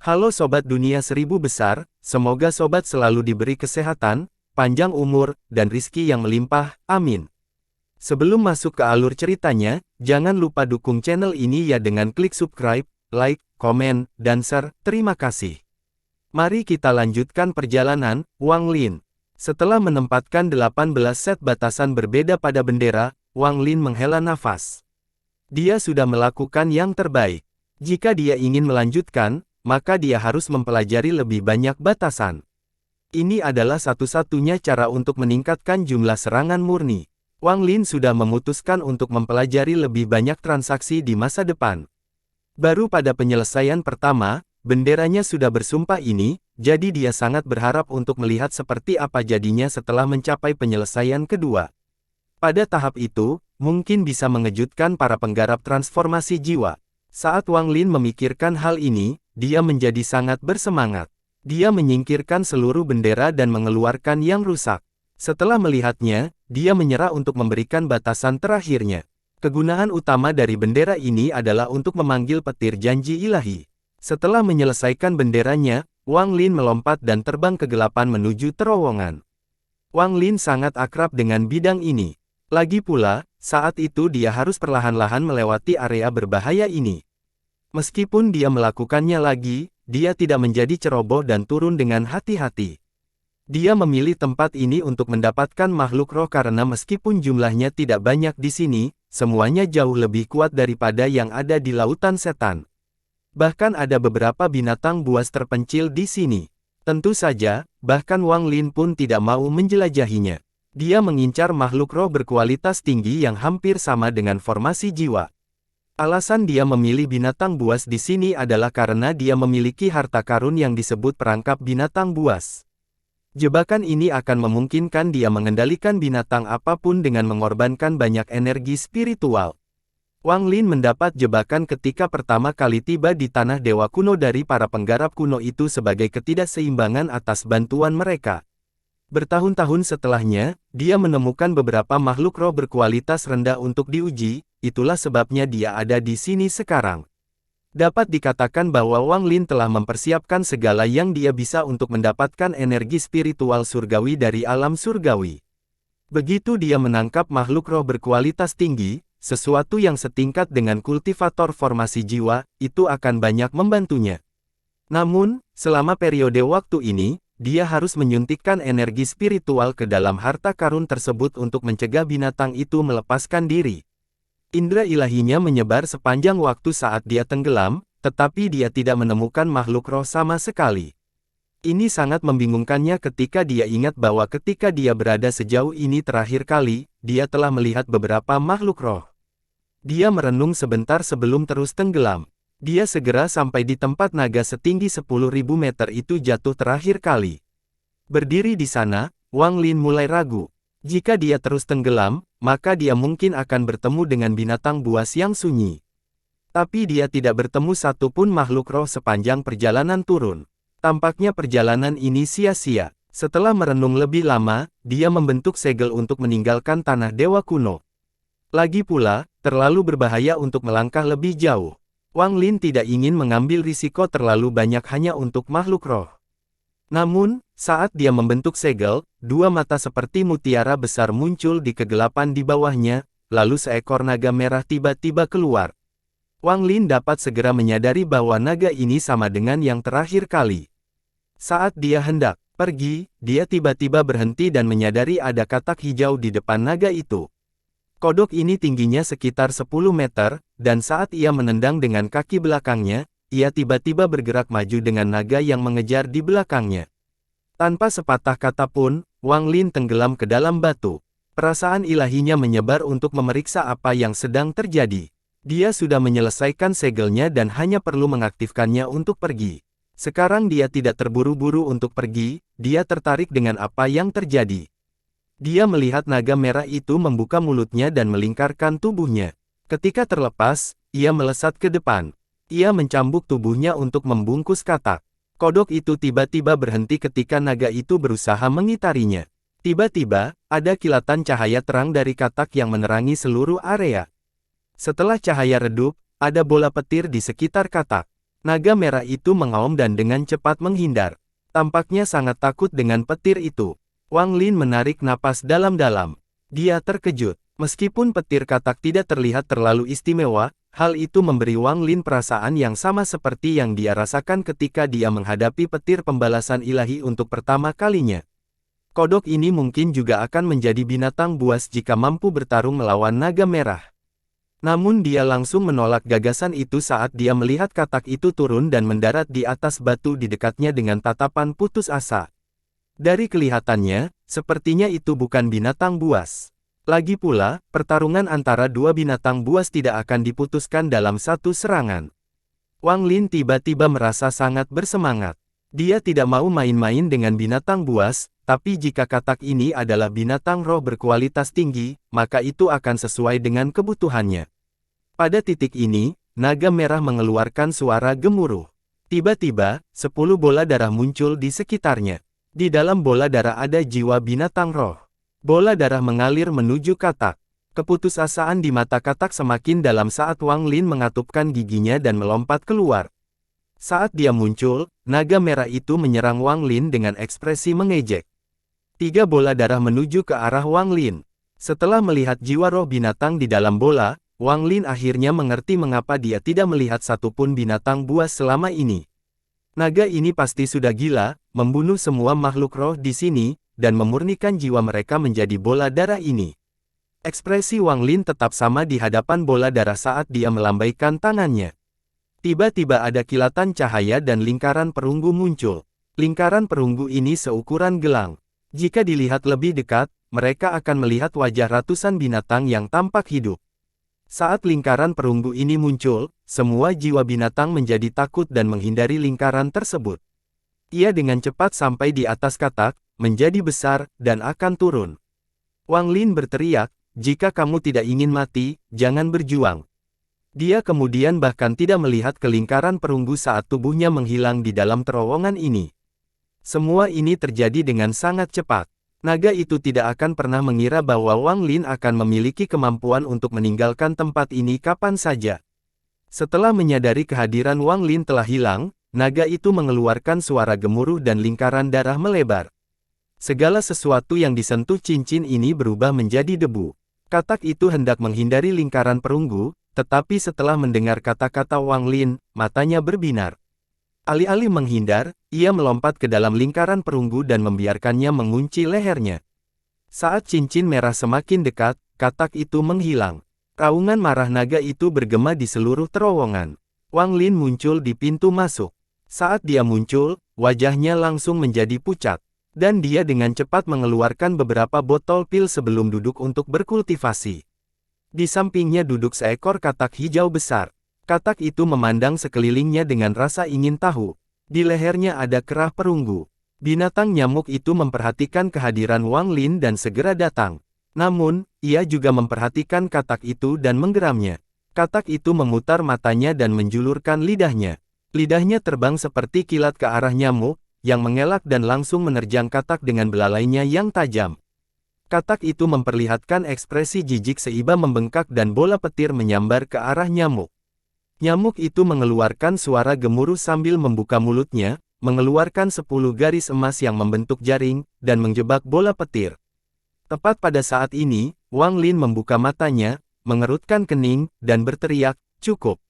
Halo Sobat Dunia Seribu Besar, semoga Sobat selalu diberi kesehatan, panjang umur, dan rizki yang melimpah, amin. Sebelum masuk ke alur ceritanya, jangan lupa dukung channel ini ya dengan klik subscribe, like, komen, dan share, terima kasih. Mari kita lanjutkan perjalanan, Wang Lin. Setelah menempatkan 18 set batasan berbeda pada bendera, Wang Lin menghela nafas. Dia sudah melakukan yang terbaik. Jika dia ingin melanjutkan, maka dia harus mempelajari lebih banyak batasan. Ini adalah satu-satunya cara untuk meningkatkan jumlah serangan murni. Wang Lin sudah memutuskan untuk mempelajari lebih banyak transaksi di masa depan. Baru pada penyelesaian pertama, benderanya sudah bersumpah ini, jadi dia sangat berharap untuk melihat seperti apa jadinya setelah mencapai penyelesaian kedua. Pada tahap itu, mungkin bisa mengejutkan para penggarap transformasi jiwa. Saat Wang Lin memikirkan hal ini, dia menjadi sangat bersemangat. Dia menyingkirkan seluruh bendera dan mengeluarkan yang rusak. Setelah melihatnya, dia menyerah untuk memberikan batasan terakhirnya. Kegunaan utama dari bendera ini adalah untuk memanggil petir janji ilahi. Setelah menyelesaikan benderanya, Wang Lin melompat dan terbang kegelapan menuju terowongan. Wang Lin sangat akrab dengan bidang ini. Lagi pula, saat itu dia harus perlahan-lahan melewati area berbahaya ini. Meskipun dia melakukannya lagi, dia tidak menjadi ceroboh dan turun dengan hati-hati. Dia memilih tempat ini untuk mendapatkan makhluk roh karena meskipun jumlahnya tidak banyak di sini, semuanya jauh lebih kuat daripada yang ada di lautan setan. Bahkan ada beberapa binatang buas terpencil di sini. Tentu saja, bahkan Wang Lin pun tidak mau menjelajahinya. Dia mengincar makhluk roh berkualitas tinggi yang hampir sama dengan formasi jiwa. Alasan dia memilih binatang buas di sini adalah karena dia memiliki harta karun yang disebut perangkap binatang buas. Jebakan ini akan memungkinkan dia mengendalikan binatang apapun dengan mengorbankan banyak energi spiritual. Wang Lin mendapat jebakan ketika pertama kali tiba di tanah dewa kuno dari para penggarap kuno itu sebagai ketidakseimbangan atas bantuan mereka. Bertahun-tahun setelahnya, dia menemukan beberapa makhluk roh berkualitas rendah untuk diuji, itulah sebabnya dia ada di sini sekarang. Dapat dikatakan bahwa Wang Lin telah mempersiapkan segala yang dia bisa untuk mendapatkan energi spiritual surgawi dari alam surgawi. Begitu dia menangkap makhluk roh berkualitas tinggi, sesuatu yang setingkat dengan kultivator formasi jiwa, itu akan banyak membantunya. Namun, selama periode waktu ini, dia harus menyuntikkan energi spiritual ke dalam harta karun tersebut untuk mencegah binatang itu melepaskan diri. Indra ilahinya menyebar sepanjang waktu saat dia tenggelam, tetapi dia tidak menemukan makhluk roh sama sekali. Ini sangat membingungkannya ketika dia ingat bahwa ketika dia berada sejauh ini terakhir kali, dia telah melihat beberapa makhluk roh. Dia merenung sebentar sebelum terus tenggelam. Dia segera sampai di tempat naga setinggi 10.000 meter itu jatuh terakhir kali. Berdiri di sana, Wang Lin mulai ragu. Jika dia terus tenggelam, maka dia mungkin akan bertemu dengan binatang buas yang sunyi. Tapi dia tidak bertemu satupun makhluk roh sepanjang perjalanan turun. Tampaknya perjalanan ini sia-sia. Setelah merenung lebih lama, dia membentuk segel untuk meninggalkan tanah dewa kuno. Lagi pula, terlalu berbahaya untuk melangkah lebih jauh. Wang Lin tidak ingin mengambil risiko terlalu banyak hanya untuk makhluk roh. Namun, saat dia membentuk segel, dua mata seperti mutiara besar muncul di kegelapan di bawahnya, lalu seekor naga merah tiba-tiba keluar. Wang Lin dapat segera menyadari bahwa naga ini sama dengan yang terakhir kali. Saat dia hendak pergi, dia tiba-tiba berhenti dan menyadari ada katak hijau di depan naga itu. Kodok ini tingginya sekitar 10 meter, dan saat ia menendang dengan kaki belakangnya, ia tiba-tiba bergerak maju dengan naga yang mengejar di belakangnya. Tanpa sepatah kata pun, Wang Lin tenggelam ke dalam batu. Perasaan ilahinya menyebar untuk memeriksa apa yang sedang terjadi. Dia sudah menyelesaikan segelnya dan hanya perlu mengaktifkannya untuk pergi. Sekarang dia tidak terburu-buru untuk pergi, dia tertarik dengan apa yang terjadi. Dia melihat naga merah itu membuka mulutnya dan melingkarkan tubuhnya. Ketika terlepas, ia melesat ke depan. Ia mencambuk tubuhnya untuk membungkus katak. Kodok itu tiba-tiba berhenti ketika naga itu berusaha mengitarinya. Tiba-tiba, ada kilatan cahaya terang dari katak yang menerangi seluruh area. Setelah cahaya redup, ada bola petir di sekitar katak. Naga merah itu mengaum dan dengan cepat menghindar. Tampaknya sangat takut dengan petir itu. Wang Lin menarik napas dalam-dalam. Dia terkejut. Meskipun petir katak tidak terlihat terlalu istimewa, hal itu memberi Wang Lin perasaan yang sama seperti yang dia rasakan ketika dia menghadapi petir pembalasan ilahi untuk pertama kalinya. Kodok ini mungkin juga akan menjadi binatang buas jika mampu bertarung melawan naga merah. Namun dia langsung menolak gagasan itu saat dia melihat katak itu turun dan mendarat di atas batu di dekatnya dengan tatapan putus asa. Dari kelihatannya, sepertinya itu bukan binatang buas. Lagi pula, pertarungan antara dua binatang buas tidak akan diputuskan dalam satu serangan. Wang Lin tiba-tiba merasa sangat bersemangat. Dia tidak mau main-main dengan binatang buas, tapi jika katak ini adalah binatang roh berkualitas tinggi, maka itu akan sesuai dengan kebutuhannya. Pada titik ini, naga merah mengeluarkan suara gemuruh. Tiba-tiba, 10 bola darah muncul di sekitarnya. Di dalam bola darah ada jiwa binatang roh. Bola darah mengalir menuju katak. Keputusasaan di mata katak semakin dalam saat Wang Lin mengatupkan giginya dan melompat keluar. Saat dia muncul, naga merah itu menyerang Wang Lin dengan ekspresi mengejek. 3 bola darah menuju ke arah Wang Lin. Setelah melihat jiwa roh binatang di dalam bola, Wang Lin akhirnya mengerti mengapa dia tidak melihat satupun binatang buas selama ini. Naga ini pasti sudah gila, membunuh semua makhluk roh di sini, dan memurnikan jiwa mereka menjadi bola darah ini. Ekspresi Wang Lin tetap sama di hadapan bola darah saat dia melambaikan tangannya. Tiba-tiba ada kilatan cahaya dan lingkaran perunggu muncul. Lingkaran perunggu ini seukuran gelang. Jika dilihat lebih dekat, mereka akan melihat wajah ratusan binatang yang tampak hidup. Saat lingkaran perunggu ini muncul, semua jiwa binatang menjadi takut dan menghindari lingkaran tersebut. Ia dengan cepat sampai di atas katak, menjadi besar, dan akan turun. Wang Lin berteriak, "Jika kamu tidak ingin mati, jangan berjuang." Dia kemudian bahkan tidak melihat ke lingkaran perunggu saat tubuhnya menghilang di dalam terowongan ini. Semua ini terjadi dengan sangat cepat. Naga itu tidak akan pernah mengira bahwa Wang Lin akan memiliki kemampuan untuk meninggalkan tempat ini kapan saja. Setelah menyadari kehadiran Wang Lin telah hilang, naga itu mengeluarkan suara gemuruh dan lingkaran darah melebar. Segala sesuatu yang disentuh cincin ini berubah menjadi debu. Katak itu hendak menghindari lingkaran perunggu, tetapi setelah mendengar kata-kata Wang Lin, matanya berbinar. Alih-alih menghindar, ia melompat ke dalam lingkaran perunggu dan membiarkannya mengunci lehernya. Saat cincin merah semakin dekat, katak itu menghilang. Raungan marah naga itu bergema di seluruh terowongan. Wang Lin muncul di pintu masuk. Saat dia muncul, wajahnya langsung menjadi pucat. Dan dia dengan cepat mengeluarkan beberapa botol pil sebelum duduk untuk berkultivasi. Di sampingnya duduk seekor katak hijau besar. Katak itu memandang sekelilingnya dengan rasa ingin tahu. Di lehernya ada kerah perunggu. Binatang nyamuk itu memperhatikan kehadiran Wang Lin dan segera datang. Namun, ia juga memperhatikan katak itu dan menggeramnya. Katak itu memutar matanya dan menjulurkan lidahnya. Lidahnya terbang seperti kilat ke arah nyamuk, yang mengelak dan langsung menerjang katak dengan belalainya yang tajam. Katak itu memperlihatkan ekspresi jijik seiba membengkak dan bola petir menyambar ke arah nyamuk. Nyamuk itu mengeluarkan suara gemuruh sambil membuka mulutnya, mengeluarkan 10 garis emas yang membentuk jaring, dan menjebak bola petir. Tepat pada saat ini, Wang Lin membuka matanya, mengerutkan kening, dan berteriak, "Cukup."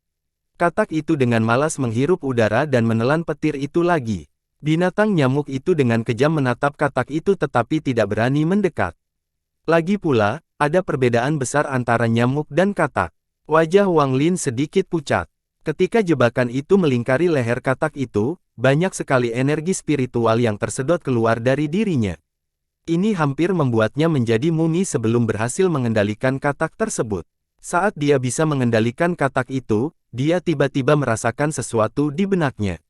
Katak itu dengan malas menghirup udara dan menelan petir itu lagi. Binatang nyamuk itu dengan kejam menatap katak itu tetapi tidak berani mendekat. Lagi pula, ada perbedaan besar antara nyamuk dan katak. Wajah Wang Lin sedikit pucat. Ketika jebakan itu melingkari leher katak itu, banyak sekali energi spiritual yang tersedot keluar dari dirinya. Ini hampir membuatnya menjadi mumi sebelum berhasil mengendalikan katak tersebut. Saat dia bisa mengendalikan katak itu, dia tiba-tiba merasakan sesuatu di benaknya.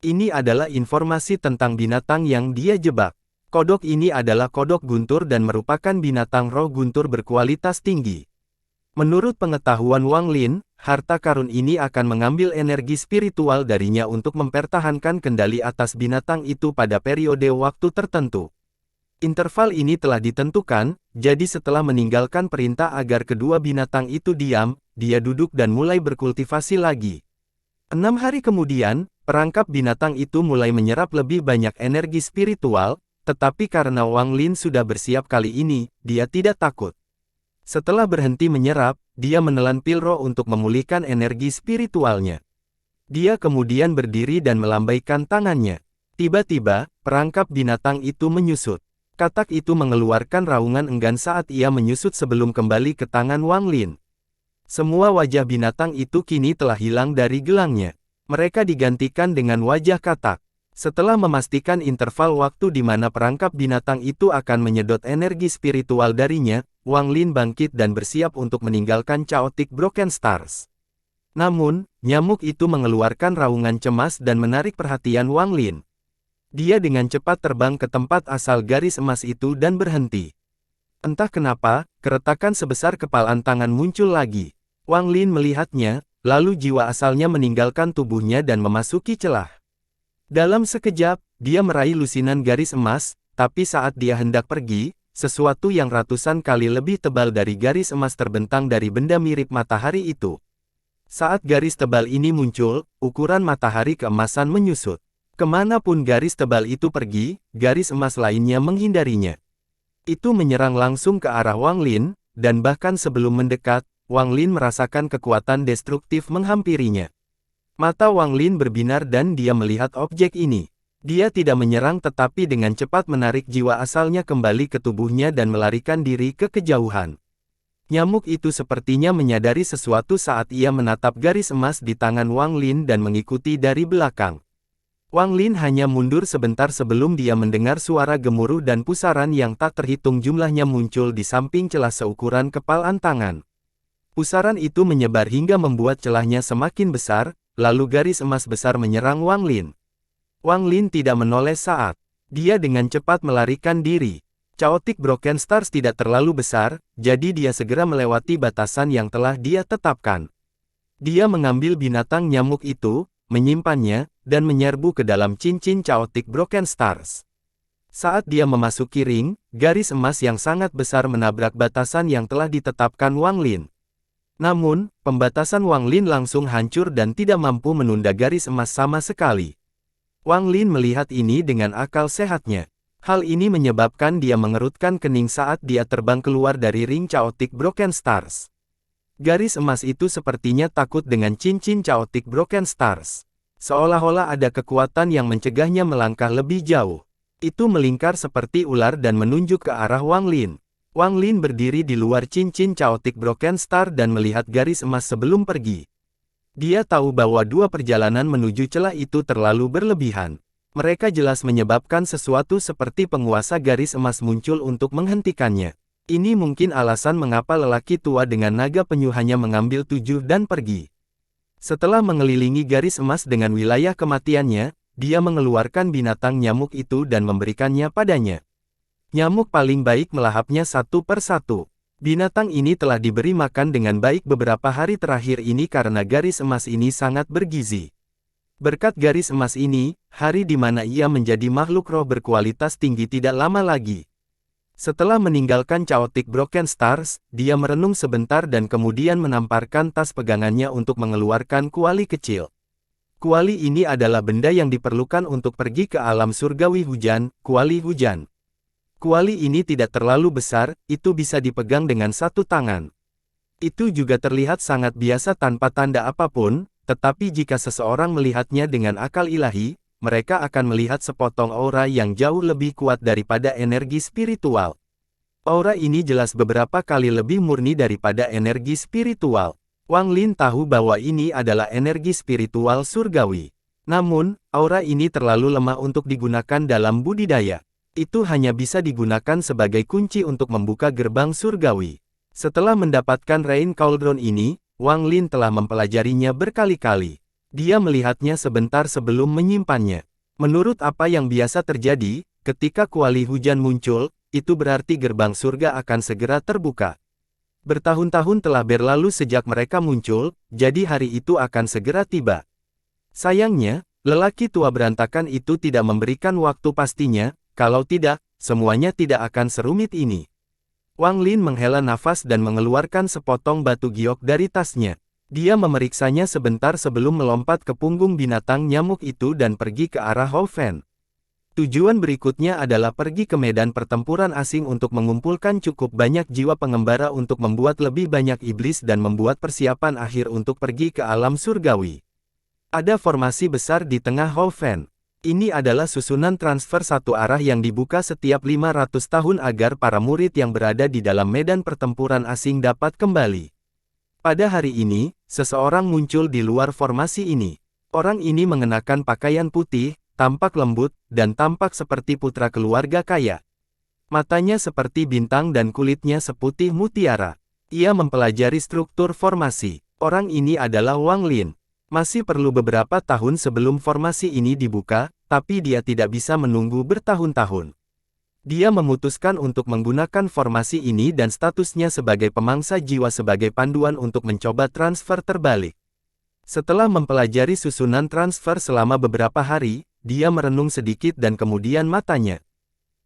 Ini adalah informasi tentang binatang yang dia jebak. Kodok ini adalah kodok guntur dan merupakan binatang roh guntur berkualitas tinggi. Menurut pengetahuan Wang Lin, harta karun ini akan mengambil energi spiritual darinya untuk mempertahankan kendali atas binatang itu pada periode waktu tertentu. Interval ini telah ditentukan, jadi setelah meninggalkan perintah agar kedua binatang itu diam, dia duduk dan mulai berkultivasi lagi. 6 hari kemudian, perangkap binatang itu mulai menyerap lebih banyak energi spiritual, tetapi karena Wang Lin sudah bersiap kali ini, dia tidak takut. Setelah berhenti menyerap, dia menelan pil roh untuk memulihkan energi spiritualnya. Dia kemudian berdiri dan melambaikan tangannya. Tiba-tiba, perangkap binatang itu menyusut. Katak itu mengeluarkan raungan enggan saat ia menyusut sebelum kembali ke tangan Wang Lin. Semua wajah binatang itu kini telah hilang dari gelangnya. Mereka digantikan dengan wajah katak. Setelah memastikan interval waktu di mana perangkap binatang itu akan menyedot energi spiritual darinya, Wang Lin bangkit dan bersiap untuk meninggalkan Chaotic Broken Stars. Namun, nyamuk itu mengeluarkan raungan cemas dan menarik perhatian Wang Lin. Dia dengan cepat terbang ke tempat asal garis emas itu dan berhenti. Entah kenapa, keretakan sebesar kepalan tangan muncul lagi. Wang Lin melihatnya, lalu jiwa asalnya meninggalkan tubuhnya dan memasuki celah. Dalam sekejap, dia meraih lusinan garis emas, tapi saat dia hendak pergi, sesuatu yang ratusan kali lebih tebal dari garis emas terbentang dari benda mirip matahari itu. Saat garis tebal ini muncul, ukuran matahari keemasan menyusut. Kemanapun garis tebal itu pergi, garis emas lainnya menghindarinya. Itu menyerang langsung ke arah Wang Lin, dan bahkan sebelum mendekat, Wang Lin merasakan kekuatan destruktif menghampirinya. Mata Wang Lin berbinar dan dia melihat objek ini. Dia tidak menyerang tetapi dengan cepat menarik jiwa asalnya kembali ke tubuhnya dan melarikan diri ke kejauhan. Nyamuk itu sepertinya menyadari sesuatu saat ia menatap garis emas di tangan Wang Lin dan mengikuti dari belakang. Wang Lin hanya mundur sebentar sebelum dia mendengar suara gemuruh dan pusaran yang tak terhitung jumlahnya muncul di samping celah seukuran kepalan tangan. Pusaran itu menyebar hingga membuat celahnya semakin besar, lalu garis emas besar menyerang Wang Lin. Wang Lin tidak menoleh saat dia dengan cepat melarikan diri. Chaotic Broken Stars tidak terlalu besar, jadi dia segera melewati batasan yang telah dia tetapkan. Dia mengambil binatang nyamuk itu, menyimpannya, dan menyerbu ke dalam cincin Chaotic Broken Stars. Saat dia memasuki ring, garis emas yang sangat besar menabrak batasan yang telah ditetapkan Wang Lin. Namun, pembatasan Wang Lin langsung hancur dan tidak mampu menunda garis emas sama sekali. Wang Lin melihat ini dengan akal sehatnya. Hal ini menyebabkan dia mengerutkan kening saat dia terbang keluar dari ring Chaotic Broken Stars. Garis emas itu sepertinya takut dengan cincin Chaotic Broken Stars. Seolah-olah ada kekuatan yang mencegahnya melangkah lebih jauh. Itu melingkar seperti ular dan menunjuk ke arah Wang Lin. Wang Lin berdiri di luar cincin Chaotic Broken Star dan melihat garis emas sebelum pergi. Dia tahu bahwa dua perjalanan menuju celah itu terlalu berlebihan. Mereka jelas menyebabkan sesuatu seperti penguasa garis emas muncul untuk menghentikannya. Ini mungkin alasan mengapa lelaki tua dengan naga penyu hanya mengambil 7 dan pergi. Setelah mengelilingi garis emas dengan wilayah kematiannya, dia mengeluarkan binatang nyamuk itu dan memberikannya padanya. Nyamuk paling baik melahapnya satu per satu. Binatang ini telah diberi makan dengan baik beberapa hari terakhir ini karena garis emas ini sangat bergizi. Berkat garis emas ini, hari di mana ia menjadi makhluk roh berkualitas tinggi tidak lama lagi. Setelah meninggalkan Chaotic Broken Stars, dia merenung sebentar dan kemudian menamparkan tas pegangannya untuk mengeluarkan kuali kecil. Kuali ini adalah benda yang diperlukan untuk pergi ke alam surgawi hujan, kuali hujan. Kuali ini tidak terlalu besar, itu bisa dipegang dengan satu tangan. Itu juga terlihat sangat biasa tanpa tanda apapun, tetapi jika seseorang melihatnya dengan akal ilahi, mereka akan melihat sepotong aura yang jauh lebih kuat daripada energi spiritual. Aura ini jelas beberapa kali lebih murni daripada energi spiritual. Wang Lin tahu bahwa ini adalah energi spiritual surgawi. Namun, aura ini terlalu lemah untuk digunakan dalam budidaya. Itu hanya bisa digunakan sebagai kunci untuk membuka gerbang surgawi. Setelah mendapatkan Rain Cauldron ini, Wang Lin telah mempelajarinya berkali-kali. Dia melihatnya sebentar sebelum menyimpannya. Menurut apa yang biasa terjadi, ketika kuali hujan muncul, itu berarti gerbang surga akan segera terbuka. Bertahun-tahun telah berlalu sejak mereka muncul, jadi hari itu akan segera tiba. Sayangnya, lelaki tua berantakan itu tidak memberikan waktu pastinya. Kalau tidak, semuanya tidak akan serumit ini. Wang Lin menghela nafas dan mengeluarkan sepotong batu giok dari tasnya. Dia memeriksanya sebentar sebelum melompat ke punggung binatang nyamuk itu dan pergi ke arah Hou Fan. Tujuan berikutnya adalah pergi ke medan pertempuran asing untuk mengumpulkan cukup banyak jiwa pengembara untuk membuat lebih banyak iblis dan membuat persiapan akhir untuk pergi ke alam surgawi. Ada formasi besar di tengah Hou Fan. Ini adalah susunan transfer satu arah yang dibuka setiap 500 tahun agar para murid yang berada di dalam medan pertempuran asing dapat kembali. Pada hari ini, seseorang muncul di luar formasi ini. Orang ini mengenakan pakaian putih, tampak lembut, dan tampak seperti putra keluarga kaya. Matanya seperti bintang dan kulitnya seputih mutiara. Ia mempelajari struktur formasi. Orang ini adalah Wang Lin. Masih perlu beberapa tahun sebelum formasi ini dibuka, tapi dia tidak bisa menunggu bertahun-tahun. Dia memutuskan untuk menggunakan formasi ini dan statusnya sebagai pemangsa jiwa sebagai panduan untuk mencoba transfer terbalik. Setelah mempelajari susunan transfer selama beberapa hari, dia merenung sedikit dan kemudian matanya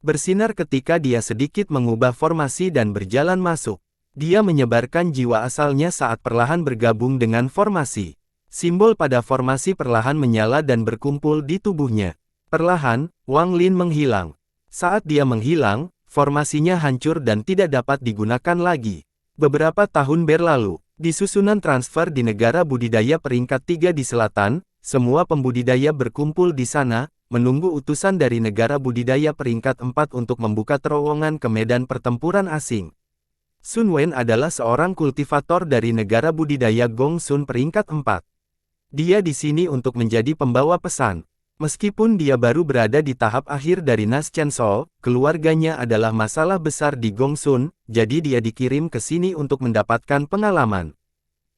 bersinar ketika dia sedikit mengubah formasi dan berjalan masuk. Dia menyebarkan jiwa asalnya saat perlahan bergabung dengan formasi. Simbol pada formasi perlahan menyala dan berkumpul di tubuhnya. Perlahan, Wang Lin menghilang. Saat dia menghilang, formasinya hancur dan tidak dapat digunakan lagi. Beberapa tahun berlalu, di susunan transfer di negara budidaya peringkat 3 di selatan, semua pembudidaya berkumpul di sana, menunggu utusan dari negara budidaya peringkat 4 untuk membuka terowongan ke medan pertempuran asing. Sun Wen adalah seorang kultivator dari negara budidaya Gongsun peringkat 4. Dia di sini untuk menjadi pembawa pesan. Meskipun dia baru berada di tahap akhir dari Nas Chen Sol, keluarganya adalah masalah besar di Gongsun, jadi dia dikirim ke sini untuk mendapatkan pengalaman.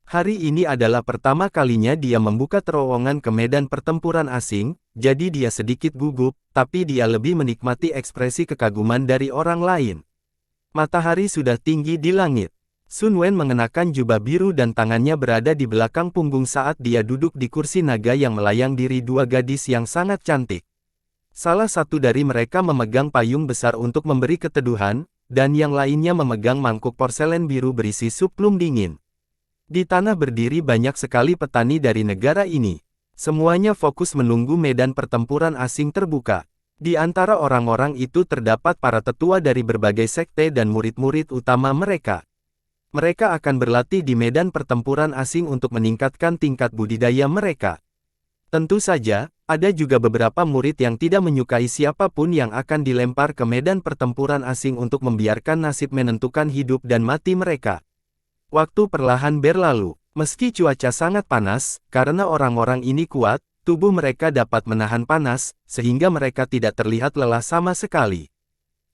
Hari ini adalah pertama kalinya dia membuka terowongan ke medan pertempuran asing, jadi dia sedikit gugup, tapi dia lebih menikmati ekspresi kekaguman dari orang lain. Matahari sudah tinggi di langit. Sun Wen mengenakan jubah biru dan tangannya berada di belakang punggung saat dia duduk di kursi naga yang melayang diri dua gadis yang sangat cantik. Salah satu dari mereka memegang payung besar untuk memberi keteduhan, dan yang lainnya memegang mangkuk porselen biru berisi sup plum dingin. Di tanah berdiri banyak sekali petani dari negara ini. Semuanya fokus menunggu medan pertempuran asing terbuka. Di antara orang-orang itu terdapat para tetua dari berbagai sekte dan murid-murid utama mereka. Mereka akan berlatih di medan pertempuran asing untuk meningkatkan tingkat budidaya mereka. Tentu saja, ada juga beberapa murid yang tidak menyukai siapapun yang akan dilempar ke medan pertempuran asing untuk membiarkan nasib menentukan hidup dan mati mereka. Waktu perlahan berlalu. Meski cuaca sangat panas, karena orang-orang ini kuat, tubuh mereka dapat menahan panas, sehingga mereka tidak terlihat lelah sama sekali.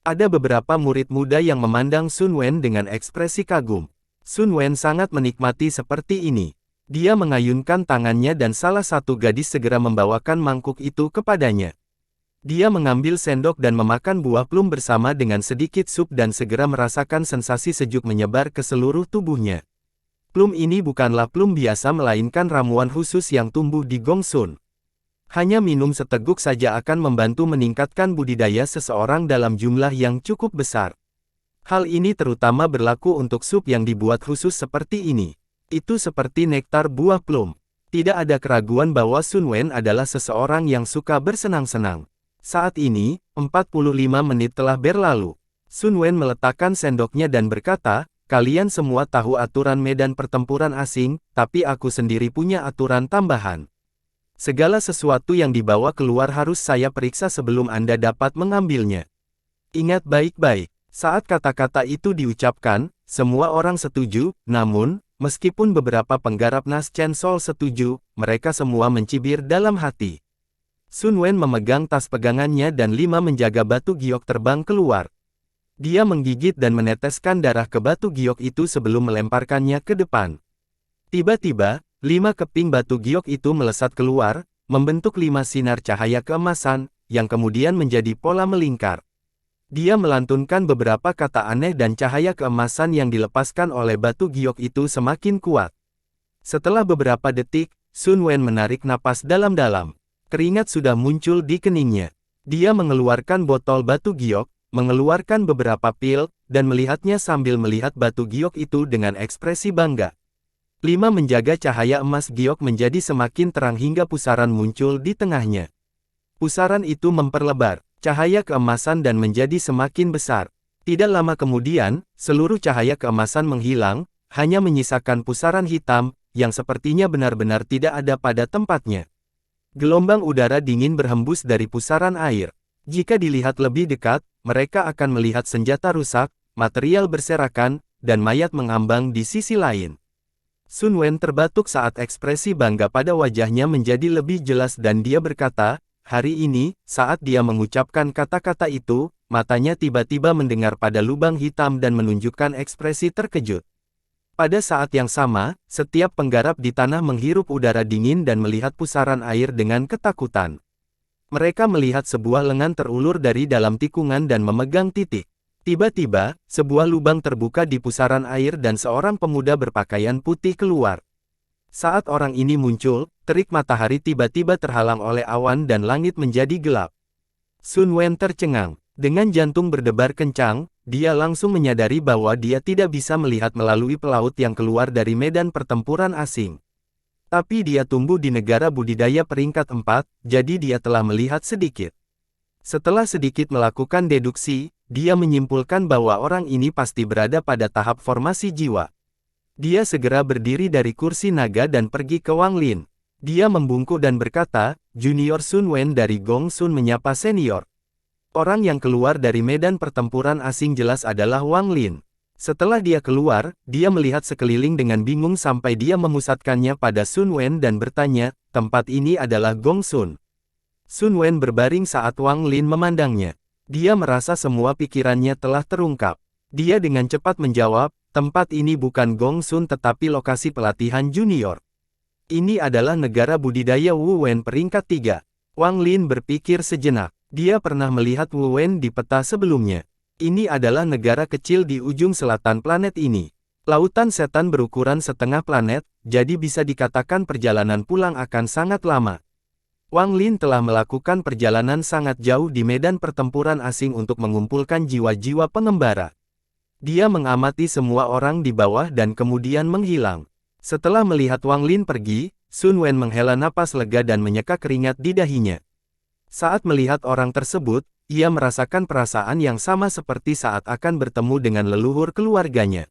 Ada beberapa murid muda yang memandang Sun Wen dengan ekspresi kagum. Sun Wen sangat menikmati seperti ini. Dia mengayunkan tangannya dan salah satu gadis segera membawakan mangkuk itu kepadanya. Dia mengambil sendok dan memakan buah plum bersama dengan sedikit sup dan segera merasakan sensasi sejuk menyebar ke seluruh tubuhnya. Plum ini bukanlah plum biasa melainkan ramuan khusus yang tumbuh di Gongsun. Hanya minum seteguk saja akan membantu meningkatkan budidaya seseorang dalam jumlah yang cukup besar. Hal ini terutama berlaku untuk sup yang dibuat khusus seperti ini. Itu seperti nektar buah plum. Tidak ada keraguan bahwa Sun Wen adalah seseorang yang suka bersenang-senang. Saat ini, 45 menit telah berlalu. Sun Wen meletakkan sendoknya dan berkata, "Kalian semua tahu aturan medan pertempuran asing, tapi aku sendiri punya aturan tambahan. Segala sesuatu yang dibawa keluar harus saya periksa sebelum Anda dapat mengambilnya. Ingat baik-baik." Saat kata-kata itu diucapkan, semua orang setuju, namun, meskipun beberapa penggarap Nas Chen Sol setuju, mereka semua mencibir dalam hati. Sun Wen memegang tas pegangannya dan 5 menjaga batu giok terbang keluar. Dia menggigit dan meneteskan darah ke batu giok itu sebelum melemparkannya ke depan. Tiba-tiba, 5 keping batu giok itu melesat keluar, membentuk 5 sinar cahaya keemasan, yang kemudian menjadi pola melingkar. Dia melantunkan beberapa kata aneh dan cahaya keemasan yang dilepaskan oleh batu giok itu semakin kuat. Setelah beberapa detik, Sun Wen menarik napas dalam-dalam. Keringat sudah muncul di keningnya. Dia mengeluarkan botol batu giok, mengeluarkan beberapa pil, dan melihatnya sambil melihat batu giok itu dengan ekspresi bangga. 5. Menjaga cahaya emas giok menjadi semakin terang hingga pusaran muncul di tengahnya. Pusaran itu memperlebar cahaya keemasan dan menjadi semakin besar. Tidak lama kemudian, seluruh cahaya keemasan menghilang, hanya menyisakan pusaran hitam, yang sepertinya benar-benar tidak ada pada tempatnya. Gelombang udara dingin berhembus dari pusaran air. Jika dilihat lebih dekat, mereka akan melihat senjata rusak, material berserakan, dan mayat mengambang di sisi lain. Sun Wen terbatuk saat ekspresi bangga pada wajahnya menjadi lebih jelas dan dia berkata, hari ini, saat dia mengucapkan kata-kata itu, matanya tiba-tiba mendengar pada lubang hitam dan menunjukkan ekspresi terkejut. Pada saat yang sama, setiap penggarap di tanah menghirup udara dingin dan melihat pusaran air dengan ketakutan. Mereka melihat sebuah lengan terulur dari dalam tikungan dan memegang titik. Tiba-tiba, sebuah lubang terbuka di pusaran air dan seorang pemuda berpakaian putih keluar. Saat orang ini muncul, terik matahari tiba-tiba terhalang oleh awan dan langit menjadi gelap. Sun Wen tercengang. Dengan jantung berdebar kencang, dia langsung menyadari bahwa dia tidak bisa melihat melalui pelaut yang keluar dari medan pertempuran asing. Tapi dia tumbuh di negara budidaya peringkat 4, jadi dia telah melihat sedikit. Setelah sedikit melakukan deduksi, dia menyimpulkan bahwa orang ini pasti berada pada tahap formasi jiwa. Dia segera berdiri dari kursi naga dan pergi ke Wang Lin. Dia membungkuk dan berkata, Junior Sun Wen dari Gong Sun menyapa senior. Orang yang keluar dari medan pertempuran asing jelas adalah Wang Lin. Setelah dia keluar, dia melihat sekeliling dengan bingung sampai dia memusatkannya pada Sun Wen dan bertanya, tempat ini adalah Gong Sun. Sun Wen berbaring saat Wang Lin memandangnya. Dia merasa semua pikirannya telah terungkap. Dia dengan cepat menjawab, tempat ini bukan Gong Sun tetapi lokasi pelatihan junior. Ini adalah negara budidaya Wu Wen peringkat 3. Wang Lin berpikir sejenak. Dia pernah melihat Wu Wen di peta sebelumnya. Ini adalah negara kecil di ujung selatan planet ini. Lautan setan berukuran setengah planet, jadi bisa dikatakan perjalanan pulang akan sangat lama. Wang Lin telah melakukan perjalanan sangat jauh di medan pertempuran asing untuk mengumpulkan jiwa-jiwa pengembara. Dia mengamati semua orang di bawah dan kemudian menghilang. Setelah melihat Wang Lin pergi, Sun Wen menghela napas lega dan menyeka keringat di dahinya. Saat melihat orang tersebut, ia merasakan perasaan yang sama seperti saat akan bertemu dengan leluhur keluarganya.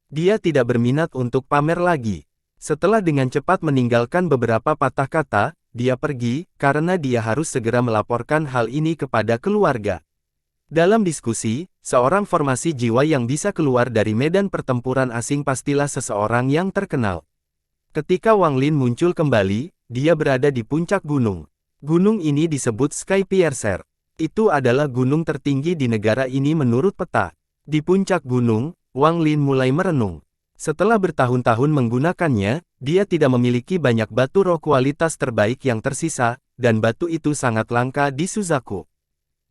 Dia tidak berminat untuk pamer lagi. Setelah dengan cepat meninggalkan beberapa patah kata, dia pergi, karena dia harus segera melaporkan hal ini kepada keluarga. Dalam diskusi, seorang formasi jiwa yang bisa keluar dari medan pertempuran asing pastilah seseorang yang terkenal. Ketika Wang Lin muncul kembali, dia berada di puncak gunung. Gunung ini disebut Sky Piercer. Itu adalah gunung tertinggi di negara ini menurut peta. Di puncak gunung, Wang Lin mulai merenung. Setelah bertahun-tahun menggunakannya, dia tidak memiliki banyak batu roh kualitas terbaik yang tersisa, dan batu itu sangat langka di Suzaku.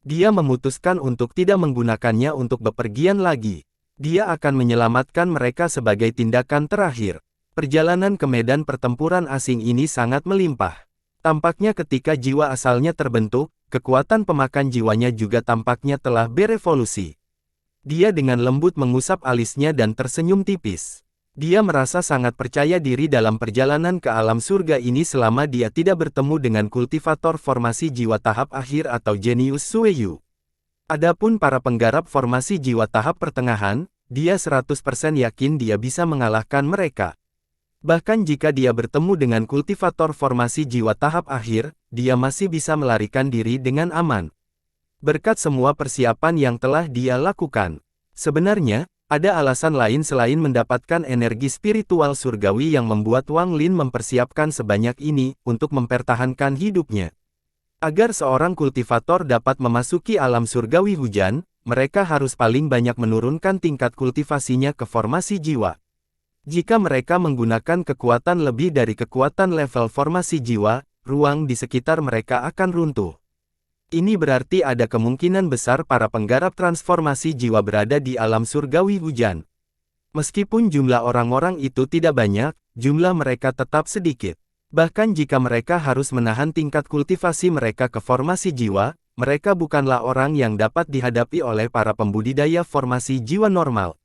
Dia memutuskan untuk tidak menggunakannya untuk bepergian lagi. Dia akan menyelamatkan mereka sebagai tindakan terakhir. Perjalanan ke medan pertempuran asing ini sangat melimpah. Tampaknya ketika jiwa asalnya terbentuk, kekuatan pemakan jiwanya juga tampaknya telah berevolusi. Dia dengan lembut mengusap alisnya dan tersenyum tipis. Dia merasa sangat percaya diri dalam perjalanan ke alam surga ini selama dia tidak bertemu dengan kultivator formasi jiwa tahap akhir atau jenius Sueyu. Adapun para penggarap formasi jiwa tahap pertengahan, dia 100% yakin dia bisa mengalahkan mereka. Bahkan jika dia bertemu dengan kultivator formasi jiwa tahap akhir, dia masih bisa melarikan diri dengan aman. Berkat semua persiapan yang telah dia lakukan. Sebenarnya, ada alasan lain selain mendapatkan energi spiritual surgawi yang membuat Wang Lin mempersiapkan sebanyak ini untuk mempertahankan hidupnya. Agar seorang kultivator dapat memasuki alam surgawi hujan, mereka harus paling banyak menurunkan tingkat kultivasinya ke formasi jiwa. Jika mereka menggunakan kekuatan lebih dari kekuatan level formasi jiwa, ruang di sekitar mereka akan runtuh. Ini berarti ada kemungkinan besar para penggarap transformasi jiwa berada di alam surgawi hujan. Meskipun jumlah orang-orang itu tidak banyak, jumlah mereka tetap sedikit. Bahkan jika mereka harus menahan tingkat kultivasi mereka ke formasi jiwa, mereka bukanlah orang yang dapat dihadapi oleh para pembudidaya formasi jiwa normal.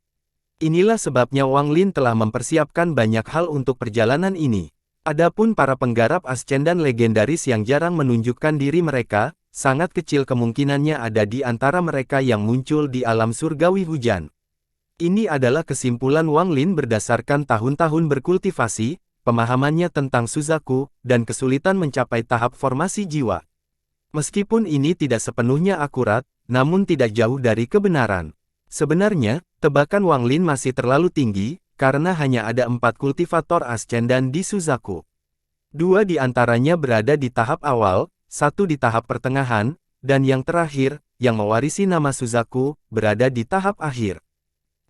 Inilah sebabnya Wang Lin telah mempersiapkan banyak hal untuk perjalanan ini. Adapun para penggarap ascendan legendaris yang jarang menunjukkan diri mereka, sangat kecil kemungkinannya ada di antara mereka yang muncul di alam surgawi hujan. Ini adalah kesimpulan Wang Lin berdasarkan tahun-tahun berkultivasi, pemahamannya tentang Suzaku, dan kesulitan mencapai tahap formasi jiwa. Meskipun ini tidak sepenuhnya akurat, namun tidak jauh dari kebenaran. Sebenarnya, tebakan Wang Lin masih terlalu tinggi, karena hanya ada 4 kultivator ascendan di Suzaku. 2 di antaranya berada di tahap awal, 1 di tahap pertengahan, dan yang terakhir, yang mewarisi nama Suzaku, berada di tahap akhir.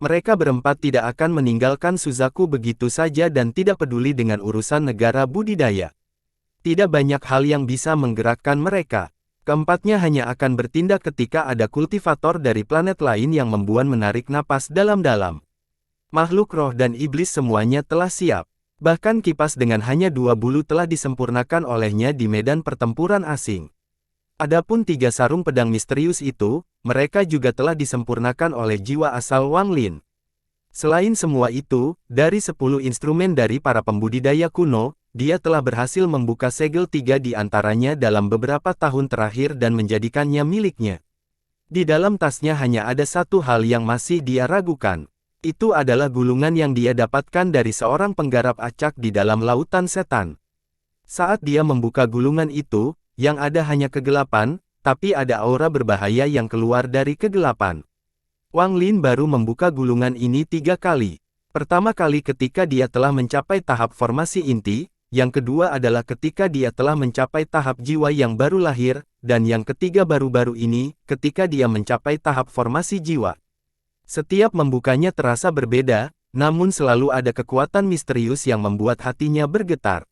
Mereka berempat tidak akan meninggalkan Suzaku begitu saja dan tidak peduli dengan urusan negara budidaya. Tidak banyak hal yang bisa menggerakkan mereka. Keempatnya hanya akan bertindak ketika ada kultivator dari planet lain yang membuat menarik napas dalam-dalam. Makhluk roh dan iblis semuanya telah siap. Bahkan kipas dengan hanya 2 bulu telah disempurnakan olehnya di medan pertempuran asing. Adapun 3 sarung pedang misterius itu, mereka juga telah disempurnakan oleh jiwa asal Wang Lin. Selain semua itu, dari 10 instrumen dari para pembudidaya kuno, dia telah berhasil membuka segel 3 di antaranya dalam beberapa tahun terakhir dan menjadikannya miliknya. Di dalam tasnya hanya ada satu hal yang masih dia ragukan. Itu adalah gulungan yang dia dapatkan dari seorang penggarap acak di dalam lautan setan. Saat dia membuka gulungan itu, yang ada hanya kegelapan, tapi ada aura berbahaya yang keluar dari kegelapan. Wang Lin baru membuka gulungan ini 3 kali. Pertama kali ketika dia telah mencapai tahap formasi inti, yang kedua adalah ketika dia telah mencapai tahap jiwa yang baru lahir, dan yang ketiga baru-baru ini, ketika dia mencapai tahap formasi jiwa. Setiap membukanya terasa berbeda, namun selalu ada kekuatan misterius yang membuat hatinya bergetar.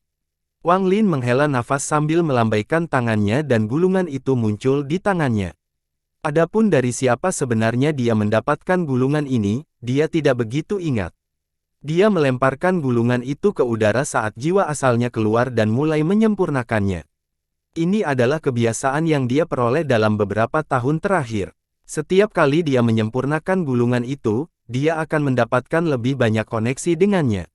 Wang Lin menghela nafas sambil melambaikan tangannya dan gulungan itu muncul di tangannya. Adapun dari siapa sebenarnya dia mendapatkan gulungan ini, dia tidak begitu ingat. Dia melemparkan gulungan itu ke udara saat jiwa asalnya keluar dan mulai menyempurnakannya. Ini adalah kebiasaan yang dia peroleh dalam beberapa tahun terakhir. Setiap kali dia menyempurnakan gulungan itu, dia akan mendapatkan lebih banyak koneksi dengannya.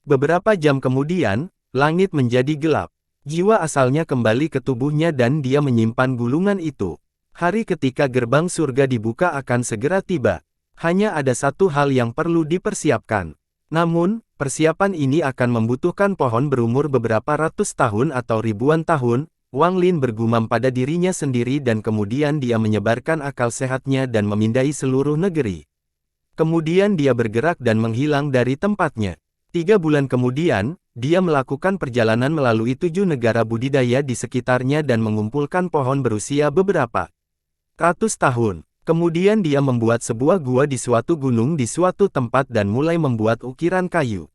Beberapa jam kemudian, langit menjadi gelap. Jiwa asalnya kembali ke tubuhnya dan dia menyimpan gulungan itu. Hari ketika gerbang surga dibuka akan segera tiba. Hanya ada satu hal yang perlu dipersiapkan. Namun, persiapan ini akan membutuhkan pohon berumur beberapa ratus tahun atau ribuan tahun. Wang Lin bergumam pada dirinya sendiri dan kemudian dia menyebarkan akal sehatnya dan memindai seluruh negeri. Kemudian dia bergerak dan menghilang dari tempatnya. 3 bulan kemudian, dia melakukan perjalanan melalui 7 negara budidaya di sekitarnya dan mengumpulkan pohon berusia beberapa ratus tahun. Kemudian dia membuat sebuah gua di suatu gunung di suatu tempat dan mulai membuat ukiran kayu.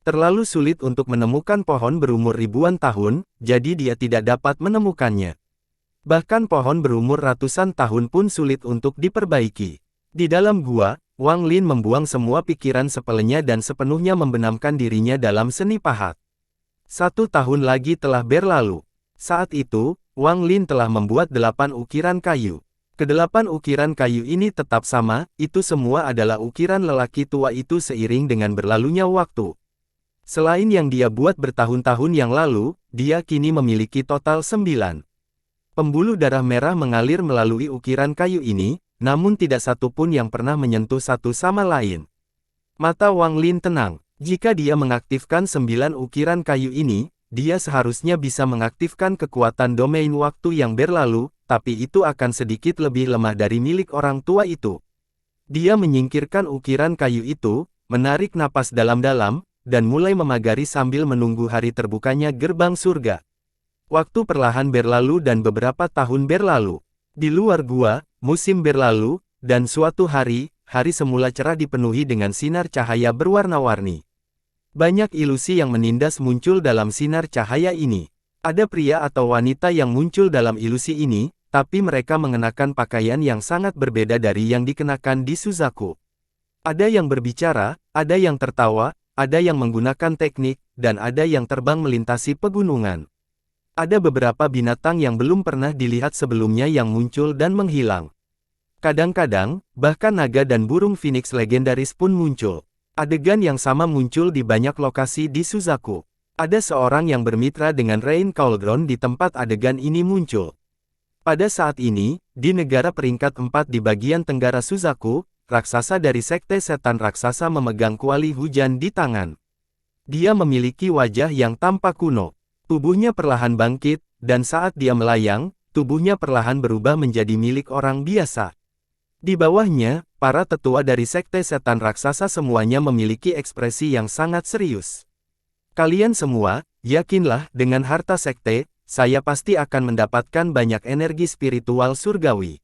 Terlalu sulit untuk menemukan pohon berumur ribuan tahun, jadi dia tidak dapat menemukannya. Bahkan pohon berumur ratusan tahun pun sulit untuk diperbaiki. Di dalam gua, Wang Lin membuang semua pikiran sepelenya dan sepenuhnya membenamkan dirinya dalam seni pahat. 1 tahun lagi telah berlalu. Saat itu, Wang Lin telah membuat 8 ukiran kayu. Kedelapan ukiran kayu ini tetap sama, itu semua adalah ukiran lelaki tua itu seiring dengan berlalunya waktu. Selain yang dia buat bertahun-tahun yang lalu, dia kini memiliki total 9. Pembuluh darah merah mengalir melalui ukiran kayu ini, namun tidak satu pun yang pernah menyentuh satu sama lain. Mata Wang Lin tenang. Jika dia mengaktifkan 9 ukiran kayu ini, dia seharusnya bisa mengaktifkan kekuatan domain waktu yang berlalu, tapi itu akan sedikit lebih lemah dari milik orang tua itu. Dia menyingkirkan ukiran kayu itu, menarik napas dalam-dalam, dan mulai memagari sambil menunggu hari terbukanya gerbang surga. Waktu perlahan berlalu dan beberapa tahun berlalu. Di luar gua, musim berlalu, dan suatu hari, hari semula cerah dipenuhi dengan sinar cahaya berwarna-warni. Banyak ilusi yang menindas muncul dalam sinar cahaya ini. Ada pria atau wanita yang muncul dalam ilusi ini, tapi mereka mengenakan pakaian yang sangat berbeda dari yang dikenakan di Suzaku. Ada yang berbicara, ada yang tertawa, ada yang menggunakan teknik, dan ada yang terbang melintasi pegunungan. Ada beberapa binatang yang belum pernah dilihat sebelumnya yang muncul dan menghilang. Kadang-kadang, bahkan naga dan burung phoenix legendaris pun muncul. Adegan yang sama muncul di banyak lokasi di Suzaku. Ada seorang yang bermitra dengan Rain Cauldron di tempat adegan ini muncul. Pada saat ini, di negara peringkat 4 di bagian tenggara Suzaku, raksasa dari Sekte Setan Raksasa memegang kuali hujan di tangan. Dia memiliki wajah yang tampak kuno. Tubuhnya perlahan bangkit, dan saat dia melayang, tubuhnya perlahan berubah menjadi milik orang biasa. Di bawahnya, para tetua dari Sekte Setan Raksasa semuanya memiliki ekspresi yang sangat serius. Kalian semua, yakinlah, dengan harta sekte, saya pasti akan mendapatkan banyak energi spiritual surgawi.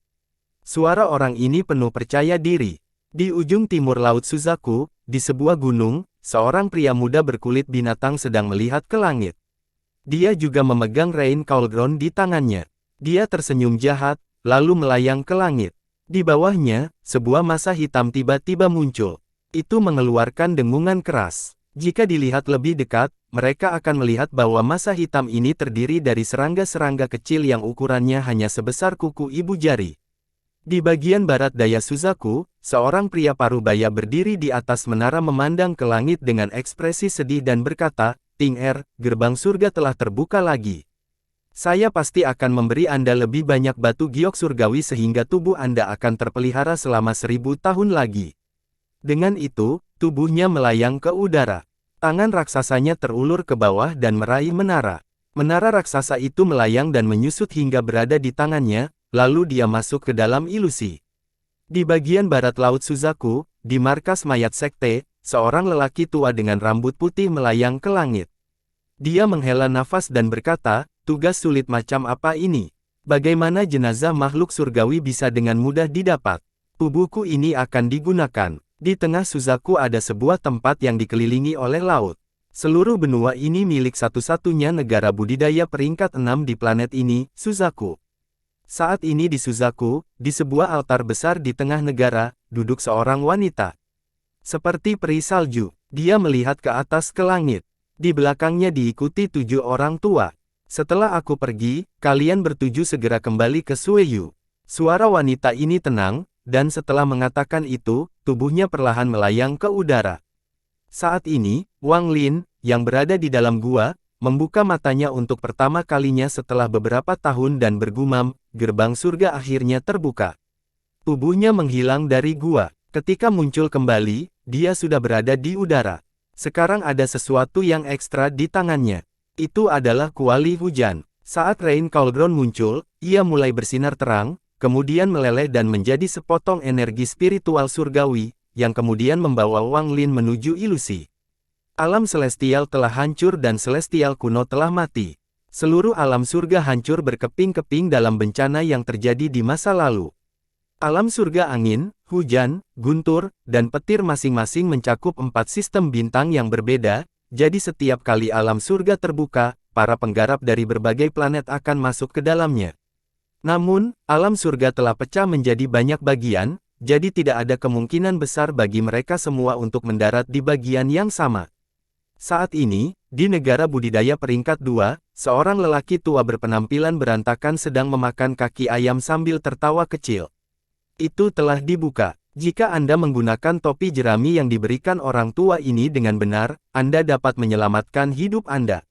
Suara orang ini penuh percaya diri. Di ujung timur Laut Suzaku, di sebuah gunung, seorang pria muda berkulit binatang sedang melihat ke langit. Dia juga memegang Rain Cauldron di tangannya. Dia tersenyum jahat, lalu melayang ke langit. Di bawahnya, sebuah massa hitam tiba-tiba muncul. Itu mengeluarkan dengungan keras. Jika dilihat lebih dekat, mereka akan melihat bahwa massa hitam ini terdiri dari serangga-serangga kecil yang ukurannya hanya sebesar kuku ibu jari. Di bagian barat daya Suzaku, seorang pria parubaya berdiri di atas menara memandang ke langit dengan ekspresi sedih dan berkata, "Ting Er, gerbang surga telah terbuka lagi. Saya pasti akan memberi Anda lebih banyak batu giok surgawi sehingga tubuh Anda akan terpelihara selama 1000 tahun lagi." Dengan itu, tubuhnya melayang ke udara. Tangan raksasanya terulur ke bawah dan meraih menara. Menara raksasa itu melayang dan menyusut hingga berada di tangannya, lalu dia masuk ke dalam ilusi. Di bagian barat Laut Suzaku, di markas mayat sekte, seorang lelaki tua dengan rambut putih melayang ke langit. Dia menghela nafas dan berkata, "Tugas sulit macam apa ini? Bagaimana jenazah makhluk surgawi bisa dengan mudah didapat? Tubuhku ini akan digunakan." Di tengah Suzaku ada sebuah tempat yang dikelilingi oleh laut. Seluruh benua ini milik satu-satunya negara budidaya peringkat 6 di planet ini, Suzaku. Saat ini di Suzaku, di sebuah altar besar di tengah negara, duduk seorang wanita. Seperti peri salju, dia melihat ke atas ke langit. Di belakangnya diikuti 7 orang tua. "Setelah aku pergi, kalian bertuju segera kembali ke Sueyu." Suara wanita ini tenang, dan setelah mengatakan itu, tubuhnya perlahan melayang ke udara. Saat ini, Wang Lin, yang berada di dalam gua, membuka matanya untuk pertama kalinya setelah beberapa tahun dan bergumam, gerbang surga akhirnya terbuka. Tubuhnya menghilang dari gua. Ketika muncul kembali, dia sudah berada di udara. Sekarang ada sesuatu yang ekstra di tangannya. Itu adalah kuali hujan. Saat Rain Cauldron muncul, ia mulai bersinar terang, kemudian meleleh dan menjadi sepotong energi spiritual surgawi, yang kemudian membawa Wang Lin menuju ilusi. Alam celestial telah hancur dan celestial kuno telah mati. Seluruh alam surga hancur berkeping-keping dalam bencana yang terjadi di masa lalu. Alam surga angin, hujan, guntur, dan petir masing-masing mencakup 4 sistem bintang yang berbeda, jadi setiap kali alam surga terbuka, para penggarap dari berbagai planet akan masuk ke dalamnya. Namun, alam surga telah pecah menjadi banyak bagian, jadi tidak ada kemungkinan besar bagi mereka semua untuk mendarat di bagian yang sama. Saat ini, di negara budidaya peringkat 2, seorang lelaki tua berpenampilan berantakan sedang memakan kaki ayam sambil tertawa kecil. Itu telah dibuka. Jika Anda menggunakan topi jerami yang diberikan orang tua ini dengan benar, Anda dapat menyelamatkan hidup Anda.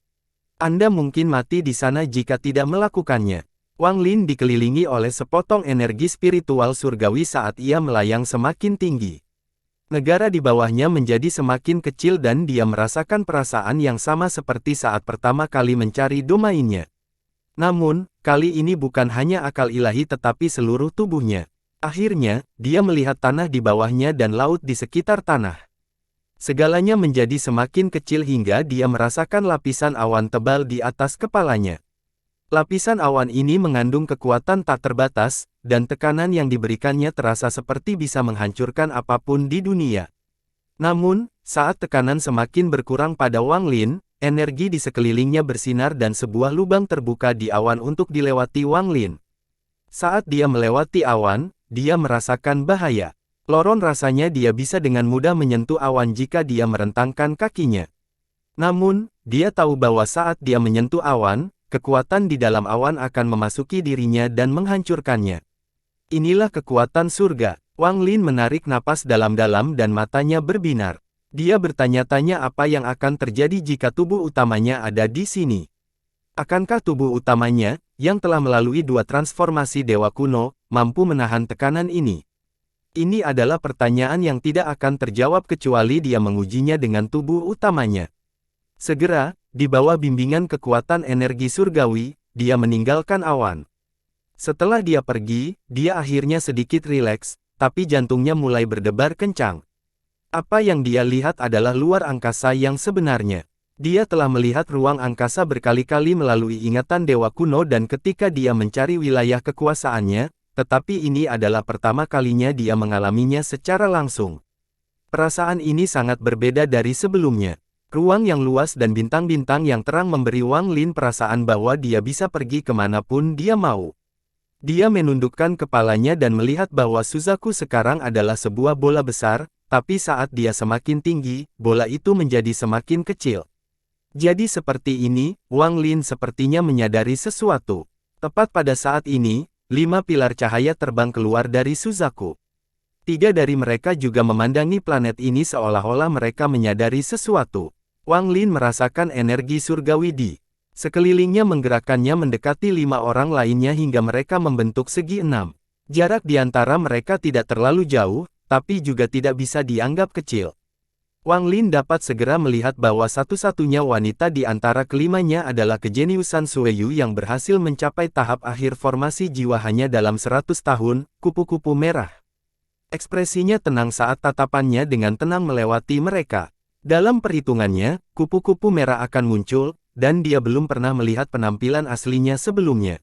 Anda mungkin mati di sana jika tidak melakukannya. Wang Lin dikelilingi oleh sepotong energi spiritual surgawi saat ia melayang semakin tinggi. Negara di bawahnya menjadi semakin kecil dan dia merasakan perasaan yang sama seperti saat pertama kali mencari domainnya. Namun, kali ini bukan hanya akal ilahi tetapi seluruh tubuhnya. Akhirnya, dia melihat tanah di bawahnya dan laut di sekitar tanah. Segalanya menjadi semakin kecil hingga dia merasakan lapisan awan tebal di atas kepalanya. Lapisan awan ini mengandung kekuatan tak terbatas, dan tekanan yang diberikannya terasa seperti bisa menghancurkan apapun di dunia. Namun, saat tekanan semakin berkurang pada Wang Lin, energi di sekelilingnya bersinar dan sebuah lubang terbuka di awan untuk dilewati Wang Lin. Saat dia melewati awan, dia merasakan bahaya. Loron rasanya dia bisa dengan mudah menyentuh awan jika dia merentangkan kakinya. Namun, dia tahu bahwa saat dia menyentuh awan, kekuatan di dalam awan akan memasuki dirinya dan menghancurkannya. Inilah kekuatan surga. Wang Lin menarik napas dalam-dalam dan matanya berbinar. Dia bertanya-tanya apa yang akan terjadi jika tubuh utamanya ada di sini. Akankah tubuh utamanya, yang telah melalui 2 transformasi dewa kuno, mampu menahan tekanan ini? Ini adalah pertanyaan yang tidak akan terjawab kecuali dia mengujinya dengan tubuh utamanya. Segera, di bawah bimbingan kekuatan energi surgawi, dia meninggalkan awan. Setelah dia pergi, dia akhirnya sedikit rileks, tapi jantungnya mulai berdebar kencang. Apa yang dia lihat adalah luar angkasa yang sebenarnya. Dia telah melihat ruang angkasa berkali-kali melalui ingatan dewa kuno dan ketika dia mencari wilayah kekuasaannya, tetapi ini adalah pertama kalinya dia mengalaminya secara langsung. Perasaan ini sangat berbeda dari sebelumnya. Ruang yang luas dan bintang-bintang yang terang memberi Wang Lin perasaan bahwa dia bisa pergi kemanapun dia mau. Dia menundukkan kepalanya dan melihat bahwa Suzaku sekarang adalah sebuah bola besar, tapi saat dia semakin tinggi, bola itu menjadi semakin kecil. Jadi seperti ini, Wang Lin sepertinya menyadari sesuatu. Tepat pada saat ini, 5 pilar cahaya terbang keluar dari Suzaku. 3 dari mereka juga memandangi planet ini seolah-olah mereka menyadari sesuatu. Wang Lin merasakan energi surgawi di sekelilingnya menggerakkannya mendekati 5 orang lainnya hingga mereka membentuk segi 6. Jarak di antara mereka tidak terlalu jauh, tapi juga tidak bisa dianggap kecil. Wang Lin dapat segera melihat bahwa satu-satunya wanita di antara kelimanya adalah kejeniusan Sueyu yang berhasil mencapai tahap akhir formasi jiwa hanya dalam 100 tahun, kupu-kupu merah. Ekspresinya tenang saat tatapannya dengan tenang melewati mereka. Dalam perhitungannya, kupu-kupu merah akan muncul, dan dia belum pernah melihat penampilan aslinya sebelumnya.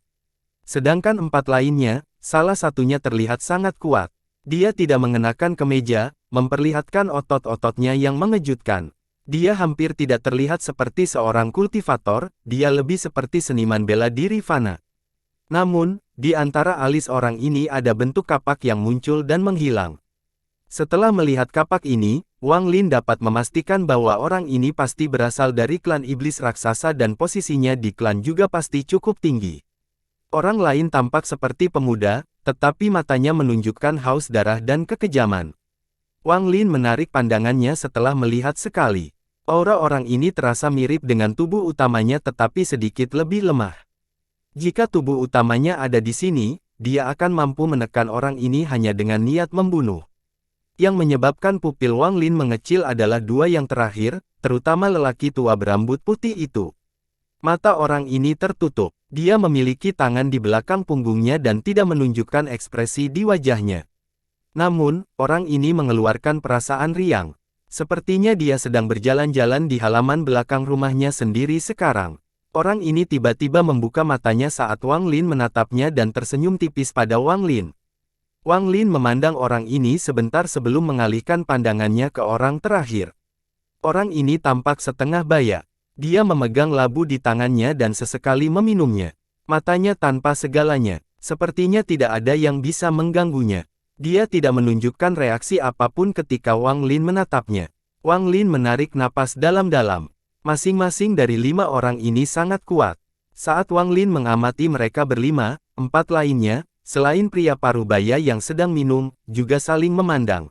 Sedangkan 4 lainnya, salah satunya terlihat sangat kuat. Dia tidak mengenakan kemeja, memperlihatkan otot-ototnya yang mengejutkan. Dia hampir tidak terlihat seperti seorang kultivator, dia lebih seperti seniman bela diri fana. Namun, di antara alis orang ini ada bentuk kapak yang muncul dan menghilang. Setelah melihat kapak ini, Wang Lin dapat memastikan bahwa orang ini pasti berasal dari klan iblis raksasa dan posisinya di klan juga pasti cukup tinggi. Orang lain tampak seperti pemuda, tetapi matanya menunjukkan haus darah dan kekejaman. Wang Lin menarik pandangannya setelah melihat sekali. Aura orang ini terasa mirip dengan tubuh utamanya tetapi sedikit lebih lemah. Jika tubuh utamanya ada di sini, dia akan mampu menekan orang ini hanya dengan niat membunuh. Yang menyebabkan pupil Wang Lin mengecil adalah 2 yang terakhir, terutama lelaki tua berambut putih itu. Mata orang ini tertutup. Dia memiliki tangan di belakang punggungnya dan tidak menunjukkan ekspresi di wajahnya. Namun, orang ini mengeluarkan perasaan riang. Sepertinya dia sedang berjalan-jalan di halaman belakang rumahnya sendiri sekarang. Orang ini tiba-tiba membuka matanya saat Wang Lin menatapnya dan tersenyum tipis pada Wang Lin. Wang Lin memandang orang ini sebentar sebelum mengalihkan pandangannya ke orang terakhir. Orang ini tampak setengah baya. Dia memegang labu di tangannya dan sesekali meminumnya. Matanya tanpa segalanya. Sepertinya tidak ada yang bisa mengganggunya. Dia tidak menunjukkan reaksi apapun ketika Wang Lin menatapnya. Wang Lin menarik napas dalam-dalam. Masing-masing dari 5 orang ini sangat kuat. Saat Wang Lin mengamati mereka berlima, 4 lainnya, selain pria parubaya yang sedang minum, juga saling memandang.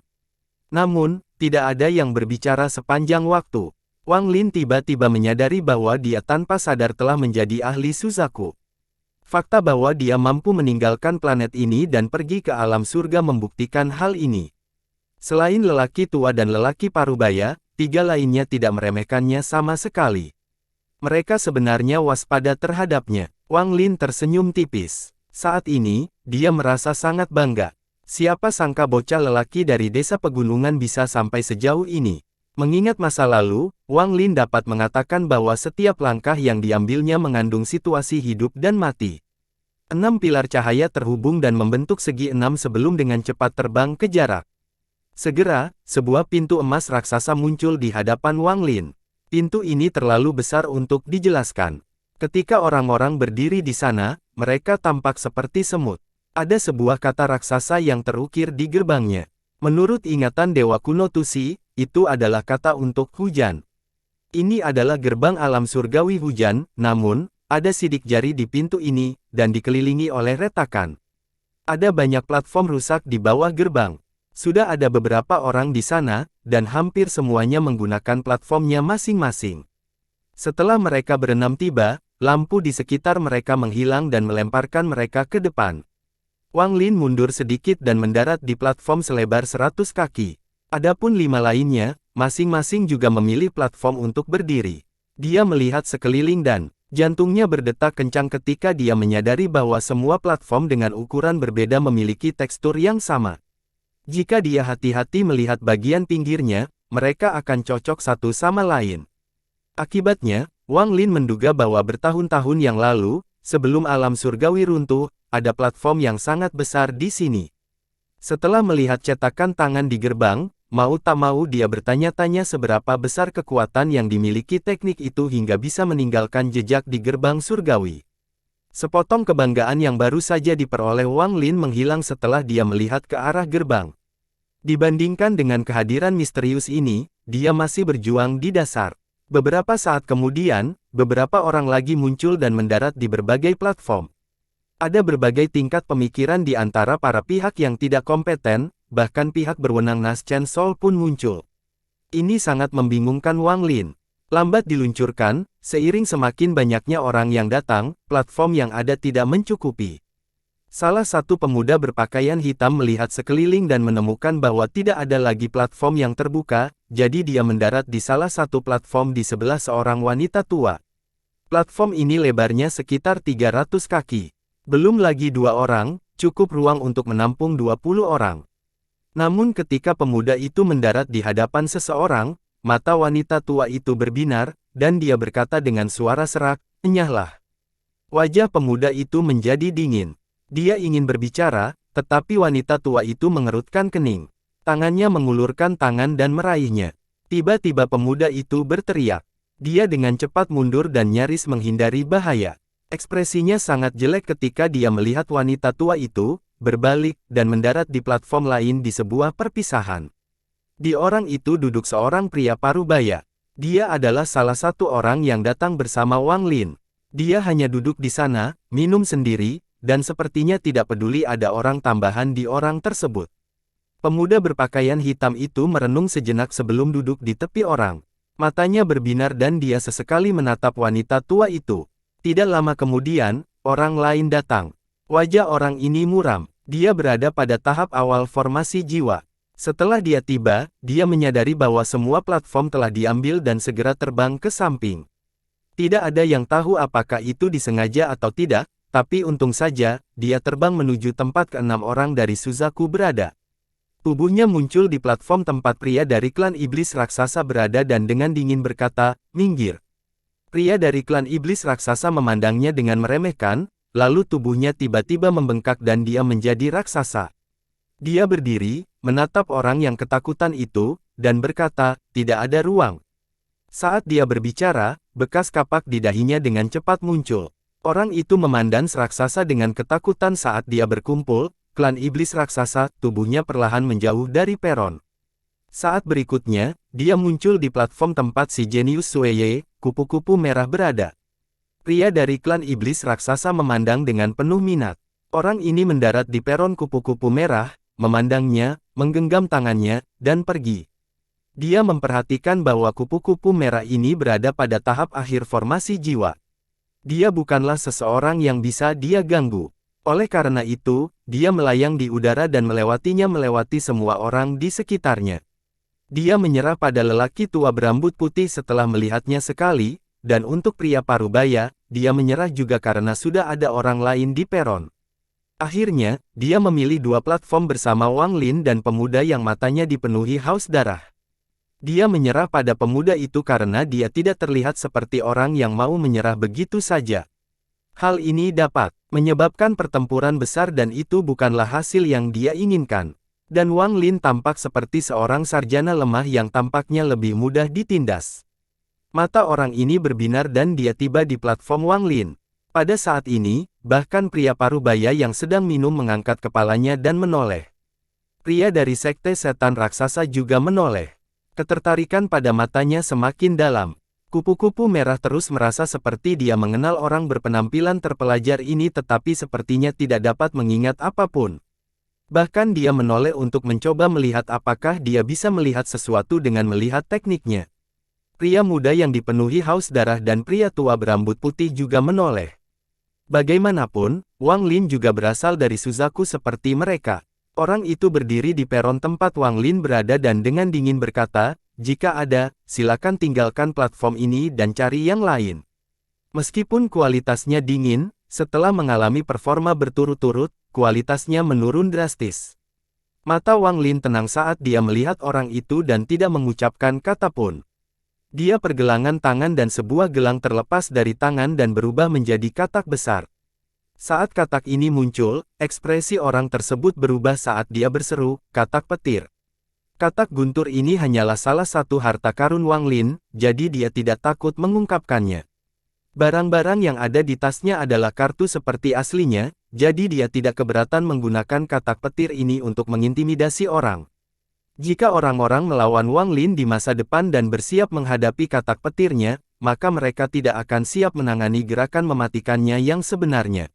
Namun, tidak ada yang berbicara sepanjang waktu. Wang Lin tiba-tiba menyadari bahwa dia tanpa sadar telah menjadi ahli Suzaku. Fakta bahwa dia mampu meninggalkan planet ini dan pergi ke alam surga membuktikan hal ini. Selain lelaki tua dan lelaki parubaya, 3 lainnya tidak meremehkannya sama sekali. Mereka sebenarnya waspada terhadapnya. Wang Lin tersenyum tipis. Saat ini, dia merasa sangat bangga. Siapa sangka bocah lelaki dari desa pegunungan bisa sampai sejauh ini. Mengingat masa lalu, Wang Lin dapat mengatakan bahwa setiap langkah yang diambilnya mengandung situasi hidup dan mati. 6 pilar cahaya terhubung dan membentuk segi 6 sebelum dengan cepat terbang ke jarak. Segera, sebuah pintu emas raksasa muncul di hadapan Wang Lin. Pintu ini terlalu besar untuk dijelaskan. Ketika orang-orang berdiri di sana, mereka tampak seperti semut. Ada sebuah kata raksasa yang terukir di gerbangnya. Menurut ingatan Dewa Kuno Tusi, itu adalah kata untuk hujan. Ini adalah gerbang alam surgawi hujan, namun, ada sidik jari di pintu ini, dan dikelilingi oleh retakan. Ada banyak platform rusak di bawah gerbang. Sudah ada beberapa orang di sana, dan hampir semuanya menggunakan platformnya masing-masing. Setelah mereka berenam tiba, lampu di sekitar mereka menghilang dan melemparkan mereka ke depan. Wang Lin mundur sedikit dan mendarat di platform selebar 100 kaki. Adapun 5 lainnya, masing-masing juga memilih platform untuk berdiri. Dia melihat sekeliling dan jantungnya berdetak kencang ketika dia menyadari bahwa semua platform dengan ukuran berbeda memiliki tekstur yang sama. Jika dia hati-hati melihat bagian pinggirnya, mereka akan cocok satu sama lain. Akibatnya, Wang Lin menduga bahwa bertahun-tahun yang lalu, sebelum alam surgawi runtuh, ada platform yang sangat besar di sini. Setelah melihat cetakan tangan di gerbang, mau tak mau dia bertanya-tanya seberapa besar kekuatan yang dimiliki teknik itu hingga bisa meninggalkan jejak di gerbang surgawi. Sepotong kebanggaan yang baru saja diperoleh Wang Lin menghilang setelah dia melihat ke arah gerbang. Dibandingkan dengan kehadiran misterius ini, dia masih berjuang di dasar. Beberapa saat kemudian, beberapa orang lagi muncul dan mendarat di berbagai platform. Ada berbagai tingkat pemikiran di antara para pihak yang tidak kompeten, bahkan pihak berwenang Nas Chen Sol pun muncul. Ini sangat membingungkan Wang Lin. Lambat diluncurkan, seiring semakin banyaknya orang yang datang, platform yang ada tidak mencukupi. Salah satu pemuda berpakaian hitam melihat sekeliling dan menemukan bahwa tidak ada lagi platform yang terbuka, jadi dia mendarat di salah satu platform di sebelah seorang wanita tua. Platform ini lebarnya sekitar 300 kaki. Belum lagi 2 orang, cukup ruang untuk menampung 20 orang. Namun ketika pemuda itu mendarat di hadapan seseorang, mata wanita tua itu berbinar, dan dia berkata dengan suara serak, "Enyahlah." Wajah pemuda itu menjadi dingin. Dia ingin berbicara, tetapi wanita tua itu mengerutkan kening. Tangannya mengulurkan tangan dan meraihnya. Tiba-tiba pemuda itu berteriak. Dia dengan cepat mundur dan nyaris menghindari bahaya. Ekspresinya sangat jelek ketika dia melihat wanita tua itu, berbalik, dan mendarat di platform lain di sebuah perpisahan. Di orang itu duduk seorang pria parubaya. Dia adalah salah satu orang yang datang bersama Wang Lin. Dia hanya duduk di sana, minum sendiri, dan sepertinya tidak peduli ada orang tambahan di orang tersebut. Pemuda berpakaian hitam itu merenung sejenak sebelum duduk di tepi orang. Matanya berbinar dan dia sesekali menatap wanita tua itu. Tidak lama kemudian, orang lain datang. Wajah orang ini muram. Dia berada pada tahap awal formasi jiwa. Setelah dia tiba, dia menyadari bahwa semua platform telah diambil dan segera terbang ke samping. Tidak ada yang tahu apakah itu disengaja atau tidak, tapi untung saja, dia terbang menuju tempat ke-6 orang dari Suzaku berada. Tubuhnya muncul di platform tempat pria dari klan iblis raksasa berada dan dengan dingin berkata, "Minggir." Pria dari klan iblis raksasa memandangnya dengan meremehkan, lalu tubuhnya tiba-tiba membengkak dan dia menjadi raksasa. Dia berdiri, menatap orang yang ketakutan itu, dan berkata, "Tidak ada ruang." Saat dia berbicara, bekas kapak di dahinya dengan cepat muncul. Orang itu memandang raksasa dengan ketakutan saat dia berkumpul, klan iblis raksasa, tubuhnya perlahan menjauh dari peron. Saat berikutnya, dia muncul di platform tempat si jenius Sueye, kupu-kupu merah berada. Pria dari klan iblis raksasa memandang dengan penuh minat. Orang ini mendarat di peron kupu-kupu merah, memandangnya, menggenggam tangannya, dan pergi. Dia memperhatikan bahwa kupu-kupu merah ini berada pada tahap akhir formasi jiwa. Dia bukanlah seseorang yang bisa dia ganggu. Oleh karena itu, dia melayang di udara dan melewati semua orang di sekitarnya. Dia menyerah pada lelaki tua berambut putih setelah melihatnya sekali, dan untuk pria parubaya, dia menyerah juga karena sudah ada orang lain di peron. Akhirnya, dia memilih 2 platform bersama Wang Lin dan pemuda yang matanya dipenuhi haus darah. Dia menyerah pada pemuda itu karena dia tidak terlihat seperti orang yang mau menyerah begitu saja. Hal ini dapat menyebabkan pertempuran besar dan itu bukanlah hasil yang dia inginkan. Dan Wang Lin tampak seperti seorang sarjana lemah yang tampaknya lebih mudah ditindas. Mata orang ini berbinar dan dia tiba di platform Wang Lin. Pada saat ini, bahkan pria parubaya yang sedang minum mengangkat kepalanya dan menoleh. Pria dari sekte setan raksasa juga menoleh. Ketertarikan pada matanya semakin dalam. Kupu-kupu merah terus merasa seperti dia mengenal orang berpenampilan terpelajar ini tetapi sepertinya tidak dapat mengingat apapun. Bahkan dia menoleh untuk mencoba melihat apakah dia bisa melihat sesuatu dengan melihat tekniknya. Pria muda yang dipenuhi haus darah dan pria tua berambut putih juga menoleh. Bagaimanapun, Wang Lin juga berasal dari Suzaku seperti mereka. Orang itu berdiri di peron tempat Wang Lin berada dan dengan dingin berkata, "Jika ada, silakan tinggalkan platform ini dan cari yang lain." Meskipun kualitasnya dingin, setelah mengalami performa berturut-turut, kualitasnya menurun drastis. Mata Wang Lin tenang saat dia melihat orang itu dan tidak mengucapkan kata pun. Dia pergelangan tangan dan sebuah gelang terlepas dari tangan dan berubah menjadi katak besar. Saat katak ini muncul, ekspresi orang tersebut berubah saat dia berseru, "Katak petir." Katak guntur ini hanyalah salah satu harta karun Wang Lin, jadi dia tidak takut mengungkapkannya. Barang-barang yang ada di tasnya adalah kartu seperti aslinya, jadi dia tidak keberatan menggunakan katak petir ini untuk mengintimidasi orang. Jika orang-orang melawan Wang Lin di masa depan dan bersiap menghadapi katak petirnya, maka mereka tidak akan siap menangani gerakan mematikannya yang sebenarnya.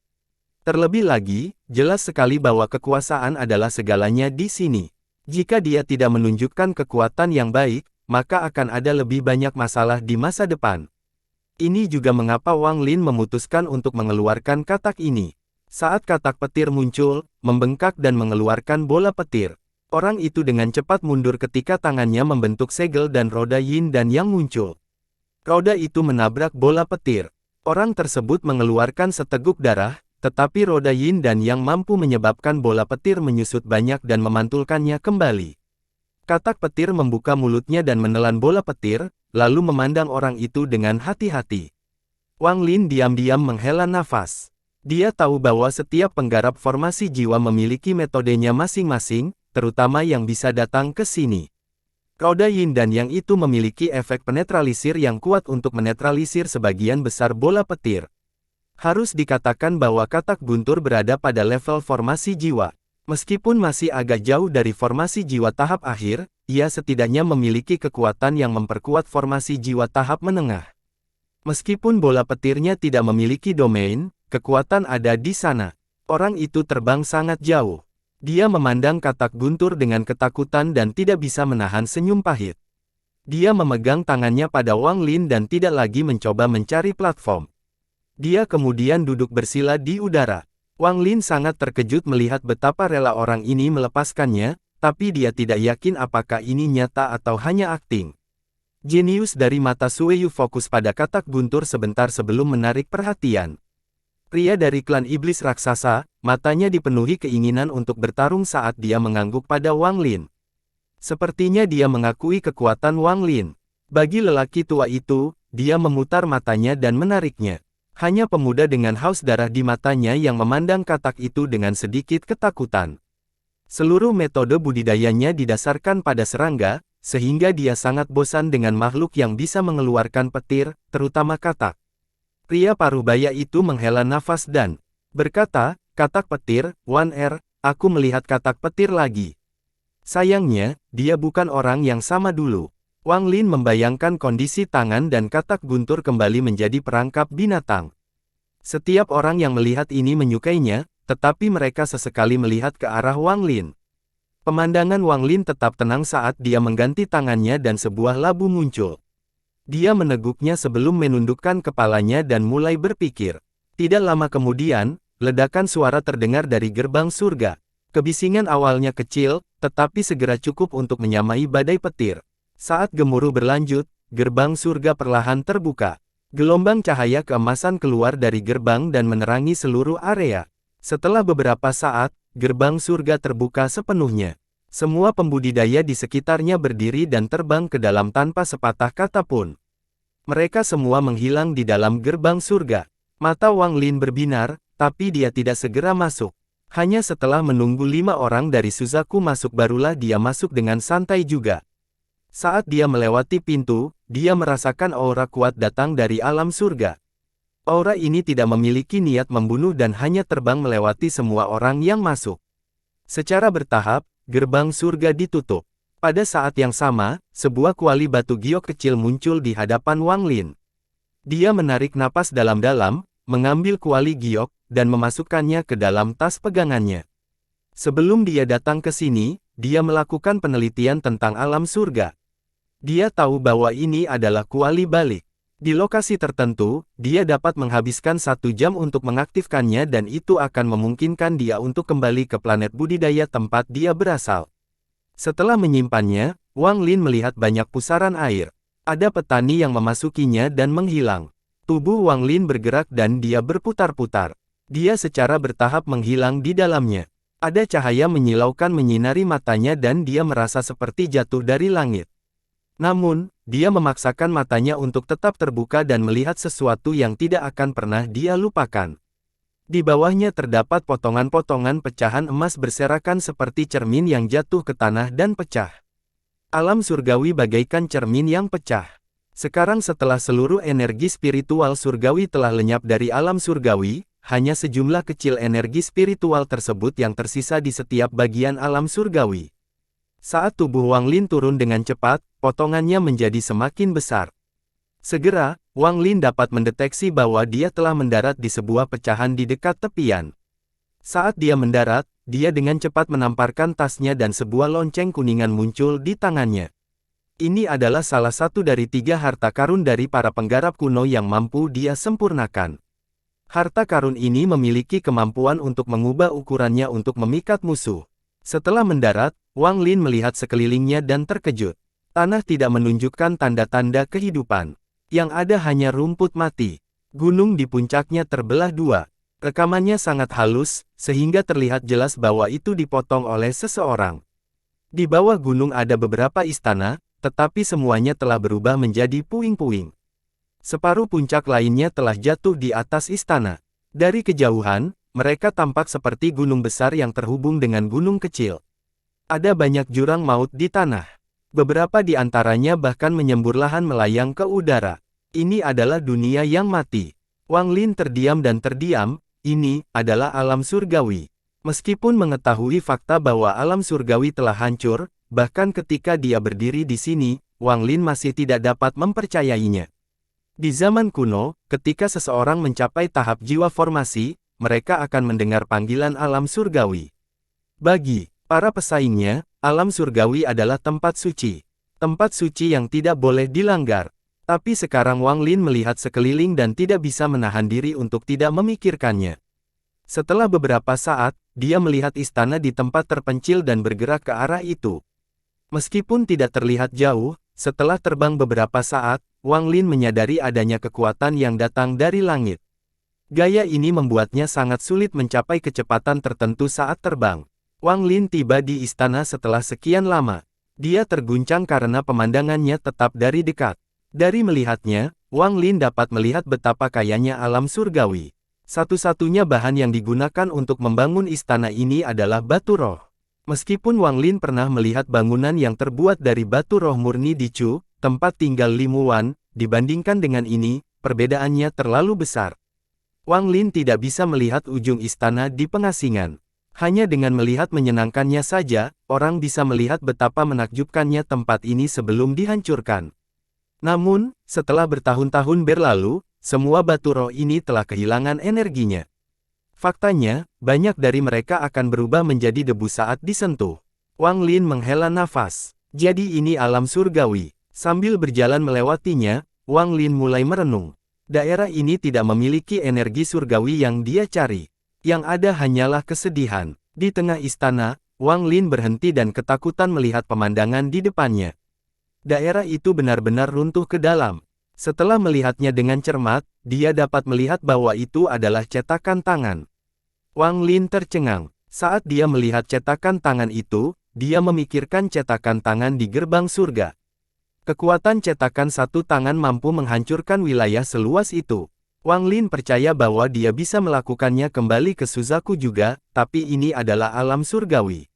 Terlebih lagi, jelas sekali bahwa kekuasaan adalah segalanya di sini. Jika dia tidak menunjukkan kekuatan yang baik, maka akan ada lebih banyak masalah di masa depan. Ini juga mengapa Wang Lin memutuskan untuk mengeluarkan katak ini. Saat katak petir muncul, membengkak dan mengeluarkan bola petir. Orang itu dengan cepat mundur ketika tangannya membentuk segel dan roda yin dan yang muncul. Roda itu menabrak bola petir. Orang tersebut mengeluarkan seteguk darah, tetapi roda yin dan yang mampu menyebabkan bola petir menyusut banyak dan memantulkannya kembali. Katak petir membuka mulutnya dan menelan bola petir, lalu memandang orang itu dengan hati-hati. Wang Lin diam-diam menghela nafas. Dia tahu bahwa setiap penggarap formasi jiwa memiliki metodenya masing-masing, terutama yang bisa datang ke sini. Roda yin dan yang itu memiliki efek penetralisir yang kuat untuk menetralisir sebagian besar bola petir. Harus dikatakan bahwa katak guntur berada pada level formasi jiwa. Meskipun masih agak jauh dari formasi jiwa tahap akhir, ia setidaknya memiliki kekuatan yang memperkuat formasi jiwa tahap menengah. Meskipun bola petirnya tidak memiliki domain, kekuatan ada di sana. Orang itu terbang sangat jauh. Dia memandang katak guntur dengan ketakutan dan tidak bisa menahan senyum pahit. Dia memegang tangannya pada Wang Lin dan tidak lagi mencoba mencari platform. Dia kemudian duduk bersila di udara. Wang Lin sangat terkejut melihat betapa rela orang ini melepaskannya, tapi dia tidak yakin apakah ini nyata atau hanya akting. Jenius dari mata Sueyu fokus pada katak guntur sebentar sebelum menarik perhatian. Pria dari klan iblis raksasa, matanya dipenuhi keinginan untuk bertarung saat dia mengangguk pada Wang Lin. Sepertinya dia mengakui kekuatan Wang Lin. Bagi lelaki tua itu, dia memutar matanya dan menariknya. Hanya pemuda dengan haus darah di matanya yang memandang katak itu dengan sedikit ketakutan. Seluruh metode budidayanya didasarkan pada serangga, sehingga dia sangat bosan dengan makhluk yang bisa mengeluarkan petir, terutama katak. Pria parubaya itu menghela nafas dan berkata, "Katak petir, Wan Er, aku melihat katak petir lagi." Sayangnya, dia bukan orang yang sama dulu. Wang Lin membayangkan kondisi tangan dan katak guntur kembali menjadi perangkap binatang. Setiap orang yang melihat ini menyukainya, tetapi mereka sesekali melihat ke arah Wang Lin. Pemandangan Wang Lin tetap tenang saat dia mengganti tangannya dan sebuah labu muncul. Dia meneguknya sebelum menundukkan kepalanya dan mulai berpikir. Tidak lama kemudian, ledakan suara terdengar dari gerbang surga. Kebisingan awalnya kecil, tetapi segera cukup untuk menyamai badai petir. Saat gemuruh berlanjut, gerbang surga perlahan terbuka. Gelombang cahaya keemasan keluar dari gerbang dan menerangi seluruh area. Setelah beberapa saat, gerbang surga terbuka sepenuhnya. Semua pembudidaya di sekitarnya berdiri dan terbang ke dalam tanpa sepatah kata pun. Mereka semua menghilang di dalam gerbang surga. Mata Wang Lin berbinar, tapi dia tidak segera masuk. Hanya setelah menunggu 5 orang dari Suzaku masuk barulah dia masuk dengan santai juga. Saat dia melewati pintu, dia merasakan aura kuat datang dari alam surga. Aura ini tidak memiliki niat membunuh dan hanya terbang melewati semua orang yang masuk. Secara bertahap, gerbang surga ditutup. Pada saat yang sama, sebuah kuali batu giok kecil muncul di hadapan Wang Lin. Dia menarik napas dalam-dalam, mengambil kuali giok, dan memasukkannya ke dalam tas pegangannya. Sebelum dia datang ke sini, dia melakukan penelitian tentang alam surga. Dia tahu bahwa ini adalah kuali balik. Di lokasi tertentu, dia dapat menghabiskan 1 jam untuk mengaktifkannya dan itu akan memungkinkan dia untuk kembali ke planet budidaya tempat dia berasal. Setelah menyimpannya, Wang Lin melihat banyak pusaran air. Ada petani yang memasukinya dan menghilang. Tubuh Wang Lin bergerak dan dia berputar-putar. Dia secara bertahap menghilang di dalamnya. Ada cahaya menyilaukan menyinari matanya dan dia merasa seperti jatuh dari langit. Namun, dia memaksakan matanya untuk tetap terbuka dan melihat sesuatu yang tidak akan pernah dia lupakan. Di bawahnya terdapat potongan-potongan pecahan emas berserakan seperti cermin yang jatuh ke tanah dan pecah. Alam surgawi bagaikan cermin yang pecah. Sekarang setelah seluruh energi spiritual surgawi telah lenyap dari alam surgawi, hanya sejumlah kecil energi spiritual tersebut yang tersisa di setiap bagian alam surgawi. Saat tubuh Wang Lin turun dengan cepat, potongannya menjadi semakin besar. Segera, Wang Lin dapat mendeteksi bahwa dia telah mendarat di sebuah pecahan di dekat tepian. Saat dia mendarat, dia dengan cepat menamparkan tasnya dan sebuah lonceng kuningan muncul di tangannya. Ini adalah salah satu dari 3 harta karun dari para penggarap kuno yang mampu dia sempurnakan. Harta karun ini memiliki kemampuan untuk mengubah ukurannya untuk memikat musuh. Setelah mendarat, Wang Lin melihat sekelilingnya dan terkejut. Tanah tidak menunjukkan tanda-tanda kehidupan. Yang ada hanya rumput mati. Gunung di puncaknya terbelah 2. Rekamannya sangat halus, sehingga terlihat jelas bahwa itu dipotong oleh seseorang. Di bawah gunung ada beberapa istana, tetapi semuanya telah berubah menjadi puing-puing. Separuh puncak lainnya telah jatuh di atas istana. Dari kejauhan, mereka tampak seperti gunung besar yang terhubung dengan gunung kecil. Ada banyak jurang maut di tanah. Beberapa di antaranya bahkan menyembur lahan melayang ke udara. Ini adalah dunia yang mati. Wang Lin terdiam dan terdiam, ini adalah alam surgawi. Meskipun mengetahui fakta bahwa alam surgawi telah hancur, bahkan ketika dia berdiri di sini, Wang Lin masih tidak dapat mempercayainya. Di zaman kuno, ketika seseorang mencapai tahap jiwa formasi, mereka akan mendengar panggilan alam surgawi. Bagi para pesaingnya, alam surgawi adalah tempat suci. Tempat suci yang tidak boleh dilanggar. Tapi sekarang Wang Lin melihat sekeliling dan tidak bisa menahan diri untuk tidak memikirkannya. Setelah beberapa saat, dia melihat istana di tempat terpencil dan bergerak ke arah itu. Meskipun tidak terlihat jauh, setelah terbang beberapa saat, Wang Lin menyadari adanya kekuatan yang datang dari langit. Gaya ini membuatnya sangat sulit mencapai kecepatan tertentu saat terbang. Wang Lin tiba di istana setelah sekian lama. Dia terguncang karena pemandangannya tetap dari dekat. Dari melihatnya, Wang Lin dapat melihat betapa kayanya alam surgawi. Satu-satunya bahan yang digunakan untuk membangun istana ini adalah batu roh. Meskipun Wang Lin pernah melihat bangunan yang terbuat dari batu roh murni di Chu, tempat tinggal Limuan, dibandingkan dengan ini, perbedaannya terlalu besar. Wang Lin tidak bisa melihat ujung istana di pengasingan. Hanya dengan melihat menyenangkannya saja, orang bisa melihat betapa menakjubkannya tempat ini sebelum dihancurkan. Namun, setelah bertahun-tahun berlalu, semua batu roh ini telah kehilangan energinya. Faktanya, banyak dari mereka akan berubah menjadi debu saat disentuh. Wang Lin menghela nafas. Jadi ini alam surgawi. Sambil berjalan melewatinya, Wang Lin mulai merenung. Daerah ini tidak memiliki energi surgawi yang dia cari. Yang ada hanyalah kesedihan. Di tengah istana, Wang Lin berhenti dan ketakutan melihat pemandangan di depannya. Daerah itu benar-benar runtuh ke dalam. Setelah melihatnya dengan cermat, dia dapat melihat bahwa itu adalah cetakan tangan. Wang Lin tercengang. Saat dia melihat cetakan tangan itu, dia memikirkan cetakan tangan di gerbang surga. Kekuatan cetakan satu tangan mampu menghancurkan wilayah seluas itu. Wang Lin percaya bahwa dia bisa melakukannya kembali ke Suzaku juga, tapi ini adalah alam surgawi.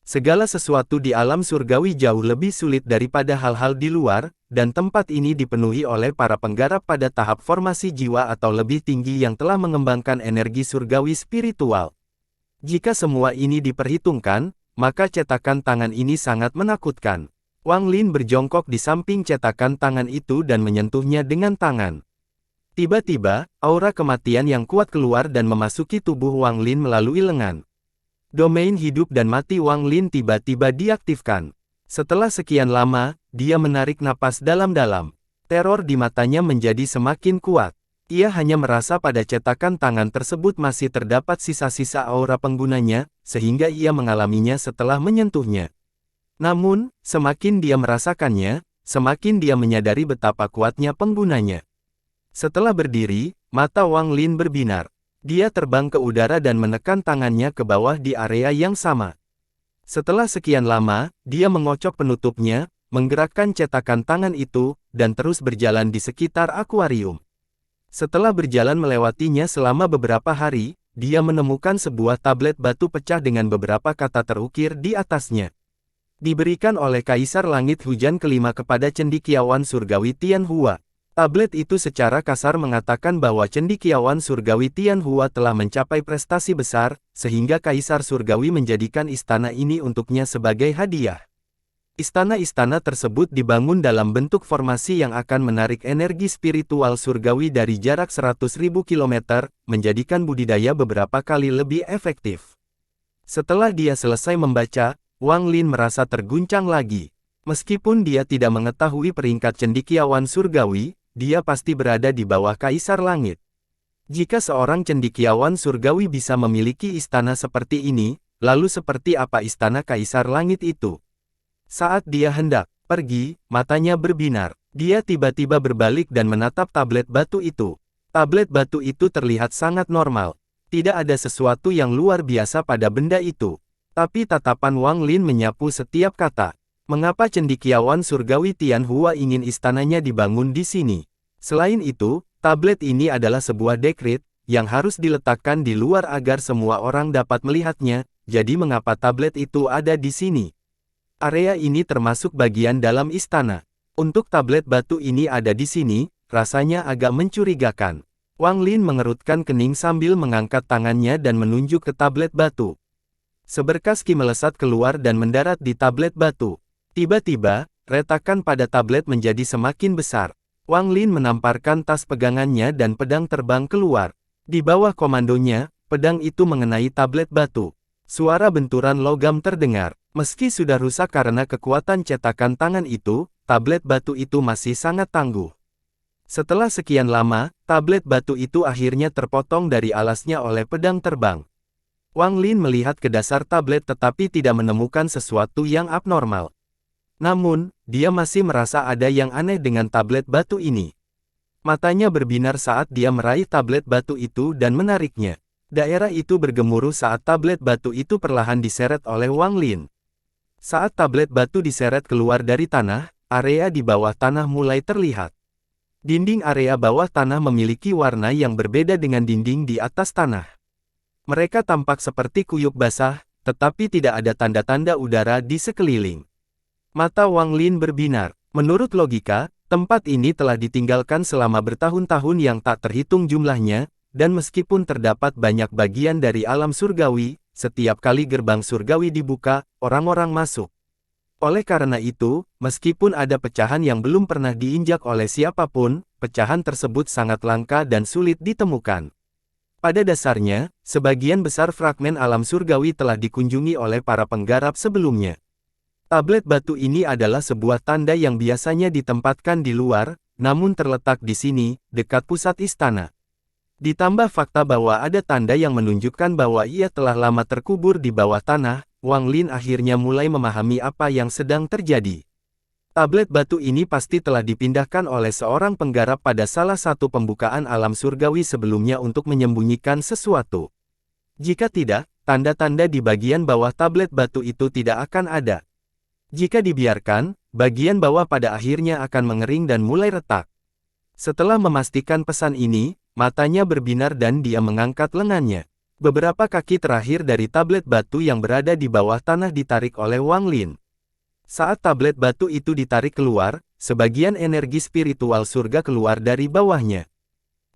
Segala sesuatu di alam surgawi jauh lebih sulit daripada hal-hal di luar, dan tempat ini dipenuhi oleh para penggarap pada tahap formasi jiwa atau lebih tinggi yang telah mengembangkan energi surgawi spiritual. Jika semua ini diperhitungkan, maka cetakan tangan ini sangat menakutkan. Wang Lin berjongkok di samping cetakan tangan itu dan menyentuhnya dengan tangan. Tiba-tiba, aura kematian yang kuat keluar dan memasuki tubuh Wang Lin melalui lengan. Domain hidup dan mati Wang Lin tiba-tiba diaktifkan. Setelah sekian lama, dia menarik napas dalam-dalam. Teror di matanya menjadi semakin kuat. Ia hanya merasa pada cetakan tangan tersebut masih terdapat sisa-sisa aura penggunanya, sehingga ia mengalaminya setelah menyentuhnya. Namun, semakin dia merasakannya, semakin dia menyadari betapa kuatnya penggunanya. Setelah berdiri, mata Wang Lin berbinar. Dia terbang ke udara dan menekan tangannya ke bawah di area yang sama. Setelah sekian lama, dia mengocok penutupnya, menggerakkan cetakan tangan itu, dan terus berjalan di sekitar akuarium. Setelah berjalan melewatinya selama beberapa hari, dia menemukan sebuah tablet batu pecah dengan beberapa kata terukir di atasnya. Diberikan oleh Kaisar Langit Hujan kelima kepada cendekiawan surgawi Tianhua. Tablet itu secara kasar mengatakan bahwa cendekiawan surgawi Tianhua telah mencapai prestasi besar, sehingga Kaisar Surgawi menjadikan istana ini untuknya sebagai hadiah. Istana-istana tersebut dibangun dalam bentuk formasi yang akan menarik energi spiritual surgawi dari jarak 100.000 km, menjadikan budidaya beberapa kali lebih efektif. Setelah dia selesai membaca, Wang Lin merasa terguncang lagi. Meskipun dia tidak mengetahui peringkat cendekiawan surgawi, dia pasti berada di bawah Kaisar Langit. Jika seorang cendekiawan surgawi bisa memiliki istana seperti ini, lalu seperti apa istana Kaisar Langit itu? Saat dia hendak pergi, matanya berbinar. Dia tiba-tiba berbalik dan menatap tablet batu itu. Tablet batu itu terlihat sangat normal. Tidak ada sesuatu yang luar biasa pada benda itu. Tapi tatapan Wang Lin menyapu setiap kata. Mengapa cendekiawan surgawi Tianhua ingin istananya dibangun di sini? Selain itu, tablet ini adalah sebuah dekret, yang harus diletakkan di luar agar semua orang dapat melihatnya, jadi mengapa tablet itu ada di sini? Area ini termasuk bagian dalam istana. Untuk tablet batu ini ada di sini, rasanya agak mencurigakan. Wang Lin mengerutkan kening sambil mengangkat tangannya dan menunjuk ke tablet batu. Seberkas ki melesat keluar dan mendarat di tablet batu. Tiba-tiba, retakan pada tablet menjadi semakin besar. Wang Lin menamparkan tas pegangannya dan pedang terbang keluar. Di bawah komandonya, pedang itu mengenai tablet batu. Suara benturan logam terdengar. Meski sudah rusak karena kekuatan cetakan tangan itu, tablet batu itu masih sangat tangguh. Setelah sekian lama, tablet batu itu akhirnya terpotong dari alasnya oleh pedang terbang. Wang Lin melihat ke dasar tablet tetapi tidak menemukan sesuatu yang abnormal. Namun, dia masih merasa ada yang aneh dengan tablet batu ini. Matanya berbinar saat dia meraih tablet batu itu dan menariknya. Daerah itu bergemuruh saat tablet batu itu perlahan diseret oleh Wang Lin. Saat tablet batu diseret keluar dari tanah, area di bawah tanah mulai terlihat. Dinding area bawah tanah memiliki warna yang berbeda dengan dinding di atas tanah. Mereka tampak seperti kuyup basah, tetapi tidak ada tanda-tanda udara di sekeliling. Mata Wang Lin berbinar. Menurut logika, tempat ini telah ditinggalkan selama bertahun-tahun yang tak terhitung jumlahnya, dan meskipun terdapat banyak bagian dari alam surgawi, setiap kali gerbang surgawi dibuka, orang-orang masuk. Oleh karena itu, meskipun ada pecahan yang belum pernah diinjak oleh siapapun, pecahan tersebut sangat langka dan sulit ditemukan. Pada dasarnya, sebagian besar fragmen alam surgawi telah dikunjungi oleh para penggarap sebelumnya. Tablet batu ini adalah sebuah tanda yang biasanya ditempatkan di luar, namun terletak di sini, dekat pusat istana. Ditambah fakta bahwa ada tanda yang menunjukkan bahwa ia telah lama terkubur di bawah tanah, Wang Lin akhirnya mulai memahami apa yang sedang terjadi. Tablet batu ini pasti telah dipindahkan oleh seorang penggarap pada salah satu pembukaan alam surgawi sebelumnya untuk menyembunyikan sesuatu. Jika tidak, tanda-tanda di bagian bawah tablet batu itu tidak akan ada. Jika dibiarkan, bagian bawah pada akhirnya akan mengering dan mulai retak. Setelah memastikan pesan ini, matanya berbinar dan dia mengangkat lengannya. Beberapa kaki terakhir dari tablet batu yang berada di bawah tanah ditarik oleh Wang Lin. Saat tablet batu itu ditarik keluar, sebagian energi spiritual surga keluar dari bawahnya.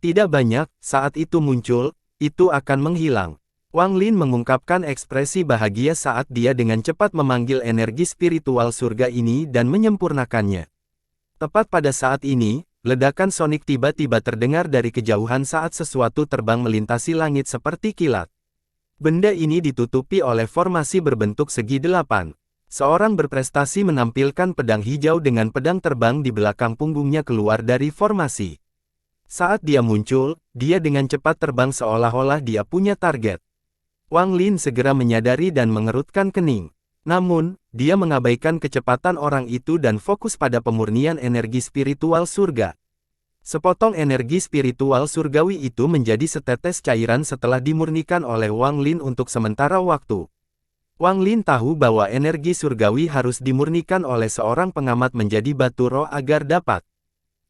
Tidak banyak, saat itu muncul, itu akan menghilang. Wang Lin mengungkapkan ekspresi bahagia saat dia dengan cepat memanggil energi spiritual surga ini dan menyempurnakannya. Tepat pada saat ini, ledakan sonik tiba-tiba terdengar dari kejauhan saat sesuatu terbang melintasi langit seperti kilat. Benda ini ditutupi oleh formasi berbentuk segi 8. Seorang berprestasi menampilkan pedang hijau dengan pedang terbang di belakang punggungnya keluar dari formasi. Saat dia muncul, dia dengan cepat terbang seolah-olah dia punya target. Wang Lin segera menyadari dan mengerutkan kening. Namun, dia mengabaikan kecepatan orang itu dan fokus pada pemurnian energi spiritual surga. Sepotong energi spiritual surgawi itu menjadi setetes cairan setelah dimurnikan oleh Wang Lin untuk sementara waktu. Wang Lin tahu bahwa energi surgawi harus dimurnikan oleh seorang pengamat menjadi batu roh agar dapat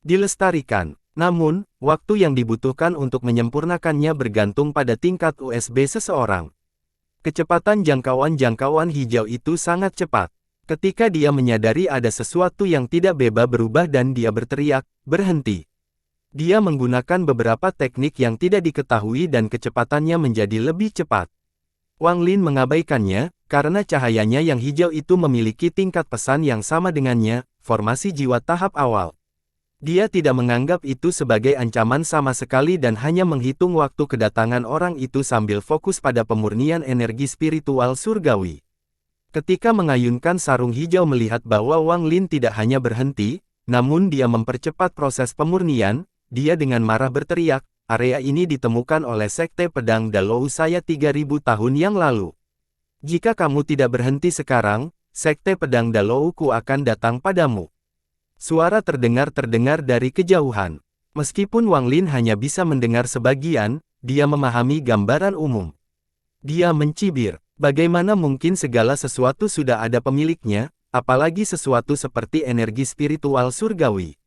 dilestarikan. Namun, waktu yang dibutuhkan untuk menyempurnakannya bergantung pada tingkat USB seseorang. Kecepatan jangkauan hijau itu sangat cepat. Ketika dia menyadari ada sesuatu yang tidak beba berubah dan dia berteriak, "Berhenti!" Dia menggunakan beberapa teknik yang tidak diketahui dan kecepatannya menjadi lebih cepat. Wang Lin mengabaikannya, karena cahayanya yang hijau itu memiliki tingkat pesan yang sama dengannya, formasi jiwa tahap awal. Dia tidak menganggap itu sebagai ancaman sama sekali dan hanya menghitung waktu kedatangan orang itu sambil fokus pada pemurnian energi spiritual surgawi. Ketika mengayunkan sarung hijau melihat bahwa Wang Lin tidak hanya berhenti, namun dia mempercepat proses pemurnian, dia dengan marah berteriak, "Area ini ditemukan oleh Sekte Pedang Dalou saya 3000 tahun yang lalu. Jika kamu tidak berhenti sekarang, Sekte Pedang Dalouku akan datang padamu." Suara terdengar dari kejauhan. Meskipun Wang Lin hanya bisa mendengar sebagian, dia memahami gambaran umum. Dia mencibir, bagaimana mungkin segala sesuatu sudah ada pemiliknya, apalagi sesuatu seperti energi spiritual surgawi.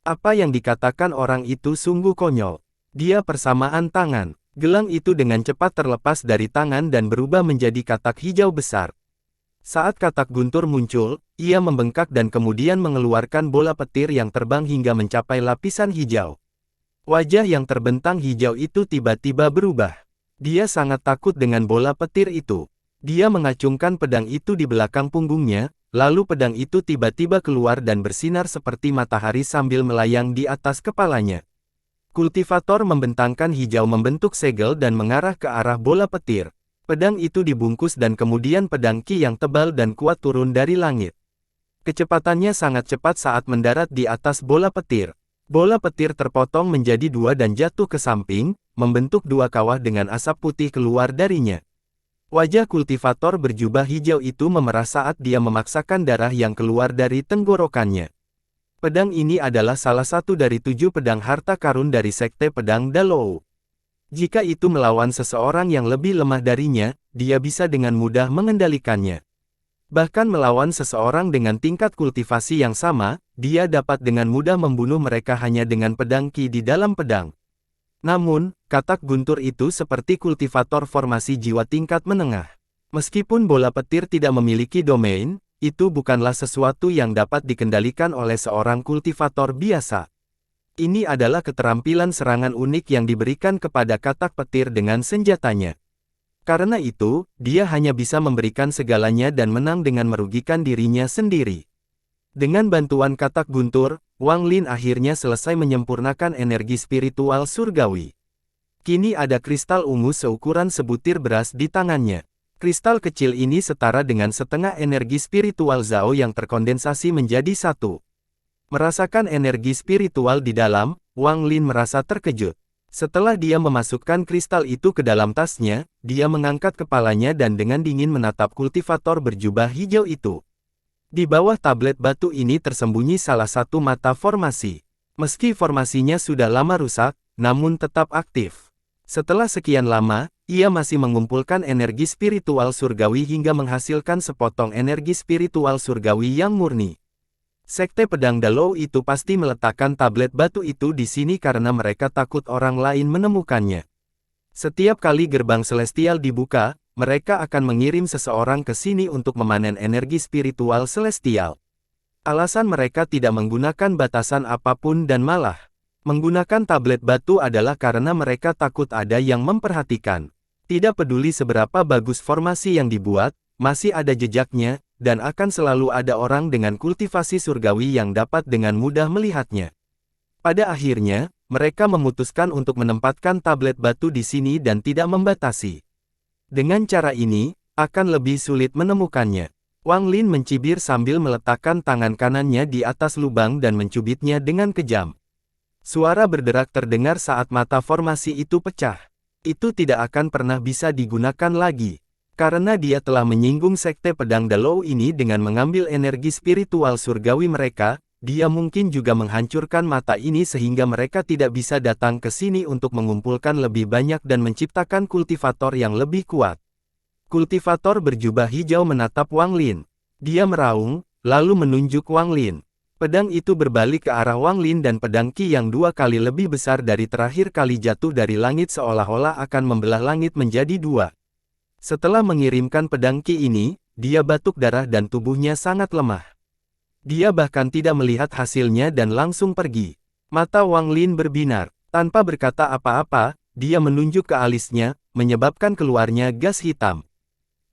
Apa yang dikatakan orang itu sungguh konyol. Dia persamaan tangan. Gelang itu dengan cepat terlepas dari tangan dan berubah menjadi katak hijau besar. Saat katak guntur muncul, ia membengkak dan kemudian mengeluarkan bola petir yang terbang hingga mencapai lapisan hijau. Wajah yang terbentang hijau itu tiba-tiba berubah. Dia sangat takut dengan bola petir itu. Dia mengacungkan pedang itu di belakang punggungnya, lalu pedang itu tiba-tiba keluar dan bersinar seperti matahari sambil melayang di atas kepalanya. Kultivator membentangkan hijau membentuk segel dan mengarah ke arah bola petir. Pedang itu dibungkus dan kemudian pedang Qi yang tebal dan kuat turun dari langit. Kecepatannya sangat cepat saat mendarat di atas bola petir. Bola petir terpotong menjadi dua dan jatuh ke samping, membentuk dua kawah dengan asap putih keluar darinya. Wajah kultivator berjubah hijau itu memerah saat dia memaksakan darah yang keluar dari tenggorokannya. Pedang ini adalah salah satu dari 7 pedang harta karun dari Sekte Pedang Dalou. Jika itu melawan seseorang yang lebih lemah darinya, dia bisa dengan mudah mengendalikannya. Bahkan melawan seseorang dengan tingkat kultivasi yang sama, dia dapat dengan mudah membunuh mereka hanya dengan pedang Qi di dalam pedang. Namun, katak guntur itu seperti kultivator formasi jiwa tingkat menengah. Meskipun bola petir tidak memiliki domain, itu bukanlah sesuatu yang dapat dikendalikan oleh seorang kultivator biasa. Ini adalah keterampilan serangan unik yang diberikan kepada katak petir dengan senjatanya. Karena itu, dia hanya bisa memberikan segalanya dan menang dengan merugikan dirinya sendiri. Dengan bantuan katak guntur, Wang Lin akhirnya selesai menyempurnakan energi spiritual surgawi. Kini ada kristal ungu seukuran sebutir beras di tangannya. Kristal kecil ini setara dengan setengah energi spiritual Zhao yang terkondensasi menjadi satu. Merasakan energi spiritual di dalam, Wang Lin merasa terkejut. Setelah dia memasukkan kristal itu ke dalam tasnya, dia mengangkat kepalanya dan dengan dingin menatap kultivator berjubah hijau itu. Di bawah tablet batu ini tersembunyi salah satu mata formasi. Meski formasinya sudah lama rusak, namun tetap aktif. Setelah sekian lama, ia masih mengumpulkan energi spiritual surgawi hingga menghasilkan sepotong energi spiritual surgawi yang murni. Sekte Pedang Dalou itu pasti meletakkan tablet batu itu di sini karena mereka takut orang lain menemukannya. Setiap kali gerbang celestial dibuka, mereka akan mengirim seseorang ke sini untuk memanen energi spiritual celestial. Alasan mereka tidak menggunakan batasan apapun dan malah menggunakan tablet batu adalah karena mereka takut ada yang memperhatikan. Tidak peduli seberapa bagus formasi yang dibuat, masih ada jejaknya, dan akan selalu ada orang dengan kultivasi surgawi yang dapat dengan mudah melihatnya. Pada akhirnya, mereka memutuskan untuk menempatkan tablet batu di sini dan tidak membatasi. Dengan cara ini, akan lebih sulit menemukannya. Wang Lin mencibir sambil meletakkan tangan kanannya di atas lubang dan mencubitnya dengan kejam. Suara berderak terdengar saat mata formasi itu pecah. Itu tidak akan pernah bisa digunakan lagi. Karena dia telah menyinggung sekte pedang Dalou ini dengan mengambil energi spiritual surgawi mereka, dia mungkin juga menghancurkan mata ini sehingga mereka tidak bisa datang ke sini untuk mengumpulkan lebih banyak dan menciptakan kultivator yang lebih kuat. Kultivator berjubah hijau menatap Wang Lin. Dia meraung, lalu menunjuk Wang Lin. Pedang itu berbalik ke arah Wang Lin dan pedang Qi yang 2 kali lebih besar dari terakhir kali jatuh dari langit seolah-olah akan membelah langit menjadi 2. Setelah mengirimkan pedang Qi ini, dia batuk darah dan tubuhnya sangat lemah. Dia bahkan tidak melihat hasilnya dan langsung pergi. Mata Wang Lin berbinar. Tanpa berkata apa-apa, dia menunjuk ke alisnya, menyebabkan keluarnya gas hitam.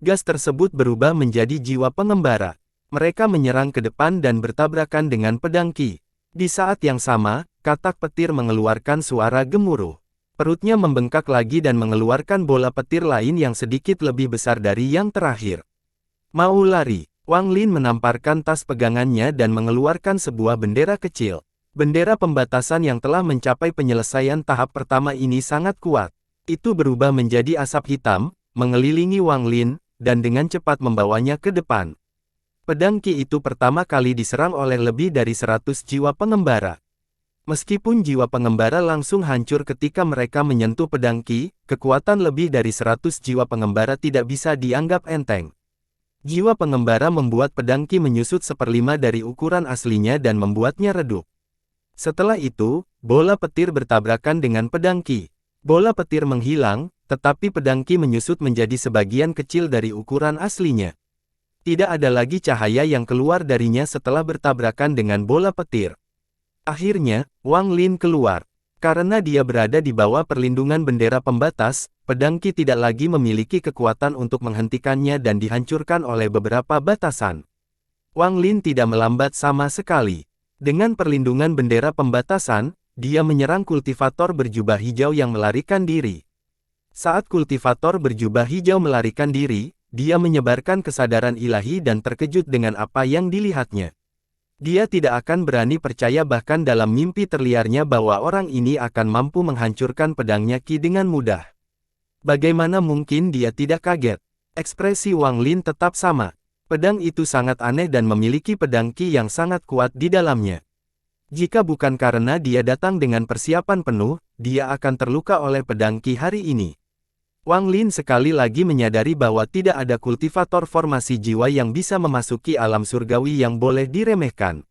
Gas tersebut berubah menjadi jiwa pengembara. Mereka menyerang ke depan dan bertabrakan dengan pedang Qi. Di saat yang sama, katak petir mengeluarkan suara gemuruh. Perutnya membengkak lagi dan mengeluarkan bola petir lain yang sedikit lebih besar dari yang terakhir. Mau lari, Wang Lin menamparkan tas pegangannya dan mengeluarkan sebuah bendera kecil. Bendera pembatasan yang telah mencapai penyelesaian tahap pertama ini sangat kuat. Itu berubah menjadi asap hitam, mengelilingi Wang Lin, dan dengan cepat membawanya ke depan. Pedang Qi itu pertama kali diserang oleh lebih dari 100 jiwa pengembara. Meskipun jiwa pengembara langsung hancur ketika mereka menyentuh pedang Qi, kekuatan lebih dari 100 jiwa pengembara tidak bisa dianggap enteng. Jiwa pengembara membuat pedang Qi menyusut 1/5 dari ukuran aslinya dan membuatnya redup. Setelah itu, bola petir bertabrakan dengan pedang Qi. Bola petir menghilang, tetapi pedang Qi menyusut menjadi sebagian kecil dari ukuran aslinya. Tidak ada lagi cahaya yang keluar darinya setelah bertabrakan dengan bola petir. Akhirnya, Wang Lin keluar. Karena dia berada di bawah perlindungan bendera pembatas, pedang Qi tidak lagi memiliki kekuatan untuk menghentikannya dan dihancurkan oleh beberapa batasan. Wang Lin tidak melambat sama sekali. Dengan perlindungan bendera pembatasan, dia menyerang kultivator berjubah hijau yang melarikan diri. Saat kultivator berjubah hijau melarikan diri, dia menyebarkan kesadaran ilahi dan terkejut dengan apa yang dilihatnya. Dia tidak akan berani percaya bahkan dalam mimpi terliarnya bahwa orang ini akan mampu menghancurkan pedangnya Qi dengan mudah. Bagaimana mungkin dia tidak kaget? Ekspresi Wang Lin tetap sama. Pedang itu sangat aneh dan memiliki pedang Qi yang sangat kuat di dalamnya. Jika bukan karena dia datang dengan persiapan penuh, dia akan terluka oleh pedang Qi hari ini. Wang Lin sekali lagi menyadari bahwa tidak ada kultivator formasi jiwa yang bisa memasuki alam surgawi yang boleh diremehkan.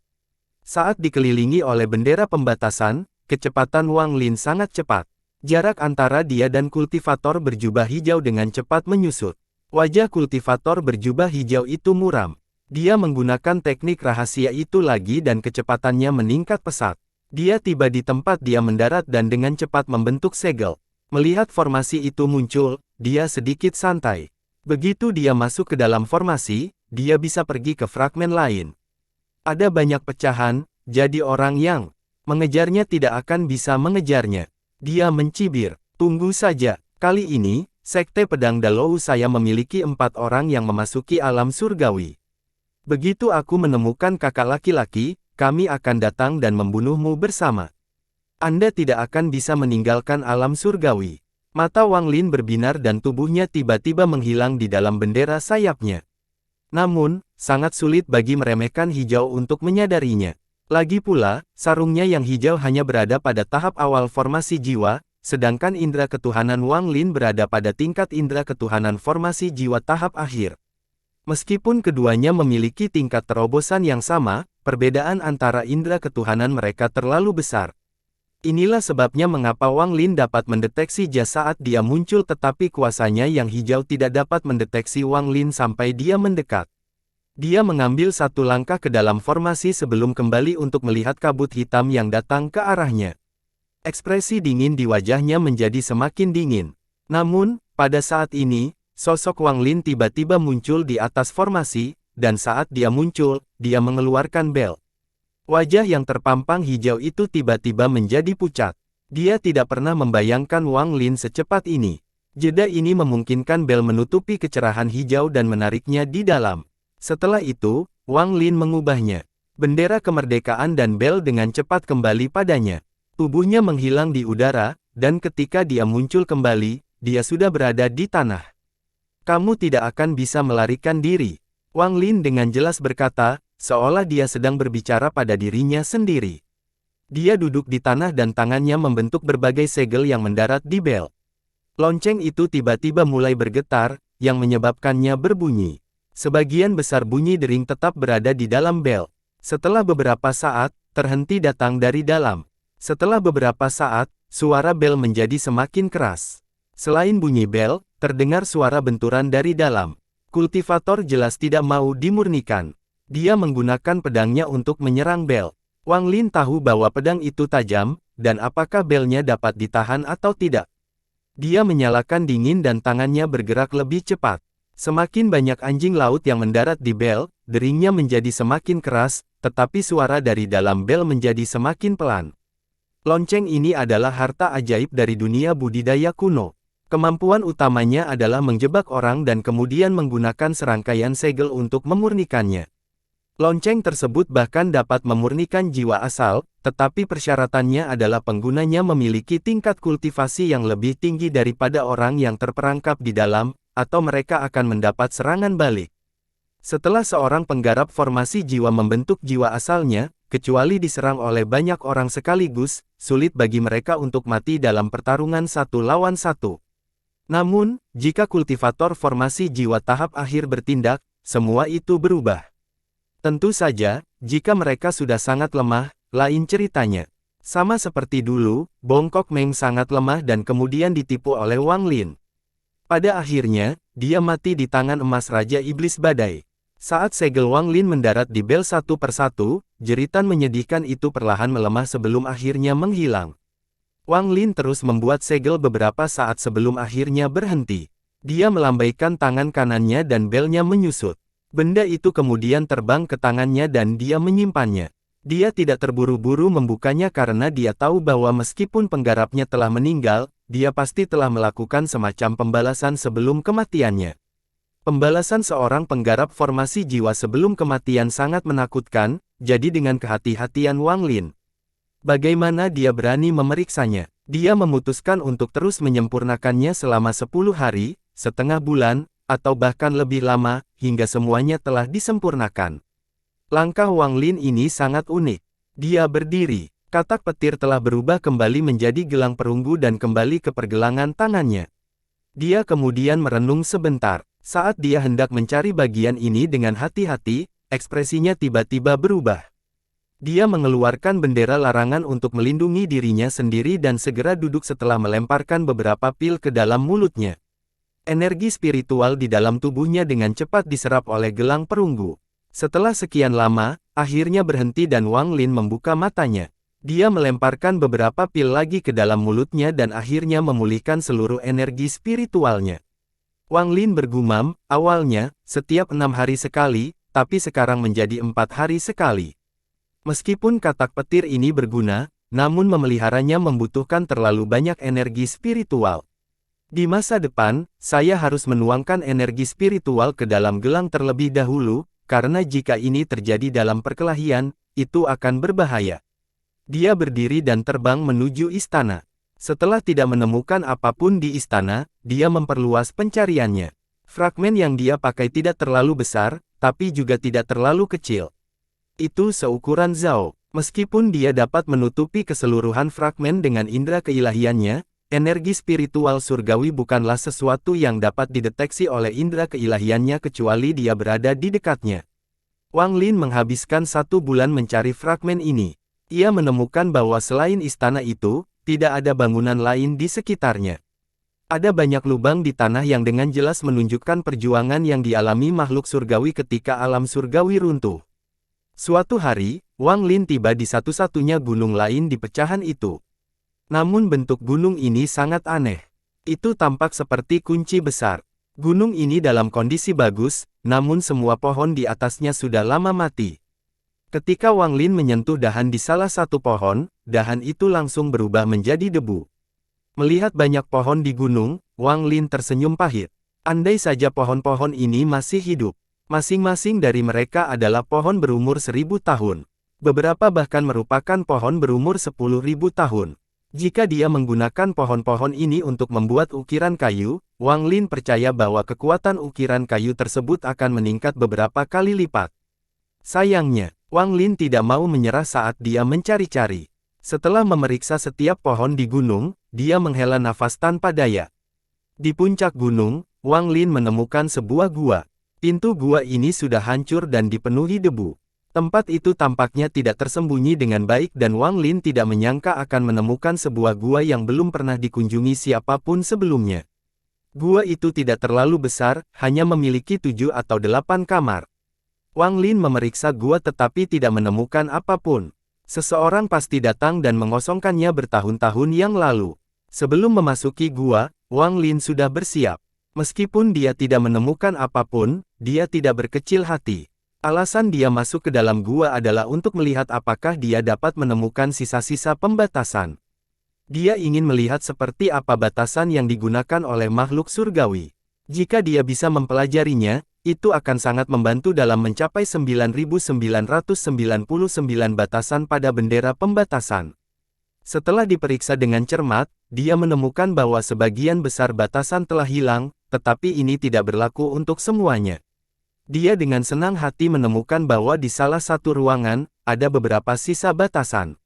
Saat dikelilingi oleh bendera pembatasan, kecepatan Wang Lin sangat cepat. Jarak antara dia dan kultivator berjubah hijau dengan cepat menyusut. Wajah kultivator berjubah hijau itu muram. Dia menggunakan teknik rahasia itu lagi dan kecepatannya meningkat pesat. Dia tiba di tempat dia mendarat dan dengan cepat membentuk segel. Melihat formasi itu muncul, dia sedikit santai. Begitu dia masuk ke dalam formasi, dia bisa pergi ke fragmen lain. Ada banyak pecahan, jadi orang yang mengejarnya tidak akan bisa mengejarnya. Dia mencibir, tunggu saja, kali ini, Sekte Pedang Dalou saya memiliki 4 orang yang memasuki alam surgawi. Begitu aku menemukan kakak laki-laki, kami akan datang dan membunuhmu bersama. Anda tidak akan bisa meninggalkan alam surgawi. Mata Wang Lin berbinar dan tubuhnya tiba-tiba menghilang di dalam bendera sayapnya. Namun, sangat sulit bagi meremehkan hijau untuk menyadarinya. Lagi pula, sarungnya yang hijau hanya berada pada tahap awal formasi jiwa, sedangkan indera ketuhanan Wang Lin berada pada tingkat indera ketuhanan formasi jiwa tahap akhir. Meskipun keduanya memiliki tingkat terobosan yang sama, perbedaan antara indera ketuhanan mereka terlalu besar. Inilah sebabnya mengapa Wang Lin dapat mendeteksi Jia saat dia muncul tetapi kuasanya yang hijau tidak dapat mendeteksi Wang Lin sampai dia mendekat. Dia mengambil satu langkah ke dalam formasi sebelum kembali untuk melihat kabut hitam yang datang ke arahnya. Ekspresi dingin di wajahnya menjadi semakin dingin. Namun, pada saat ini, sosok Wang Lin tiba-tiba muncul di atas formasi, dan saat dia muncul, dia mengeluarkan bel. Wajah yang terpampang hijau itu tiba-tiba menjadi pucat. Dia tidak pernah membayangkan Wang Lin secepat ini. Jeda ini memungkinkan bel menutupi kecerahan hijau dan menariknya di dalam. Setelah itu, Wang Lin mengubahnya. Bendera kemerdekaan dan bel dengan cepat kembali padanya. Tubuhnya menghilang di udara, dan ketika dia muncul kembali, dia sudah berada di tanah. Kamu tidak akan bisa melarikan diri. Wang Lin dengan jelas berkata, seolah dia sedang berbicara pada dirinya sendiri. Dia duduk di tanah dan tangannya membentuk berbagai segel yang mendarat di bel. Lonceng itu tiba-tiba mulai bergetar, yang menyebabkannya berbunyi. Sebagian besar bunyi dering tetap berada di dalam bel. Setelah beberapa saat, terhenti datang dari dalam. Setelah beberapa saat, suara bel menjadi semakin keras. Selain bunyi bel, terdengar suara benturan dari dalam. Kultivator jelas tidak mau dimurnikan. Dia menggunakan pedangnya untuk menyerang bel. Wang Lin tahu bahwa pedang itu tajam, dan apakah belnya dapat ditahan atau tidak. Dia menyalakan dingin dan tangannya bergerak lebih cepat. Semakin banyak anjing laut yang mendarat di bel, deringnya menjadi semakin keras, tetapi suara dari dalam bel menjadi semakin pelan. Lonceng ini adalah harta ajaib dari dunia budidaya kuno. Kemampuan utamanya adalah menjebak orang dan kemudian menggunakan serangkaian segel untuk memurnikannya. Lonceng tersebut bahkan dapat memurnikan jiwa asal, tetapi persyaratannya adalah penggunanya memiliki tingkat kultivasi yang lebih tinggi daripada orang yang terperangkap di dalam, atau mereka akan mendapat serangan balik. Setelah seorang penggarap formasi jiwa membentuk jiwa asalnya, kecuali diserang oleh banyak orang sekaligus, sulit bagi mereka untuk mati dalam pertarungan satu lawan satu. Namun, jika kultivator formasi jiwa tahap akhir bertindak, semua itu berubah. Tentu saja, jika mereka sudah sangat lemah, lain ceritanya. Sama seperti dulu, Bongkok Meng sangat lemah dan kemudian ditipu oleh Wang Lin. Pada akhirnya, dia mati di tangan emas Raja Iblis Badai. Saat segel Wang Lin mendarat di bel satu persatu, jeritan menyedihkan itu perlahan melemah sebelum akhirnya menghilang. Wang Lin terus membuat segel beberapa saat sebelum akhirnya berhenti. Dia melambaikan tangan kanannya dan belnya menyusut. Benda itu kemudian terbang ke tangannya dan dia menyimpannya. Dia tidak terburu-buru membukanya karena dia tahu bahwa meskipun penggarapnya telah meninggal, dia pasti telah melakukan semacam pembalasan sebelum kematiannya. Pembalasan seorang penggarap formasi jiwa sebelum kematian sangat menakutkan, jadi dengan kehati-hatian Wang Lin. Bagaimana dia berani memeriksanya? Dia memutuskan untuk terus menyempurnakannya selama 10 hari, setengah bulan, atau bahkan lebih lama, hingga semuanya telah disempurnakan. Langkah Wang Lin ini sangat unik. Dia berdiri. Katak petir telah berubah kembali menjadi gelang perunggu dan kembali ke pergelangan tangannya. Dia kemudian merenung sebentar. Saat dia hendak mencari bagian ini dengan hati-hati, ekspresinya tiba-tiba berubah. Dia mengeluarkan bendera larangan untuk melindungi dirinya sendiri dan segera duduk setelah melemparkan beberapa pil ke dalam mulutnya. Energi spiritual di dalam tubuhnya dengan cepat diserap oleh gelang perunggu. Setelah sekian lama, akhirnya berhenti dan Wang Lin membuka matanya. Dia melemparkan beberapa pil lagi ke dalam mulutnya dan akhirnya memulihkan seluruh energi spiritualnya. Wang Lin bergumam, awalnya, setiap 6 hari sekali, tapi sekarang menjadi 4 hari sekali. Meskipun katak petir ini berguna, namun memeliharanya membutuhkan terlalu banyak energi spiritual. Di masa depan, saya harus menuangkan energi spiritual ke dalam gelang terlebih dahulu, karena jika ini terjadi dalam perkelahian, itu akan berbahaya. Dia berdiri dan terbang menuju istana. Setelah tidak menemukan apapun di istana, dia memperluas pencariannya. Fragmen yang dia pakai tidak terlalu besar, tapi juga tidak terlalu kecil. Itu seukuran Zhao. Meskipun dia dapat menutupi keseluruhan fragmen dengan indera keilahiannya, energi spiritual surgawi bukanlah sesuatu yang dapat dideteksi oleh indera keilahiannya kecuali dia berada di dekatnya. Wang Lin menghabiskan 1 bulan mencari fragmen ini. Ia menemukan bahwa selain istana itu, tidak ada bangunan lain di sekitarnya. Ada banyak lubang di tanah yang dengan jelas menunjukkan perjuangan yang dialami makhluk surgawi ketika alam surgawi runtuh. Suatu hari, Wang Lin tiba di satu-satunya gunung lain di pecahan itu. Namun bentuk gunung ini sangat aneh. Itu tampak seperti kunci besar. Gunung ini dalam kondisi bagus, namun semua pohon di atasnya sudah lama mati. Ketika Wang Lin menyentuh dahan di salah satu pohon, dahan itu langsung berubah menjadi debu. Melihat banyak pohon di gunung, Wang Lin tersenyum pahit. Andai saja pohon-pohon ini masih hidup. Masing-masing dari mereka adalah pohon berumur 1000 tahun. Beberapa bahkan merupakan pohon berumur 10.000 tahun. Jika dia menggunakan pohon-pohon ini untuk membuat ukiran kayu, Wang Lin percaya bahwa kekuatan ukiran kayu tersebut akan meningkat beberapa kali lipat. Sayangnya, Wang Lin tidak mau menyerah saat dia mencari-cari. Setelah memeriksa setiap pohon di gunung, dia menghela nafas tanpa daya. Di puncak gunung, Wang Lin menemukan sebuah gua. Pintu gua ini sudah hancur dan dipenuhi debu. Tempat itu tampaknya tidak tersembunyi dengan baik dan Wang Lin tidak menyangka akan menemukan sebuah gua yang belum pernah dikunjungi siapapun sebelumnya. Gua itu tidak terlalu besar, hanya memiliki 7 atau 8 kamar. Wang Lin memeriksa gua tetapi tidak menemukan apapun. Seseorang pasti datang dan mengosongkannya bertahun-tahun yang lalu. Sebelum memasuki gua, Wang Lin sudah bersiap. Meskipun dia tidak menemukan apapun, dia tidak berkecil hati. Alasan dia masuk ke dalam gua adalah untuk melihat apakah dia dapat menemukan sisa-sisa pembatasan. Dia ingin melihat seperti apa batasan yang digunakan oleh makhluk surgawi. Jika dia bisa mempelajarinya, itu akan sangat membantu dalam mencapai 9.999 batasan pada bendera pembatasan. Setelah diperiksa dengan cermat, dia menemukan bahwa sebagian besar batasan telah hilang, tetapi ini tidak berlaku untuk semuanya. Dia dengan senang hati menemukan bahwa di salah satu ruangan, ada beberapa sisa batasan.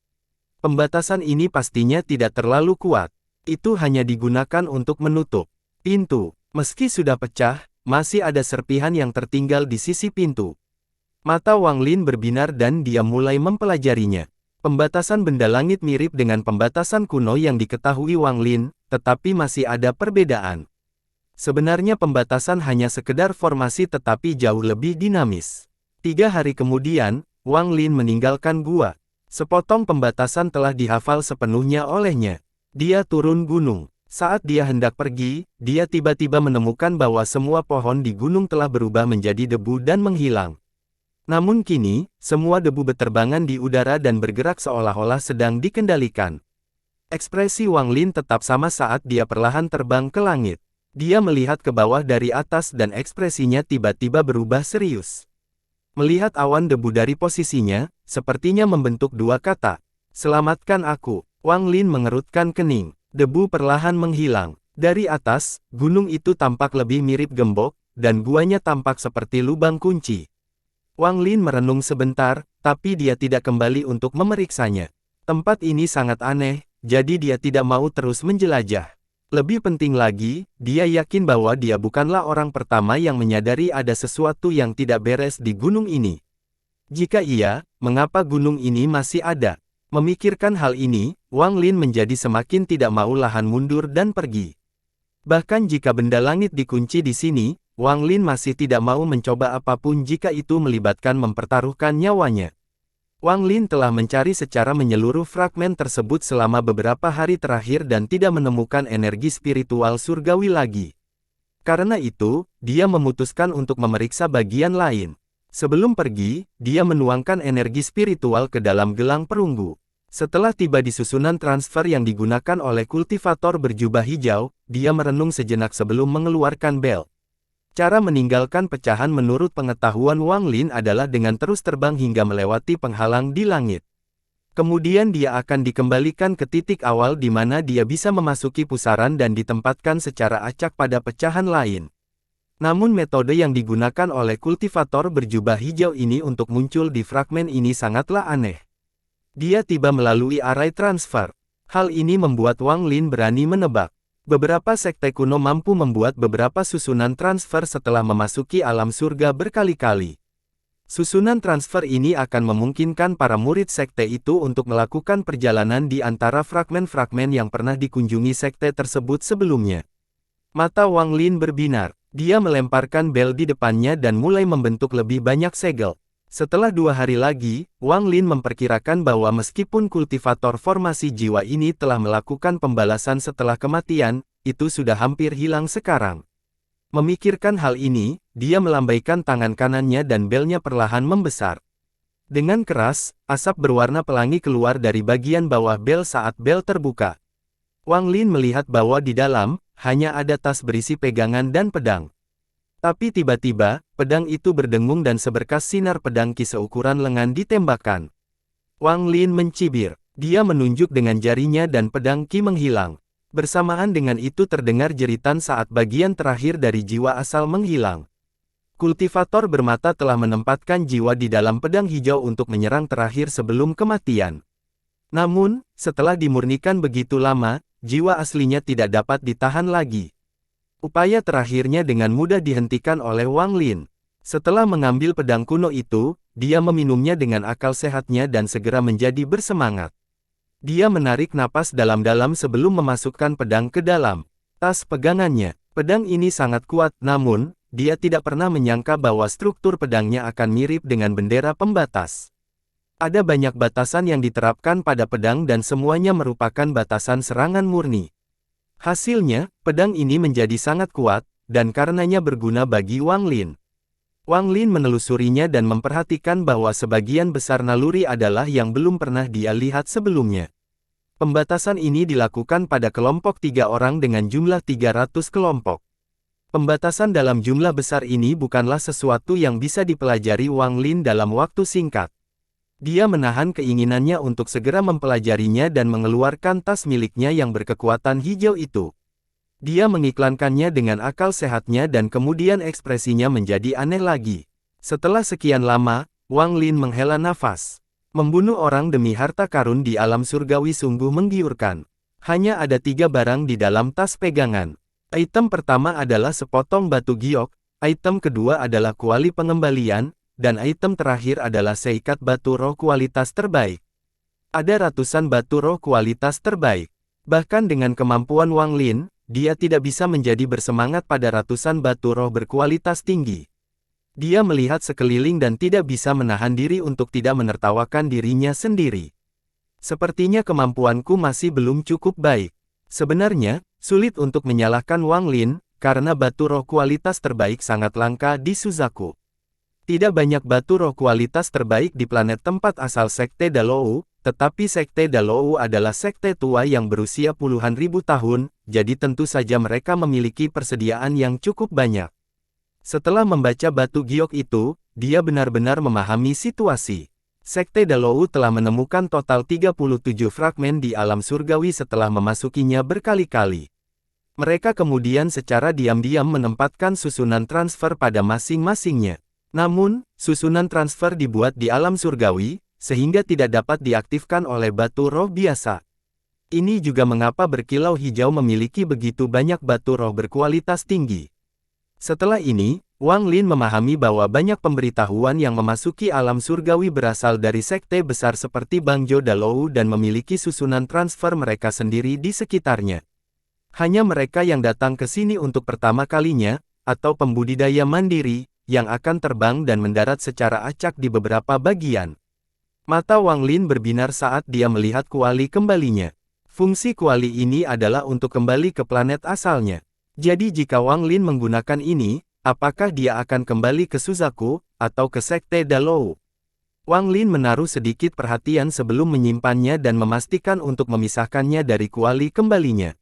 Pembatasan ini pastinya tidak terlalu kuat. Itu hanya digunakan untuk menutup pintu. Meski sudah pecah, masih ada serpihan yang tertinggal di sisi pintu. Mata Wang Lin berbinar dan dia mulai mempelajarinya. Pembatasan benda langit mirip dengan pembatasan kuno yang diketahui Wang Lin, tetapi masih ada perbedaan. Sebenarnya pembatasan hanya sekedar formasi tetapi jauh lebih dinamis. 3 hari kemudian, Wang Lin meninggalkan gua. Sepotong pembatasan telah dihafal sepenuhnya olehnya. Dia turun gunung. Saat dia hendak pergi, dia tiba-tiba menemukan bahwa semua pohon di gunung telah berubah menjadi debu dan menghilang. Namun kini, semua debu berterbangan di udara dan bergerak seolah-olah sedang dikendalikan. Ekspresi Wang Lin tetap sama saat dia perlahan terbang ke langit. Dia melihat ke bawah dari atas dan ekspresinya tiba-tiba berubah serius. Melihat awan debu dari posisinya, sepertinya membentuk 2 kata. "Selamatkan aku." Wang Lin mengerutkan kening. Debu perlahan menghilang. Dari atas, gunung itu tampak lebih mirip gembok, dan guanya tampak seperti lubang kunci. Wang Lin merenung sebentar, tapi dia tidak kembali untuk memeriksanya. Tempat ini sangat aneh, jadi dia tidak mau terus menjelajah. Lebih penting lagi, dia yakin bahwa dia bukanlah orang pertama yang menyadari ada sesuatu yang tidak beres di gunung ini. Jika iya, mengapa gunung ini masih ada? Memikirkan hal ini, Wang Lin menjadi semakin tidak mau lahan mundur dan pergi. Bahkan jika benda langit dikunci di sini, Wang Lin masih tidak mau mencoba apapun jika itu melibatkan mempertaruhkan nyawanya. Wang Lin telah mencari secara menyeluruh fragmen tersebut selama beberapa hari terakhir dan tidak menemukan energi spiritual surgawi lagi. Karena itu, dia memutuskan untuk memeriksa bagian lain. Sebelum pergi, dia menuangkan energi spiritual ke dalam gelang perunggu. Setelah tiba di susunan transfer yang digunakan oleh kultivator berjubah hijau, dia merenung sejenak sebelum mengeluarkan bel. Cara meninggalkan pecahan menurut pengetahuan Wang Lin adalah dengan terus terbang hingga melewati penghalang di langit. Kemudian dia akan dikembalikan ke titik awal di mana dia bisa memasuki pusaran dan ditempatkan secara acak pada pecahan lain. Namun metode yang digunakan oleh kultivator berjubah hijau ini untuk muncul di fragmen ini sangatlah aneh. Dia tiba melalui array transfer. Hal ini membuat Wang Lin berani menebak. Beberapa sekte kuno mampu membuat beberapa susunan transfer setelah memasuki alam surga berkali-kali. Susunan transfer ini akan memungkinkan para murid sekte itu untuk melakukan perjalanan di antara fragmen-fragmen yang pernah dikunjungi sekte tersebut sebelumnya. Mata Wang Lin berbinar. Dia melemparkan bel di depannya dan mulai membentuk lebih banyak segel. Setelah 2 hari lagi, Wang Lin memperkirakan bahwa meskipun kultivator formasi jiwa ini telah melakukan pembalasan setelah kematian, itu sudah hampir hilang sekarang. Memikirkan hal ini, dia melambaikan tangan kanannya dan belnya perlahan membesar. Dengan keras, asap berwarna pelangi keluar dari bagian bawah bel saat bel terbuka. Wang Lin melihat bahwa di dalam, hanya ada tas berisi pegangan dan pedang. Tapi tiba-tiba, pedang itu berdengung dan seberkas sinar pedang Qi seukuran lengan ditembakkan. Wang Lin mencibir. Dia menunjuk dengan jarinya dan pedang Qi menghilang. Bersamaan dengan itu terdengar jeritan saat bagian terakhir dari jiwa asal menghilang. Kultivator bermata telah menempatkan jiwa di dalam pedang hijau untuk menyerang terakhir sebelum kematian. Namun, setelah dimurnikan begitu lama, jiwa aslinya tidak dapat ditahan lagi. Upaya terakhirnya dengan mudah dihentikan oleh Wang Lin. Setelah mengambil pedang kuno itu, dia meminumnya dengan akal sehatnya dan segera menjadi bersemangat. Dia menarik napas dalam-dalam sebelum memasukkan pedang ke dalam tas pegangannya. Pedang ini sangat kuat, namun, dia tidak pernah menyangka bahwa struktur pedangnya akan mirip dengan bendera pembatas. Ada banyak batasan yang diterapkan pada pedang dan semuanya merupakan batasan serangan murni. Hasilnya, pedang ini menjadi sangat kuat, dan karenanya berguna bagi Wang Lin. Wang Lin menelusurinya dan memperhatikan bahwa sebagian besar naluri adalah yang belum pernah dia lihat sebelumnya. Pembatasan ini dilakukan pada kelompok 3 orang dengan jumlah 300 kelompok. Pembatasan dalam jumlah besar ini bukanlah sesuatu yang bisa dipelajari Wang Lin dalam waktu singkat. Dia menahan keinginannya untuk segera mempelajarinya dan mengeluarkan tas miliknya yang berkekuatan hijau itu. Dia mengiklankannya dengan akal sehatnya dan kemudian ekspresinya menjadi aneh lagi. Setelah sekian lama, Wang Lin menghela nafas. Membunuh orang demi harta karun di alam surgawi sungguh menggiurkan. Hanya ada 3 barang di dalam tas pegangan. Item pertama adalah sepotong batu giok, item kedua adalah kuali pengembalian, dan item terakhir adalah seikat batu roh kualitas terbaik. Ada ratusan batu roh kualitas terbaik. Bahkan dengan kemampuan Wang Lin, dia tidak bisa menjadi bersemangat pada ratusan batu roh berkualitas tinggi. Dia melihat sekeliling dan tidak bisa menahan diri untuk tidak menertawakan dirinya sendiri. Sepertinya kemampuanku masih belum cukup baik. Sebenarnya, sulit untuk menyalahkan Wang Lin, karena batu roh kualitas terbaik sangat langka di Suzaku. Tidak banyak batu roh kualitas terbaik di planet tempat asal Sekte Dalou, tetapi Sekte Dalou adalah sekte tua yang berusia puluhan ribu tahun, jadi tentu saja mereka memiliki persediaan yang cukup banyak. Setelah membaca batu giok itu, dia benar-benar memahami situasi. Sekte Dalou telah menemukan total 37 fragmen di alam surgawi setelah memasukinya berkali-kali. Mereka kemudian secara diam-diam menempatkan susunan transfer pada masing-masingnya. Namun, susunan transfer dibuat di alam surgawi, sehingga tidak dapat diaktifkan oleh batu roh biasa. Ini juga mengapa berkilau hijau memiliki begitu banyak batu roh berkualitas tinggi. Setelah ini, Wang Lin memahami bahwa banyak pemberitahuan yang memasuki alam surgawi berasal dari sekte besar seperti Bangzhou Dalou dan memiliki susunan transfer mereka sendiri di sekitarnya. Hanya mereka yang datang ke sini untuk pertama kalinya, atau pembudidaya mandiri, yang akan terbang dan mendarat secara acak di beberapa bagian. Mata Wang Lin berbinar saat dia melihat kuali kembalinya. Fungsi kuali ini adalah untuk kembali ke planet asalnya. Jadi jika Wang Lin menggunakan ini, apakah dia akan kembali ke Suzaku, atau ke Sekte Dalou? Wang Lin menaruh sedikit perhatian sebelum menyimpannya dan memastikan untuk memisahkannya dari kuali kembalinya.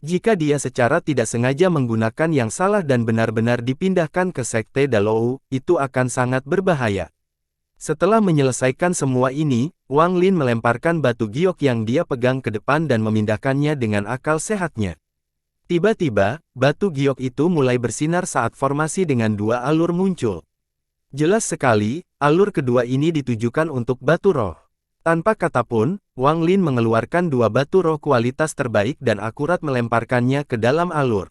Jika dia secara tidak sengaja menggunakan yang salah dan benar-benar dipindahkan ke Sekte Dalou, itu akan sangat berbahaya. Setelah menyelesaikan semua ini, Wang Lin melemparkan batu giok yang dia pegang ke depan dan memindahkannya dengan akal sehatnya. Tiba-tiba, batu giok itu mulai bersinar saat formasi dengan 2 alur muncul. Jelas sekali, alur kedua ini ditujukan untuk batu roh. Tanpa kata pun, Wang Lin mengeluarkan 2 batu roh kualitas terbaik dan akurat melemparkannya ke dalam alur.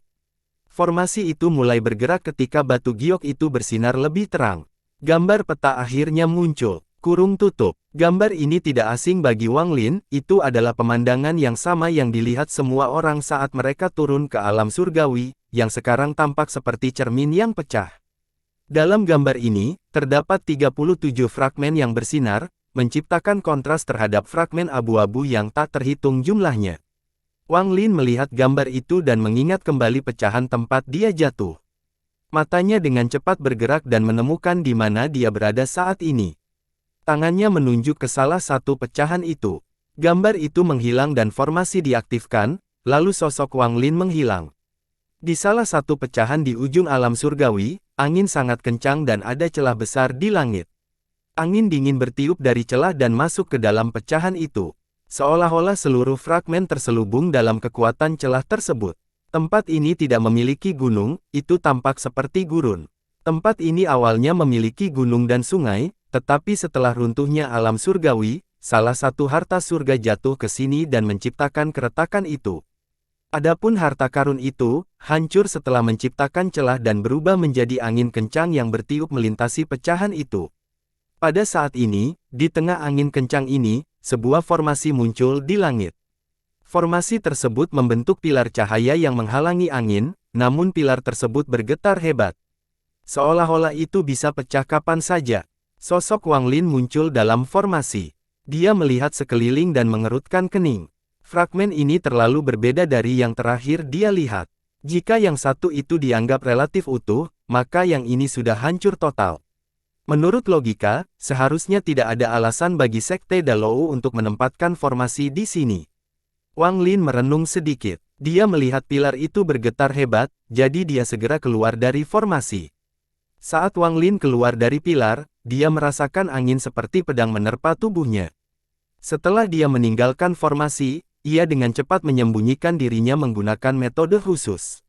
Formasi itu mulai bergerak ketika batu giok itu bersinar lebih terang. Gambar peta akhirnya muncul. Kurung tutup. Gambar ini tidak asing bagi Wang Lin, itu adalah pemandangan yang sama yang dilihat semua orang saat mereka turun ke alam surgawi, yang sekarang tampak seperti cermin yang pecah. Dalam gambar ini, terdapat 37 fragmen yang bersinar, menciptakan kontras terhadap fragmen abu-abu yang tak terhitung jumlahnya. Wang Lin melihat gambar itu dan mengingat kembali pecahan tempat dia jatuh. Matanya dengan cepat bergerak dan menemukan di mana dia berada saat ini. Tangannya menunjuk ke salah satu pecahan itu. Gambar itu menghilang dan formasi diaktifkan, lalu sosok Wang Lin menghilang. Di salah satu pecahan di ujung alam surgawi, angin sangat kencang dan ada celah besar di langit. Angin dingin bertiup dari celah dan masuk ke dalam pecahan itu. Seolah-olah seluruh fragmen terselubung dalam kekuatan celah tersebut. Tempat ini tidak memiliki gunung, itu tampak seperti gurun. Tempat ini awalnya memiliki gunung dan sungai, tetapi setelah runtuhnya alam surgawi, salah satu harta surga jatuh ke sini dan menciptakan keretakan itu. Adapun harta karun itu, hancur setelah menciptakan celah dan berubah menjadi angin kencang yang bertiup melintasi pecahan itu. Pada saat ini, di tengah angin kencang ini, sebuah formasi muncul di langit. Formasi tersebut membentuk pilar cahaya yang menghalangi angin, namun pilar tersebut bergetar hebat. Seolah-olah itu bisa pecah kapan saja. Sosok Wang Lin muncul dalam formasi. Dia melihat sekeliling dan mengerutkan kening. Fragmen ini terlalu berbeda dari yang terakhir dia lihat. Jika yang satu itu dianggap relatif utuh, maka yang ini sudah hancur total. Menurut logika, seharusnya tidak ada alasan bagi Sekte Dalou untuk menempatkan formasi di sini. Wang Lin merenung sedikit. Dia melihat pilar itu bergetar hebat, jadi dia segera keluar dari formasi. Saat Wang Lin keluar dari pilar, dia merasakan angin seperti pedang menerpa tubuhnya. Setelah dia meninggalkan formasi, ia dengan cepat menyembunyikan dirinya menggunakan metode khusus.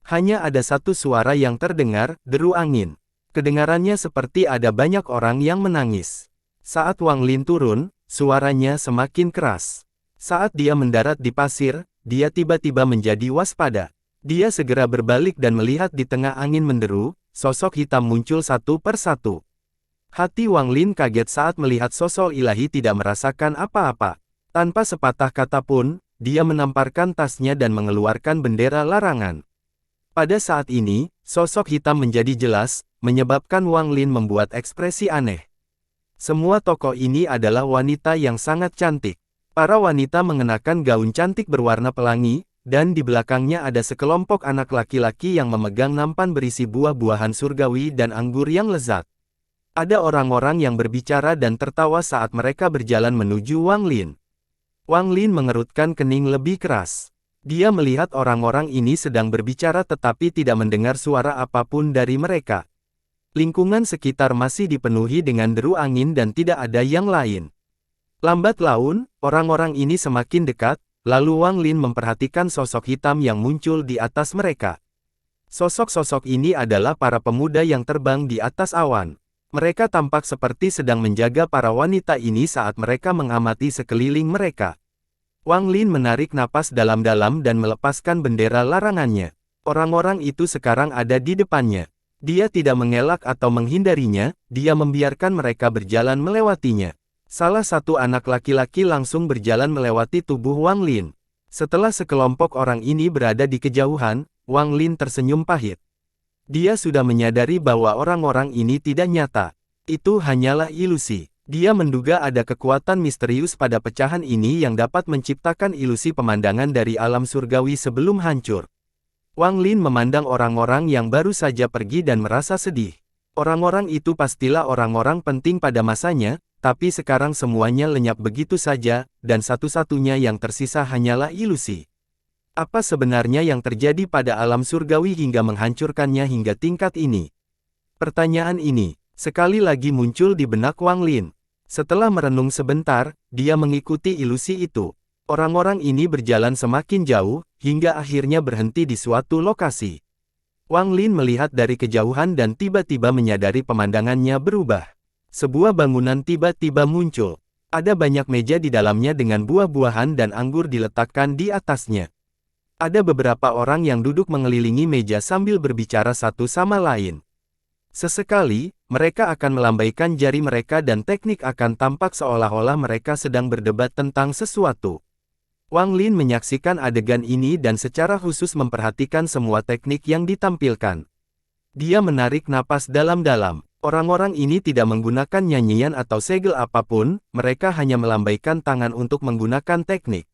Hanya ada satu suara yang terdengar, deru angin. Kedengarannya seperti ada banyak orang yang menangis. Saat Wang Lin turun, suaranya semakin keras. Saat dia mendarat di pasir, dia tiba-tiba menjadi waspada. Dia segera berbalik dan melihat di tengah angin menderu, sosok hitam muncul satu persatu. Hati Wang Lin kaget saat melihat sosok ilahi tidak merasakan apa-apa. Tanpa sepatah kata pun, dia menamparkan tasnya dan mengeluarkan bendera larangan. Pada saat ini, sosok hitam menjadi jelas, menyebabkan Wang Lin membuat ekspresi aneh. Semua tokoh ini adalah wanita yang sangat cantik. Para wanita mengenakan gaun cantik berwarna pelangi, dan di belakangnya ada sekelompok anak laki-laki yang memegang nampan berisi buah-buahan surgawi dan anggur yang lezat. Ada orang-orang yang berbicara dan tertawa saat mereka berjalan menuju Wang Lin. Wang Lin mengerutkan kening lebih keras. Dia melihat orang-orang ini sedang berbicara tetapi tidak mendengar suara apapun dari mereka. Lingkungan sekitar masih dipenuhi dengan deru angin dan tidak ada yang lain. Lambat laun, orang-orang ini semakin dekat, lalu Wang Lin memperhatikan sosok hitam yang muncul di atas mereka. Sosok-sosok ini adalah para pemuda yang terbang di atas awan. Mereka tampak seperti sedang menjaga para wanita ini saat mereka mengamati sekeliling mereka. Wang Lin menarik napas dalam-dalam dan melepaskan bendera larangannya. Orang-orang itu sekarang ada di depannya. Dia tidak mengelak atau menghindarinya, dia membiarkan mereka berjalan melewatinya. Salah satu anak laki-laki langsung berjalan melewati tubuh Wang Lin. Setelah sekelompok orang ini berada di kejauhan, Wang Lin tersenyum pahit. Dia sudah menyadari bahwa orang-orang ini tidak nyata. Itu hanyalah ilusi. Dia menduga ada kekuatan misterius pada pecahan ini yang dapat menciptakan ilusi pemandangan dari alam surgawi sebelum hancur. Wang Lin memandang orang-orang yang baru saja pergi dan merasa sedih. Orang-orang itu pastilah orang-orang penting pada masanya, tapi sekarang semuanya lenyap begitu saja, dan satu-satunya yang tersisa hanyalah ilusi. Apa sebenarnya yang terjadi pada alam surgawi hingga menghancurkannya hingga tingkat ini? Pertanyaan ini sekali lagi muncul di benak Wang Lin. Setelah merenung sebentar, dia mengikuti ilusi itu. Orang-orang ini berjalan semakin jauh, hingga akhirnya berhenti di suatu lokasi. Wang Lin melihat dari kejauhan dan tiba-tiba menyadari pemandangannya berubah. Sebuah bangunan tiba-tiba muncul. Ada banyak meja di dalamnya dengan buah-buahan dan anggur diletakkan di atasnya. Ada beberapa orang yang duduk mengelilingi meja sambil berbicara satu sama lain. Sesekali, mereka akan melambaikan jari mereka dan teknik akan tampak seolah-olah mereka sedang berdebat tentang sesuatu. Wang Lin menyaksikan adegan ini dan secara khusus memperhatikan semua teknik yang ditampilkan. Dia menarik napas dalam-dalam. Orang-orang ini tidak menggunakan nyanyian atau segel apapun, mereka hanya melambaikan tangan untuk menggunakan teknik.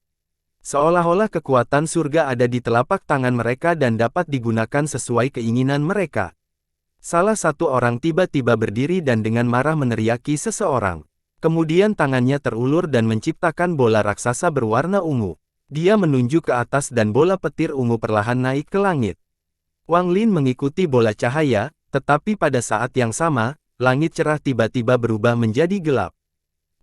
Seolah-olah kekuatan surga ada di telapak tangan mereka dan dapat digunakan sesuai keinginan mereka. Salah satu orang tiba-tiba berdiri dan dengan marah meneriaki seseorang. Kemudian tangannya terulur dan menciptakan bola raksasa berwarna ungu. Dia menunjuk ke atas dan bola petir ungu perlahan naik ke langit. Wang Lin mengikuti bola cahaya, tetapi pada saat yang sama, langit cerah tiba-tiba berubah menjadi gelap.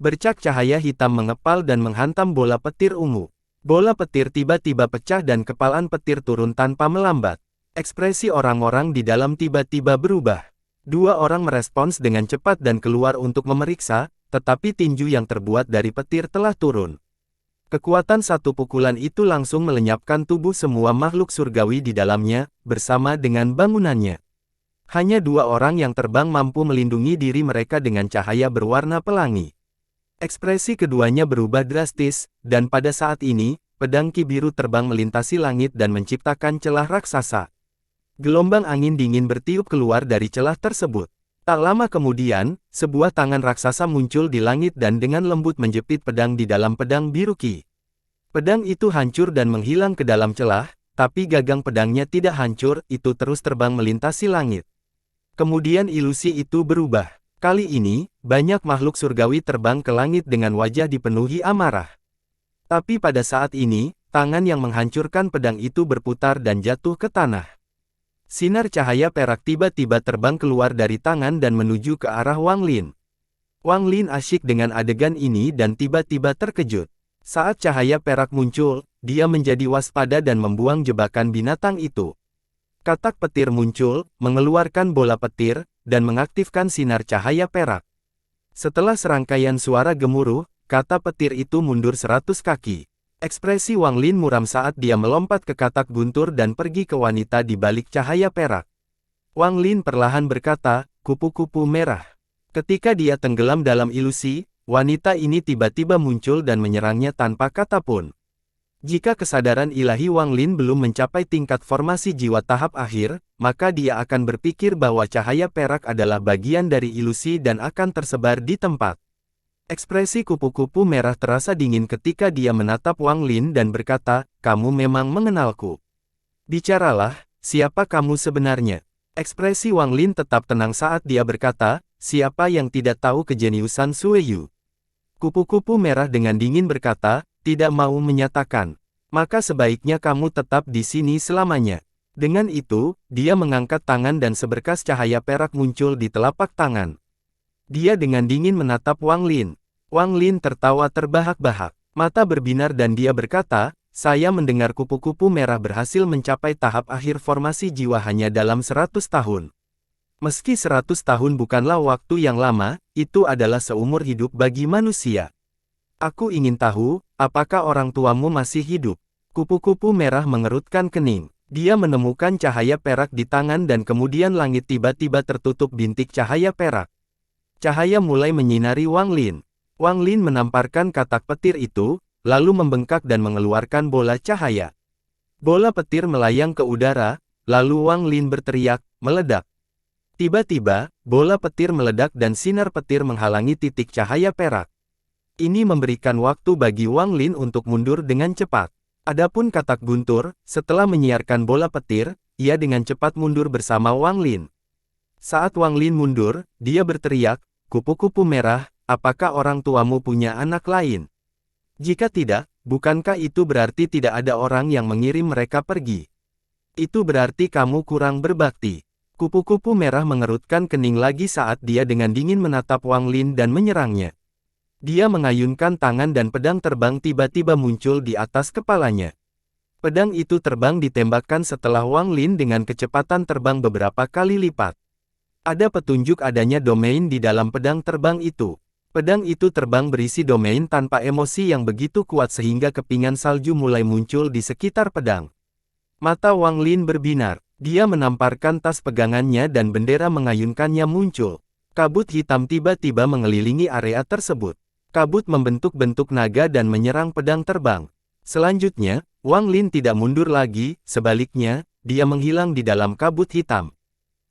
Bercak cahaya hitam mengepal dan menghantam bola petir ungu. Bola petir tiba-tiba pecah dan kepalan petir turun tanpa melambat. Ekspresi orang-orang di dalam tiba-tiba berubah. Dua orang merespons dengan cepat dan keluar untuk memeriksa, tetapi tinju yang terbuat dari petir telah turun. Kekuatan satu pukulan itu langsung melenyapkan tubuh semua makhluk surgawi di dalamnya, bersama dengan bangunannya. Hanya dua orang yang terbang mampu melindungi diri mereka dengan cahaya berwarna pelangi. Ekspresi keduanya berubah drastis, dan pada saat ini, pedang Ki biru terbang melintasi langit dan menciptakan celah raksasa. Gelombang angin dingin bertiup keluar dari celah tersebut. Tak lama kemudian, sebuah tangan raksasa muncul di langit dan dengan lembut menjepit pedang di dalam pedang biru Ki. Pedang itu hancur dan menghilang ke dalam celah, tapi gagang pedangnya tidak hancur, itu terus terbang melintasi langit. Kemudian ilusi itu berubah. Kali ini, banyak makhluk surgawi terbang ke langit dengan wajah dipenuhi amarah. Tapi pada saat ini, tangan yang menghancurkan pedang itu berputar dan jatuh ke tanah. Sinar cahaya perak tiba-tiba terbang keluar dari tangan dan menuju ke arah Wang Lin. Wang Lin asyik dengan adegan ini dan tiba-tiba terkejut. Saat cahaya perak muncul, dia menjadi waspada dan membuang jebakan binatang itu. Katak petir muncul, mengeluarkan bola petir, dan mengaktifkan sinar cahaya perak. Setelah serangkaian suara gemuruh, kata petir itu mundur 100 kaki. Ekspresi Wang Lin muram saat dia melompat ke katak guntur dan pergi ke wanita di balik cahaya perak. Wang Lin perlahan berkata, kupu-kupu merah. Ketika dia tenggelam dalam ilusi, wanita ini tiba-tiba muncul dan menyerangnya tanpa kata pun. Jika kesadaran ilahi Wang Lin belum mencapai tingkat formasi jiwa tahap akhir, maka dia akan berpikir bahwa cahaya perak adalah bagian dari ilusi dan akan tersebar di tempat. Ekspresi kupu-kupu merah terasa dingin ketika dia menatap Wang Lin dan berkata, kamu memang mengenalku. Bicaralah, siapa kamu sebenarnya? Ekspresi Wang Lin tetap tenang saat dia berkata, siapa yang tidak tahu kejeniusan Sue Yu? Kupu-kupu merah dengan dingin berkata, tidak mau menyatakan. Maka sebaiknya kamu tetap di sini selamanya. Dengan itu, dia mengangkat tangan dan seberkas cahaya perak muncul di telapak tangan. Dia dengan dingin menatap Wang Lin. Wang Lin tertawa terbahak-bahak. Mata berbinar dan dia berkata, saya mendengar kupu-kupu merah berhasil mencapai tahap akhir formasi jiwa hanya dalam 100 tahun. Meski 100 tahun bukanlah waktu yang lama, itu adalah seumur hidup bagi manusia. Aku ingin tahu, apakah orang tuamu masih hidup? Kupu-kupu merah mengerutkan kening. Dia menemukan cahaya perak di tangan dan kemudian langit tiba-tiba tertutup bintik cahaya perak. Cahaya mulai menyinari Wang Lin. Wang Lin menamparkan katak petir itu, lalu membengkak dan mengeluarkan bola cahaya. Bola petir melayang ke udara, lalu Wang Lin berteriak, meledak. Tiba-tiba, bola petir meledak dan sinar petir menghalangi titik cahaya perak. Ini memberikan waktu bagi Wang Lin untuk mundur dengan cepat. Adapun katak guntur, setelah menyiarkan bola petir, ia dengan cepat mundur bersama Wang Lin. Saat Wang Lin mundur, dia berteriak, kupu-kupu merah, apakah orang tuamu punya anak lain? Jika tidak, bukankah itu berarti tidak ada orang yang mengirim mereka pergi? Itu berarti kamu kurang berbakti. Kupu-kupu merah mengerutkan kening lagi saat dia dengan dingin menatap Wang Lin dan menyerangnya. Dia mengayunkan tangan dan pedang terbang tiba-tiba muncul di atas kepalanya. Pedang itu terbang ditembakkan setelah Wang Lin dengan kecepatan terbang beberapa kali lipat. Ada petunjuk adanya domain di dalam pedang terbang itu. Pedang itu terbang berisi domain tanpa emosi yang begitu kuat sehingga kepingan salju mulai muncul di sekitar pedang. Mata Wang Lin berbinar. Dia menamparkan tas pegangannya dan bendera mengayunkannya muncul. Kabut hitam tiba-tiba mengelilingi area tersebut. Kabut membentuk bentuk naga dan menyerang pedang terbang. Selanjutnya, Wang Lin tidak mundur lagi, sebaliknya, dia menghilang di dalam kabut hitam.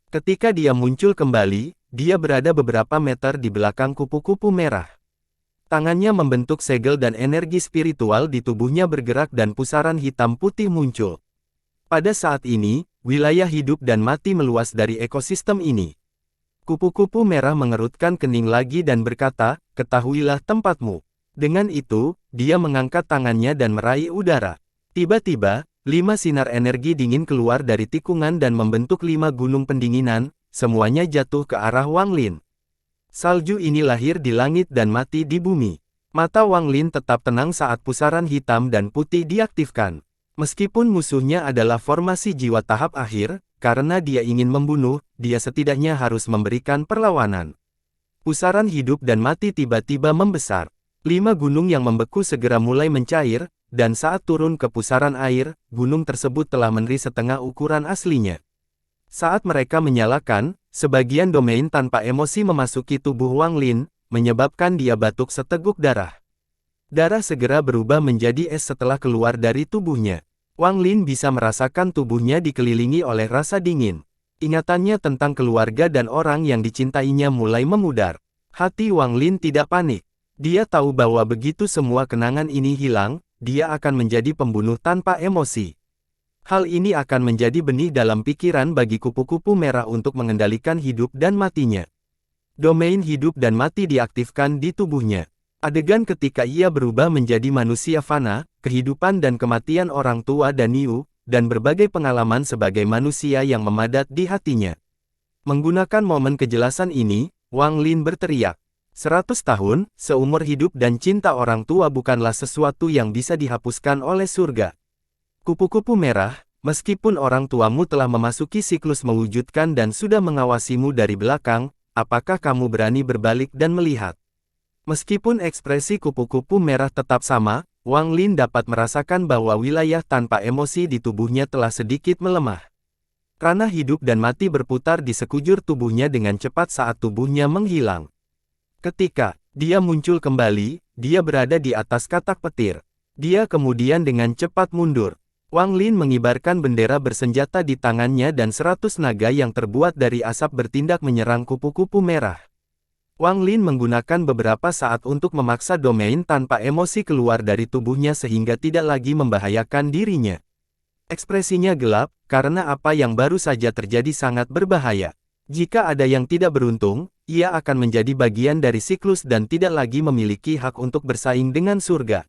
Ketika dia muncul kembali, dia berada beberapa meter di belakang kupu-kupu merah. Tangannya membentuk segel dan energi spiritual di tubuhnya bergerak dan pusaran hitam putih muncul. Pada saat ini, wilayah hidup dan mati meluas dari ekosistem ini. Kupu-kupu merah mengerutkan kening lagi dan berkata, "Ketahuilah tempatmu." Dengan itu, dia mengangkat tangannya dan meraih udara. Tiba-tiba, 5 sinar energi dingin keluar dari tikungan dan membentuk 5 gunung pendinginan, semuanya jatuh ke arah Wang Lin. Salju ini lahir di langit dan mati di bumi. Mata Wang Lin tetap tenang saat pusaran hitam dan putih diaktifkan. Meskipun musuhnya adalah formasi jiwa tahap akhir, karena dia ingin membunuh, dia setidaknya harus memberikan perlawanan. Pusaran hidup dan mati tiba-tiba membesar. 5 gunung yang membeku segera mulai mencair, dan saat turun ke pusaran air, gunung tersebut telah meneri setengah ukuran aslinya. Saat mereka menyalakan, sebagian domain tanpa emosi memasuki tubuh Wang Lin, menyebabkan dia batuk seteguk darah. Darah segera berubah menjadi es setelah keluar dari tubuhnya. Wang Lin bisa merasakan tubuhnya dikelilingi oleh rasa dingin. Ingatannya tentang keluarga dan orang yang dicintainya mulai memudar. Hati Wang Lin tidak panik. Dia tahu bahwa begitu semua kenangan ini hilang, dia akan menjadi pembunuh tanpa emosi. Hal ini akan menjadi benih dalam pikiran bagi kupu-kupu merah untuk mengendalikan hidup dan matinya. Domain hidup dan mati diaktifkan di tubuhnya. Adegan ketika ia berubah menjadi manusia fana, kehidupan dan kematian orang tua dan Niu, dan berbagai pengalaman sebagai manusia yang memadat di hatinya. Menggunakan momen kejelasan ini, Wang Lin berteriak, 100 tahun, seumur hidup dan cinta orang tua bukanlah sesuatu yang bisa dihapuskan oleh surga. Kupu-kupu merah, meskipun orang tuamu telah memasuki siklus mewujudkan dan sudah mengawasimu dari belakang, apakah kamu berani berbalik dan melihat? Meskipun ekspresi kupu-kupu merah tetap sama, Wang Lin dapat merasakan bahwa wilayah tanpa emosi di tubuhnya telah sedikit melemah. Ranah hidup dan mati berputar di sekujur tubuhnya dengan cepat saat tubuhnya menghilang. Ketika dia muncul kembali, dia berada di atas katak petir. Dia kemudian dengan cepat mundur. Wang Lin mengibarkan bendera bersenjata di tangannya dan 100 naga yang terbuat dari asap bertindak menyerang kupu-kupu merah. Wang Lin menggunakan beberapa saat untuk memaksa domain tanpa emosi keluar dari tubuhnya sehingga tidak lagi membahayakan dirinya. Ekspresinya gelap, karena apa yang baru saja terjadi sangat berbahaya. Jika ada yang tidak beruntung, ia akan menjadi bagian dari siklus dan tidak lagi memiliki hak untuk bersaing dengan surga.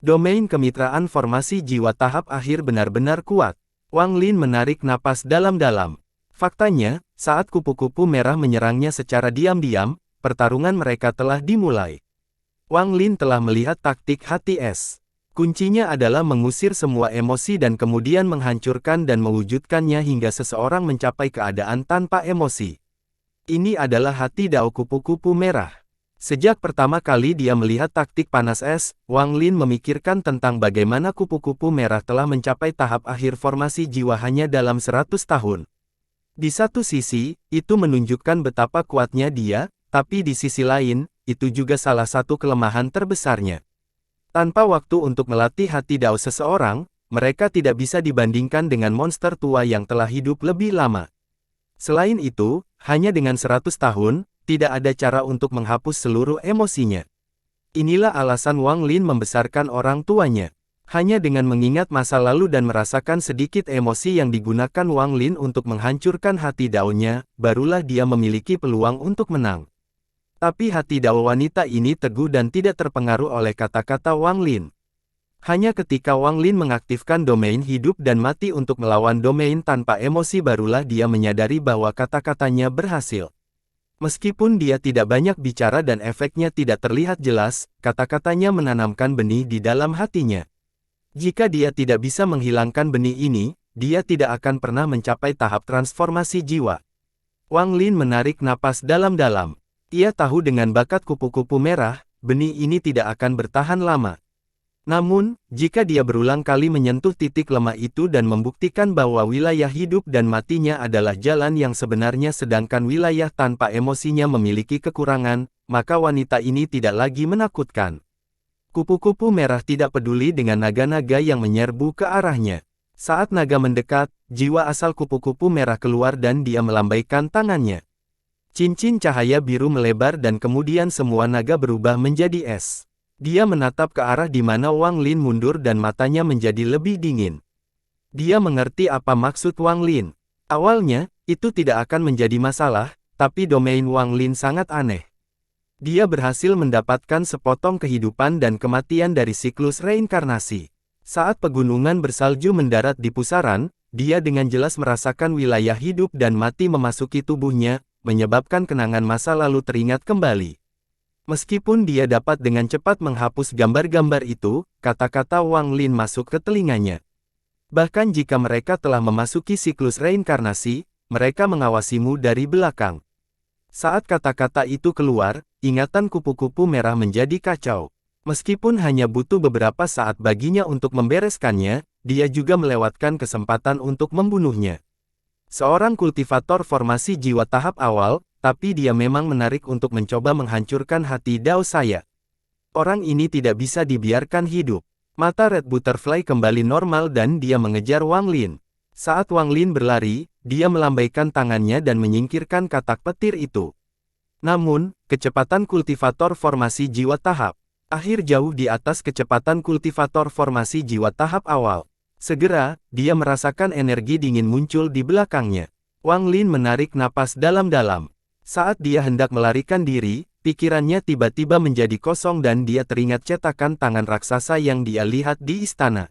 Domain kemitraan formasi jiwa tahap akhir benar-benar kuat. Wang Lin menarik napas dalam-dalam. Faktanya, saat kupu-kupu merah menyerangnya secara diam-diam, pertarungan mereka telah dimulai. Wang Lin telah melihat taktik hati es. Kuncinya adalah mengusir semua emosi dan kemudian menghancurkan dan mewujudkannya hingga seseorang mencapai keadaan tanpa emosi. Ini adalah hati Dao kupu-kupu merah. Sejak pertama kali dia melihat taktik panas es, Wang Lin memikirkan tentang bagaimana kupu-kupu merah telah mencapai tahap akhir formasi jiwa hanya dalam 100 tahun. Di satu sisi, itu menunjukkan betapa kuatnya dia, tapi di sisi lain, itu juga salah satu kelemahan terbesarnya. Tanpa waktu untuk melatih hati Dao seseorang, mereka tidak bisa dibandingkan dengan monster tua yang telah hidup lebih lama. Selain itu, hanya dengan 100 tahun, tidak ada cara untuk menghapus seluruh emosinya. Inilah alasan Wang Lin membesarkan orang tuanya. Hanya dengan mengingat masa lalu dan merasakan sedikit emosi yang digunakan Wang Lin untuk menghancurkan hati Dao-nya, barulah dia memiliki peluang untuk menang. Tapi hati Dao wanita ini teguh dan tidak terpengaruh oleh kata-kata Wang Lin. Hanya ketika Wang Lin mengaktifkan domain hidup dan mati untuk melawan domain tanpa emosi barulah dia menyadari bahwa kata-katanya berhasil. Meskipun dia tidak banyak bicara dan efeknya tidak terlihat jelas, kata-katanya menanamkan benih di dalam hatinya. Jika dia tidak bisa menghilangkan benih ini, dia tidak akan pernah mencapai tahap transformasi jiwa. Wang Lin menarik napas dalam-dalam. Ia tahu dengan bakat kupu-kupu merah, benih ini tidak akan bertahan lama. Namun, jika dia berulang kali menyentuh titik lemah itu dan membuktikan bahwa wilayah hidup dan matinya adalah jalan yang sebenarnya sedangkan wilayah tanpa emosinya memiliki kekurangan, maka wanita ini tidak lagi menakutkan. Kupu-kupu merah tidak peduli dengan naga-naga yang menyerbu ke arahnya. Saat naga mendekat, jiwa asal kupu-kupu merah keluar dan dia melambaikan tangannya. Cincin cahaya biru melebar dan kemudian semua naga berubah menjadi es. Dia menatap ke arah di mana Wang Lin mundur dan matanya menjadi lebih dingin. Dia mengerti apa maksud Wang Lin. Awalnya, itu tidak akan menjadi masalah, tapi domain Wang Lin sangat aneh. Dia berhasil mendapatkan sepotong kehidupan dan kematian dari siklus reinkarnasi. Saat pegunungan bersalju mendarat di pusaran, dia dengan jelas merasakan wilayah hidup dan mati memasuki tubuhnya, menyebabkan kenangan masa lalu teringat kembali. Meskipun dia dapat dengan cepat menghapus gambar-gambar itu, kata-kata Wang Lin masuk ke telinganya. Bahkan jika mereka telah memasuki siklus reinkarnasi, mereka mengawasimu dari belakang. Saat kata-kata itu keluar, ingatan kupu-kupu merah menjadi kacau. Meskipun hanya butuh beberapa saat baginya untuk membereskannya, dia juga melewatkan kesempatan untuk membunuhnya. Seorang kultivator formasi jiwa tahap awal, tapi dia memang menarik untuk mencoba menghancurkan hati Dao saya. Orang ini tidak bisa dibiarkan hidup. Mata Red Butterfly kembali normal dan dia mengejar Wang Lin. Saat Wang Lin berlari, dia melambaikan tangannya dan menyingkirkan katak petir itu. Namun, kecepatan kultivator formasi jiwa tahap akhir jauh di atas kecepatan kultivator formasi jiwa tahap awal. Segera, dia merasakan energi dingin muncul di belakangnya. Wang Lin menarik napas dalam-dalam. Saat dia hendak melarikan diri, pikirannya tiba-tiba menjadi kosong dan dia teringat cetakan tangan raksasa yang dia lihat di istana.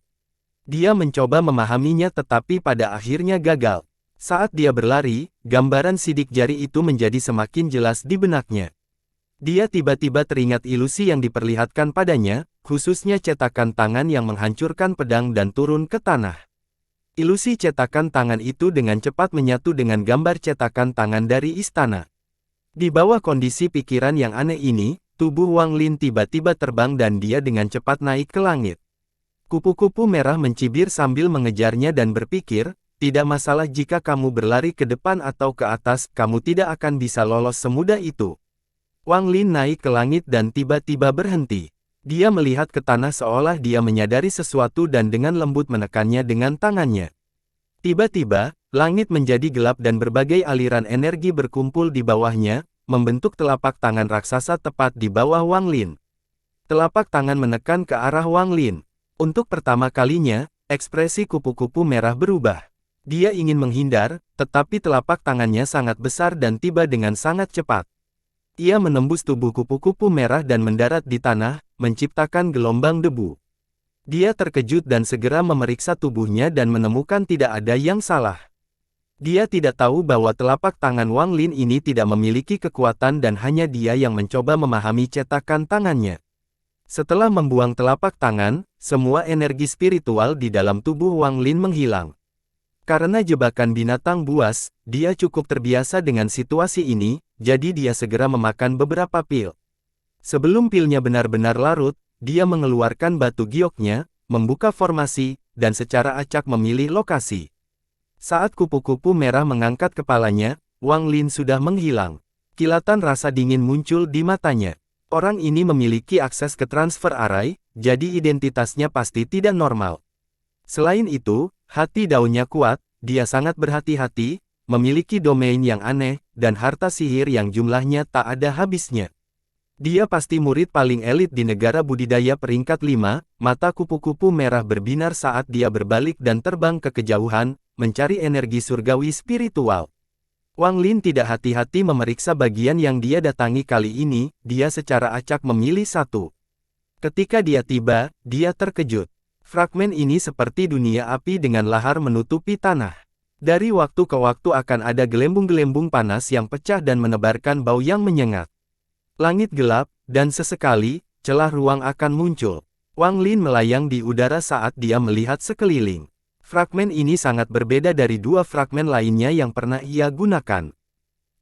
Dia mencoba memahaminya tetapi pada akhirnya gagal. Saat dia berlari, gambaran sidik jari itu menjadi semakin jelas di benaknya. Dia tiba-tiba teringat ilusi yang diperlihatkan padanya, khususnya cetakan tangan yang menghancurkan pedang dan turun ke tanah. Ilusi cetakan tangan itu dengan cepat menyatu dengan gambar cetakan tangan dari istana. Di bawah kondisi pikiran yang aneh ini, tubuh Wang Lin tiba-tiba terbang dan dia dengan cepat naik ke langit. Kupu-kupu merah mencibir sambil mengejarnya dan berpikir, tidak masalah jika kamu berlari ke depan atau ke atas, kamu tidak akan bisa lolos semudah itu. Wang Lin naik ke langit dan tiba-tiba berhenti. Dia melihat ke tanah seolah dia menyadari sesuatu dan dengan lembut menekannya dengan tangannya. Tiba-tiba, langit menjadi gelap dan berbagai aliran energi berkumpul di bawahnya, membentuk telapak tangan raksasa tepat di bawah Wang Lin. Telapak tangan menekan ke arah Wang Lin. Untuk pertama kalinya, ekspresi kupu-kupu merah berubah. Dia ingin menghindar, tetapi telapak tangannya sangat besar dan tiba dengan sangat cepat. Ia menembus tubuh kupu-kupu merah dan mendarat di tanah, menciptakan gelombang debu. Dia terkejut dan segera memeriksa tubuhnya dan menemukan tidak ada yang salah. Dia tidak tahu bahwa telapak tangan Wang Lin ini tidak memiliki kekuatan dan hanya dia yang mencoba memahami cetakan tangannya. Setelah membuang telapak tangan, semua energi spiritual di dalam tubuh Wang Lin menghilang. Karena jebakan binatang buas, dia cukup terbiasa dengan situasi ini, jadi dia segera memakan beberapa pil. Sebelum pilnya benar-benar larut, dia mengeluarkan batu gioknya, membuka formasi, dan secara acak memilih lokasi. Saat kupu-kupu merah mengangkat kepalanya, Wang Lin sudah menghilang. Kilatan rasa dingin muncul di matanya. Orang ini memiliki akses ke transfer array, jadi identitasnya pasti tidak normal. Selain itu, hati daunnya kuat, dia sangat berhati-hati, memiliki domain yang aneh, dan harta sihir yang jumlahnya tak ada habisnya. Dia pasti murid paling elit di negara budidaya peringkat 5, mata kupu-kupu merah berbinar saat dia berbalik dan terbang ke kejauhan, mencari energi surgawi spiritual. Wang Lin tidak hati-hati memeriksa bagian yang dia datangi kali ini, dia secara acak memilih satu. Ketika dia tiba, dia terkejut. Fragmen ini seperti dunia api dengan lahar menutupi tanah. Dari waktu ke waktu akan ada gelembung-gelembung panas yang pecah dan menebarkan bau yang menyengat. Langit gelap, dan sesekali, celah ruang akan muncul. Wang Lin melayang di udara saat dia melihat sekeliling. Fragmen ini sangat berbeda dari dua fragmen lainnya yang pernah ia gunakan.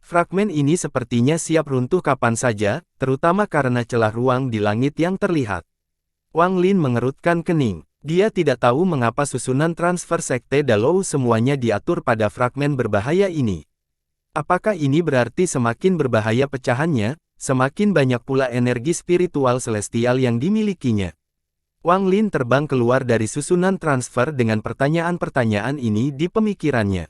Fragmen ini sepertinya siap runtuh kapan saja, terutama karena celah ruang di langit yang terlihat. Wang Lin mengerutkan kening. Dia tidak tahu mengapa susunan transfer sekte Dalou semuanya diatur pada fragmen berbahaya ini. Apakah ini berarti semakin berbahaya pecahannya, semakin banyak pula energi spiritual celestial yang dimilikinya? Wang Lin terbang keluar dari susunan transfer dengan pertanyaan-pertanyaan ini di pemikirannya.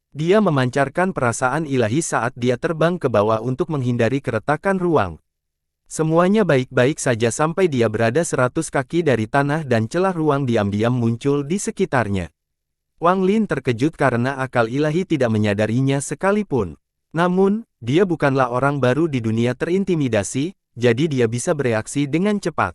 Dia memancarkan perasaan ilahi saat dia terbang ke bawah untuk menghindari keretakan ruang. Semuanya baik-baik saja sampai dia berada 100 kaki dari tanah dan celah ruang diam-diam muncul di sekitarnya. Wang Lin terkejut karena akal ilahi tidak menyadarinya sekalipun. Namun, dia bukanlah orang baru di dunia terintimidasi, jadi dia bisa bereaksi dengan cepat.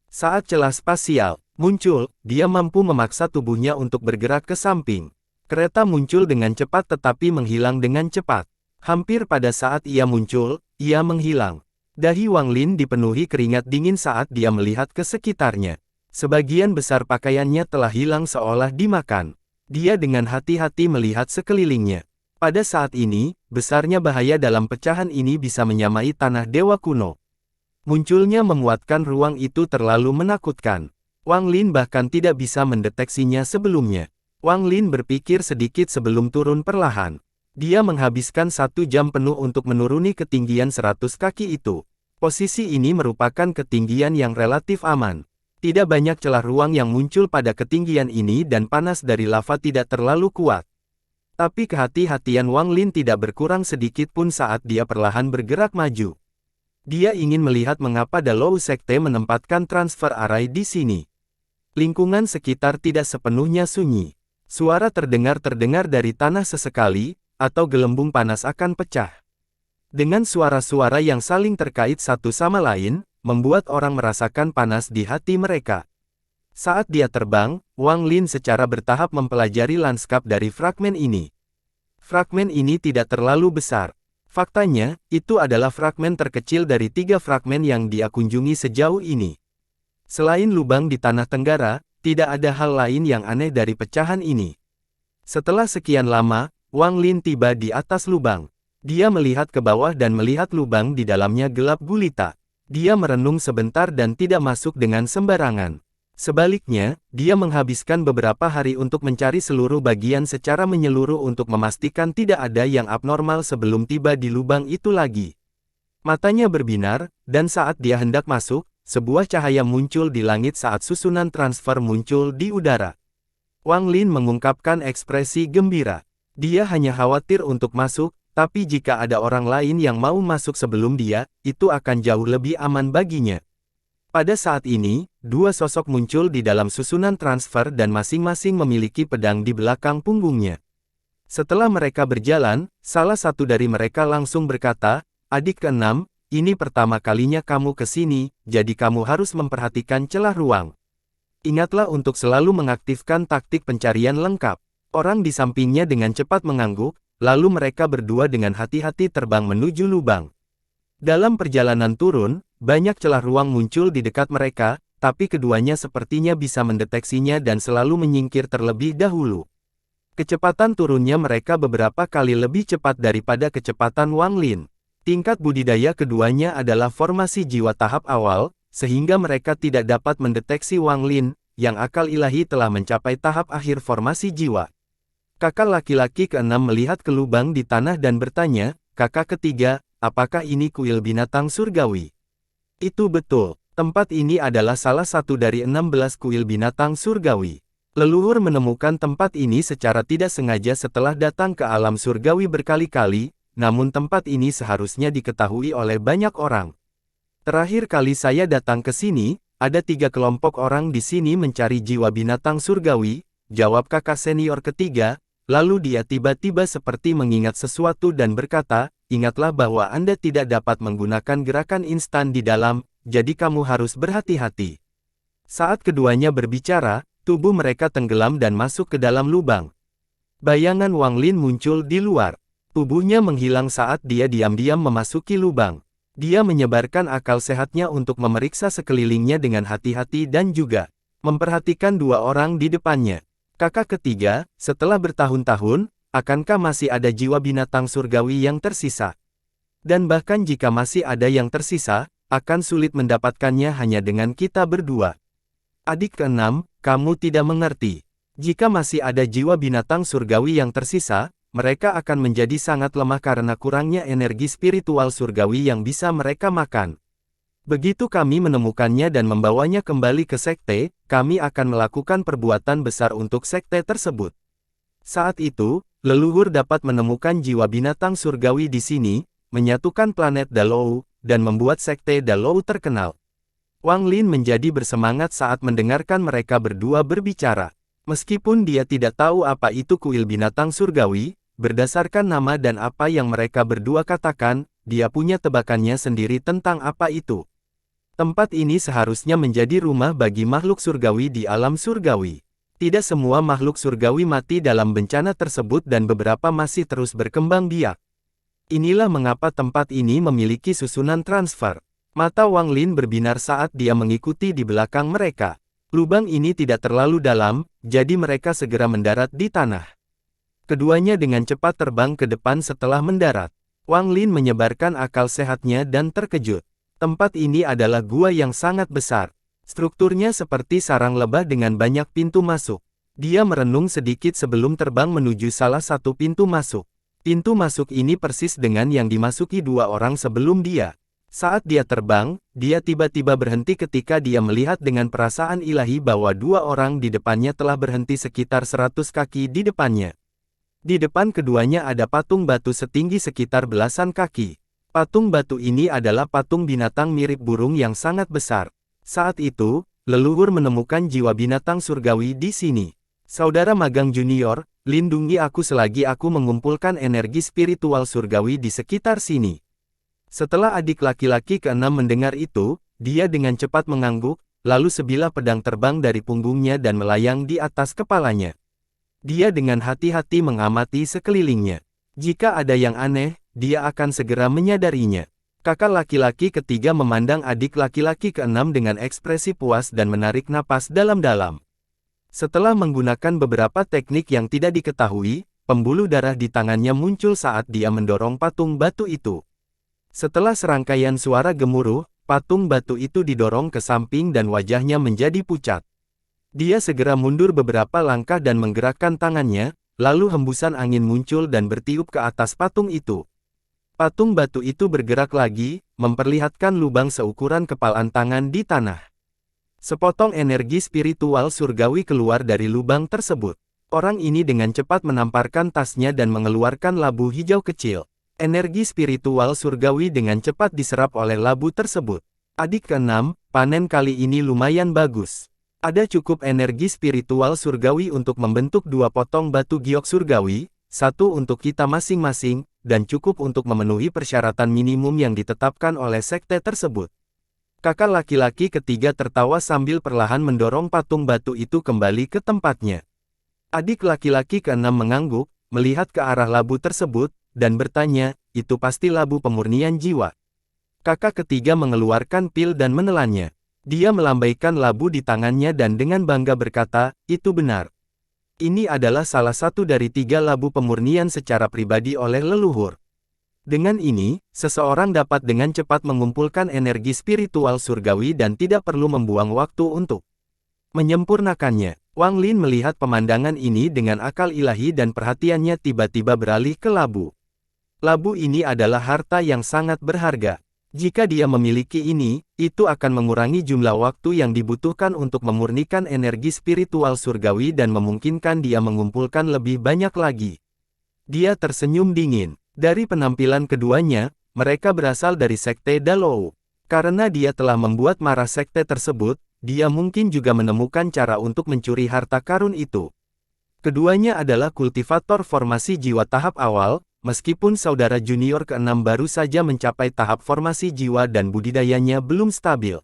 Saat celah spasial muncul, dia mampu memaksa tubuhnya untuk bergerak ke samping. Kereta muncul dengan cepat tetapi menghilang dengan cepat. Hampir pada saat ia muncul, ia menghilang. Dahi Wang Lin dipenuhi keringat dingin saat dia melihat ke sekitarnya. Sebagian besar pakaiannya telah hilang seolah dimakan. Dia dengan hati-hati melihat sekelilingnya. Pada saat ini, besarnya bahaya dalam pecahan ini bisa menyamai tanah dewa kuno. Munculnya memuatkan ruang itu terlalu menakutkan. Wang Lin bahkan tidak bisa mendeteksinya sebelumnya. Wang Lin berpikir sedikit sebelum turun perlahan. Dia menghabiskan 1 jam penuh untuk menuruni ketinggian 100 kaki itu. Posisi ini merupakan ketinggian yang relatif aman. Tidak banyak celah ruang yang muncul pada ketinggian ini dan panas dari lava tidak terlalu kuat. Tapi kehati-hatian Wang Lin tidak berkurang sedikit pun saat dia perlahan bergerak maju. Dia ingin melihat mengapa Dalou Sekte menempatkan transfer array di sini. Lingkungan sekitar tidak sepenuhnya sunyi. Suara terdengar dari tanah sesekali, atau gelembung panas akan pecah. Dengan suara-suara yang saling terkait satu sama lain, membuat orang merasakan panas di hati mereka. Saat dia terbang, Wang Lin secara bertahap mempelajari lanskap dari fragmen ini. Fragmen ini tidak terlalu besar. Faktanya, itu adalah fragmen terkecil dari 3 fragmen yang dia kunjungi sejauh ini. Selain lubang di tanah tenggara, tidak ada hal lain yang aneh dari pecahan ini. Setelah sekian lama, Wang Lin tiba di atas lubang. Dia melihat ke bawah dan melihat lubang di dalamnya gelap gulita. Dia merenung sebentar dan tidak masuk dengan sembarangan. Sebaliknya, dia menghabiskan beberapa hari untuk mencari seluruh bagian secara menyeluruh untuk memastikan tidak ada yang abnormal sebelum tiba di lubang itu lagi. Matanya berbinar, dan saat dia hendak masuk, sebuah cahaya muncul di langit saat susunan transfer muncul di udara. Wang Lin mengungkapkan ekspresi gembira. Dia hanya khawatir untuk masuk, tapi jika ada orang lain yang mau masuk sebelum dia, itu akan jauh lebih aman baginya. Pada saat ini, 2 sosok muncul di dalam susunan transfer dan masing-masing memiliki pedang di belakang punggungnya. Setelah mereka berjalan, salah satu dari mereka langsung berkata, "Adik ke-6, ini pertama kalinya kamu ke sini, jadi kamu harus memperhatikan celah ruang. Ingatlah untuk selalu mengaktifkan taktik pencarian lengkap." Orang di sampingnya dengan cepat mengangguk, lalu mereka berdua dengan hati-hati terbang menuju lubang. Dalam perjalanan turun, banyak celah ruang muncul di dekat mereka, tapi keduanya sepertinya bisa mendeteksinya dan selalu menyingkir terlebih dahulu. Kecepatan turunnya mereka beberapa kali lebih cepat daripada kecepatan Wang Lin. Tingkat budidaya keduanya adalah formasi jiwa tahap awal, sehingga mereka tidak dapat mendeteksi Wang Lin, yang akal ilahi telah mencapai tahap akhir formasi jiwa. Kakak laki-laki ke-6 melihat ke lubang di tanah dan bertanya, "Kakak ketiga, apakah ini kuil binatang surgawi?" Itu betul, tempat ini adalah salah satu dari 16 kuil binatang surgawi. Leluhur menemukan tempat ini secara tidak sengaja setelah datang ke alam surgawi berkali-kali, namun tempat ini seharusnya diketahui oleh banyak orang. Terakhir kali saya datang ke sini, ada 3 kelompok orang di sini mencari jiwa binatang surgawi, jawab kakak senior ketiga. Lalu dia tiba-tiba seperti mengingat sesuatu dan berkata, "Ingatlah bahwa Anda tidak dapat menggunakan gerakan instan di dalam, jadi kamu harus berhati-hati." Saat keduanya berbicara, tubuh mereka tenggelam dan masuk ke dalam lubang. Bayangan Wang Lin muncul di luar. Tubuhnya menghilang saat dia diam-diam memasuki lubang. Dia menyebarkan akal sehatnya untuk memeriksa sekelilingnya dengan hati-hati dan juga memperhatikan 2 orang di depannya. Kakak ketiga, setelah bertahun-tahun, akankah masih ada jiwa binatang surgawi yang tersisa? Dan bahkan jika masih ada yang tersisa, akan sulit mendapatkannya hanya dengan kita berdua. Adik ke-6, kamu tidak mengerti. Jika masih ada jiwa binatang surgawi yang tersisa, mereka akan menjadi sangat lemah karena kurangnya energi spiritual surgawi yang bisa mereka makan. Begitu kami menemukannya dan membawanya kembali ke sekte, kami akan melakukan perbuatan besar untuk sekte tersebut. Saat itu, leluhur dapat menemukan jiwa binatang surgawi di sini, menyatukan planet Dalou, dan membuat sekte Dalou terkenal. Wang Lin menjadi bersemangat saat mendengarkan mereka berdua berbicara. Meskipun dia tidak tahu apa itu kuil binatang surgawi, berdasarkan nama dan apa yang mereka berdua katakan, dia punya tebakannya sendiri tentang apa itu. Tempat ini seharusnya menjadi rumah bagi makhluk surgawi di alam surgawi. Tidak semua makhluk surgawi mati dalam bencana tersebut dan beberapa masih terus berkembang biak. Inilah mengapa tempat ini memiliki susunan transfer. Mata Wang Lin berbinar saat dia mengikuti di belakang mereka. Lubang ini tidak terlalu dalam, jadi mereka segera mendarat di tanah. Keduanya dengan cepat terbang ke depan setelah mendarat. Wang Lin menyebarkan akal sehatnya dan terkejut. Tempat ini adalah gua yang sangat besar. Strukturnya seperti sarang lebah dengan banyak pintu masuk. Dia merenung sedikit sebelum terbang menuju salah satu pintu masuk. Pintu masuk ini persis dengan yang dimasuki dua orang sebelum dia. Saat dia terbang, dia tiba-tiba berhenti ketika dia melihat dengan perasaan ilahi bahwa dua orang di depannya telah berhenti sekitar 100 kaki di depannya. Di depan keduanya ada patung batu setinggi sekitar belasan kaki. Patung batu ini adalah patung binatang mirip burung yang sangat besar. Saat itu, leluhur menemukan jiwa binatang surgawi di sini. Saudara magang junior, lindungi aku selagi aku mengumpulkan energi spiritual surgawi di sekitar sini. Setelah adik laki-laki keenam mendengar itu, dia dengan cepat mengangguk, lalu sebilah pedang terbang dari punggungnya dan melayang di atas kepalanya. Dia dengan hati-hati mengamati sekelilingnya. Jika ada yang aneh, dia akan segera menyadarinya. Kakak laki-laki ketiga memandang adik laki-laki keenam dengan ekspresi puas dan menarik napas dalam-dalam. Setelah menggunakan beberapa teknik yang tidak diketahui, pembuluh darah di tangannya muncul saat dia mendorong patung batu itu. Setelah serangkaian suara gemuruh, patung batu itu didorong ke samping dan wajahnya menjadi pucat. Dia segera mundur beberapa langkah dan menggerakkan tangannya, lalu hembusan angin muncul dan bertiup ke atas patung itu. Patung batu itu bergerak lagi, memperlihatkan lubang seukuran kepalan tangan di tanah. Sepotong energi spiritual surgawi keluar dari lubang tersebut. Orang ini dengan cepat menamparkan tasnya dan mengeluarkan labu hijau kecil. Energi spiritual surgawi dengan cepat diserap oleh labu tersebut. Adik keenam, panen kali ini lumayan bagus. Ada cukup energi spiritual surgawi untuk membentuk dua potong batu giok surgawi, satu untuk kita masing-masing, dan cukup untuk memenuhi persyaratan minimum yang ditetapkan oleh sekte tersebut. Kakak laki-laki ketiga tertawa sambil perlahan mendorong patung batu itu kembali ke tempatnya. Adik laki-laki keenam mengangguk, melihat ke arah labu tersebut, dan bertanya, itu pasti labu pemurnian jiwa. Kakak ketiga mengeluarkan pil dan menelannya. Dia melambaikan labu di tangannya dan dengan bangga berkata, itu benar. Ini adalah salah satu dari 3 labu pemurnian secara pribadi oleh leluhur. Dengan ini, seseorang dapat dengan cepat mengumpulkan energi spiritual surgawi dan tidak perlu membuang waktu untuk menyempurnakannya. Wang Lin melihat pemandangan ini dengan akal ilahi dan perhatiannya tiba-tiba beralih ke labu. Labu ini adalah harta yang sangat berharga. Jika dia memiliki ini, itu akan mengurangi jumlah waktu yang dibutuhkan untuk memurnikan energi spiritual surgawi dan memungkinkan dia mengumpulkan lebih banyak lagi. Dia tersenyum dingin. Dari penampilan keduanya, mereka berasal dari sekte Dalou. Karena dia telah membuat marah sekte tersebut, dia mungkin juga menemukan cara untuk mencuri harta karun itu. Keduanya adalah kultivator formasi jiwa tahap awal, meskipun saudara junior keenam baru saja mencapai tahap formasi jiwa dan budidayanya belum stabil.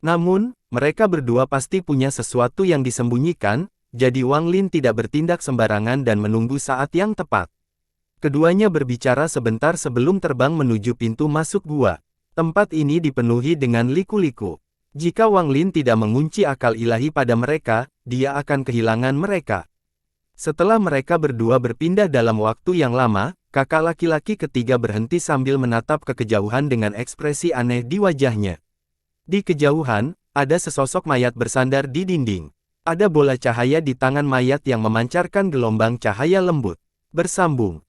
Namun, mereka berdua pasti punya sesuatu yang disembunyikan, jadi Wang Lin tidak bertindak sembarangan dan menunggu saat yang tepat. Keduanya berbicara sebentar sebelum terbang menuju pintu masuk gua. Tempat ini dipenuhi dengan liku-liku. Jika Wang Lin tidak mengunci akal ilahi pada mereka, dia akan kehilangan mereka. Setelah mereka berdua berpindah dalam waktu yang lama, kakak laki-laki ketiga berhenti sambil menatap ke kejauhan dengan ekspresi aneh di wajahnya. Di kejauhan, ada sesosok mayat bersandar di dinding. Ada bola cahaya di tangan mayat yang memancarkan gelombang cahaya lembut. Bersambung.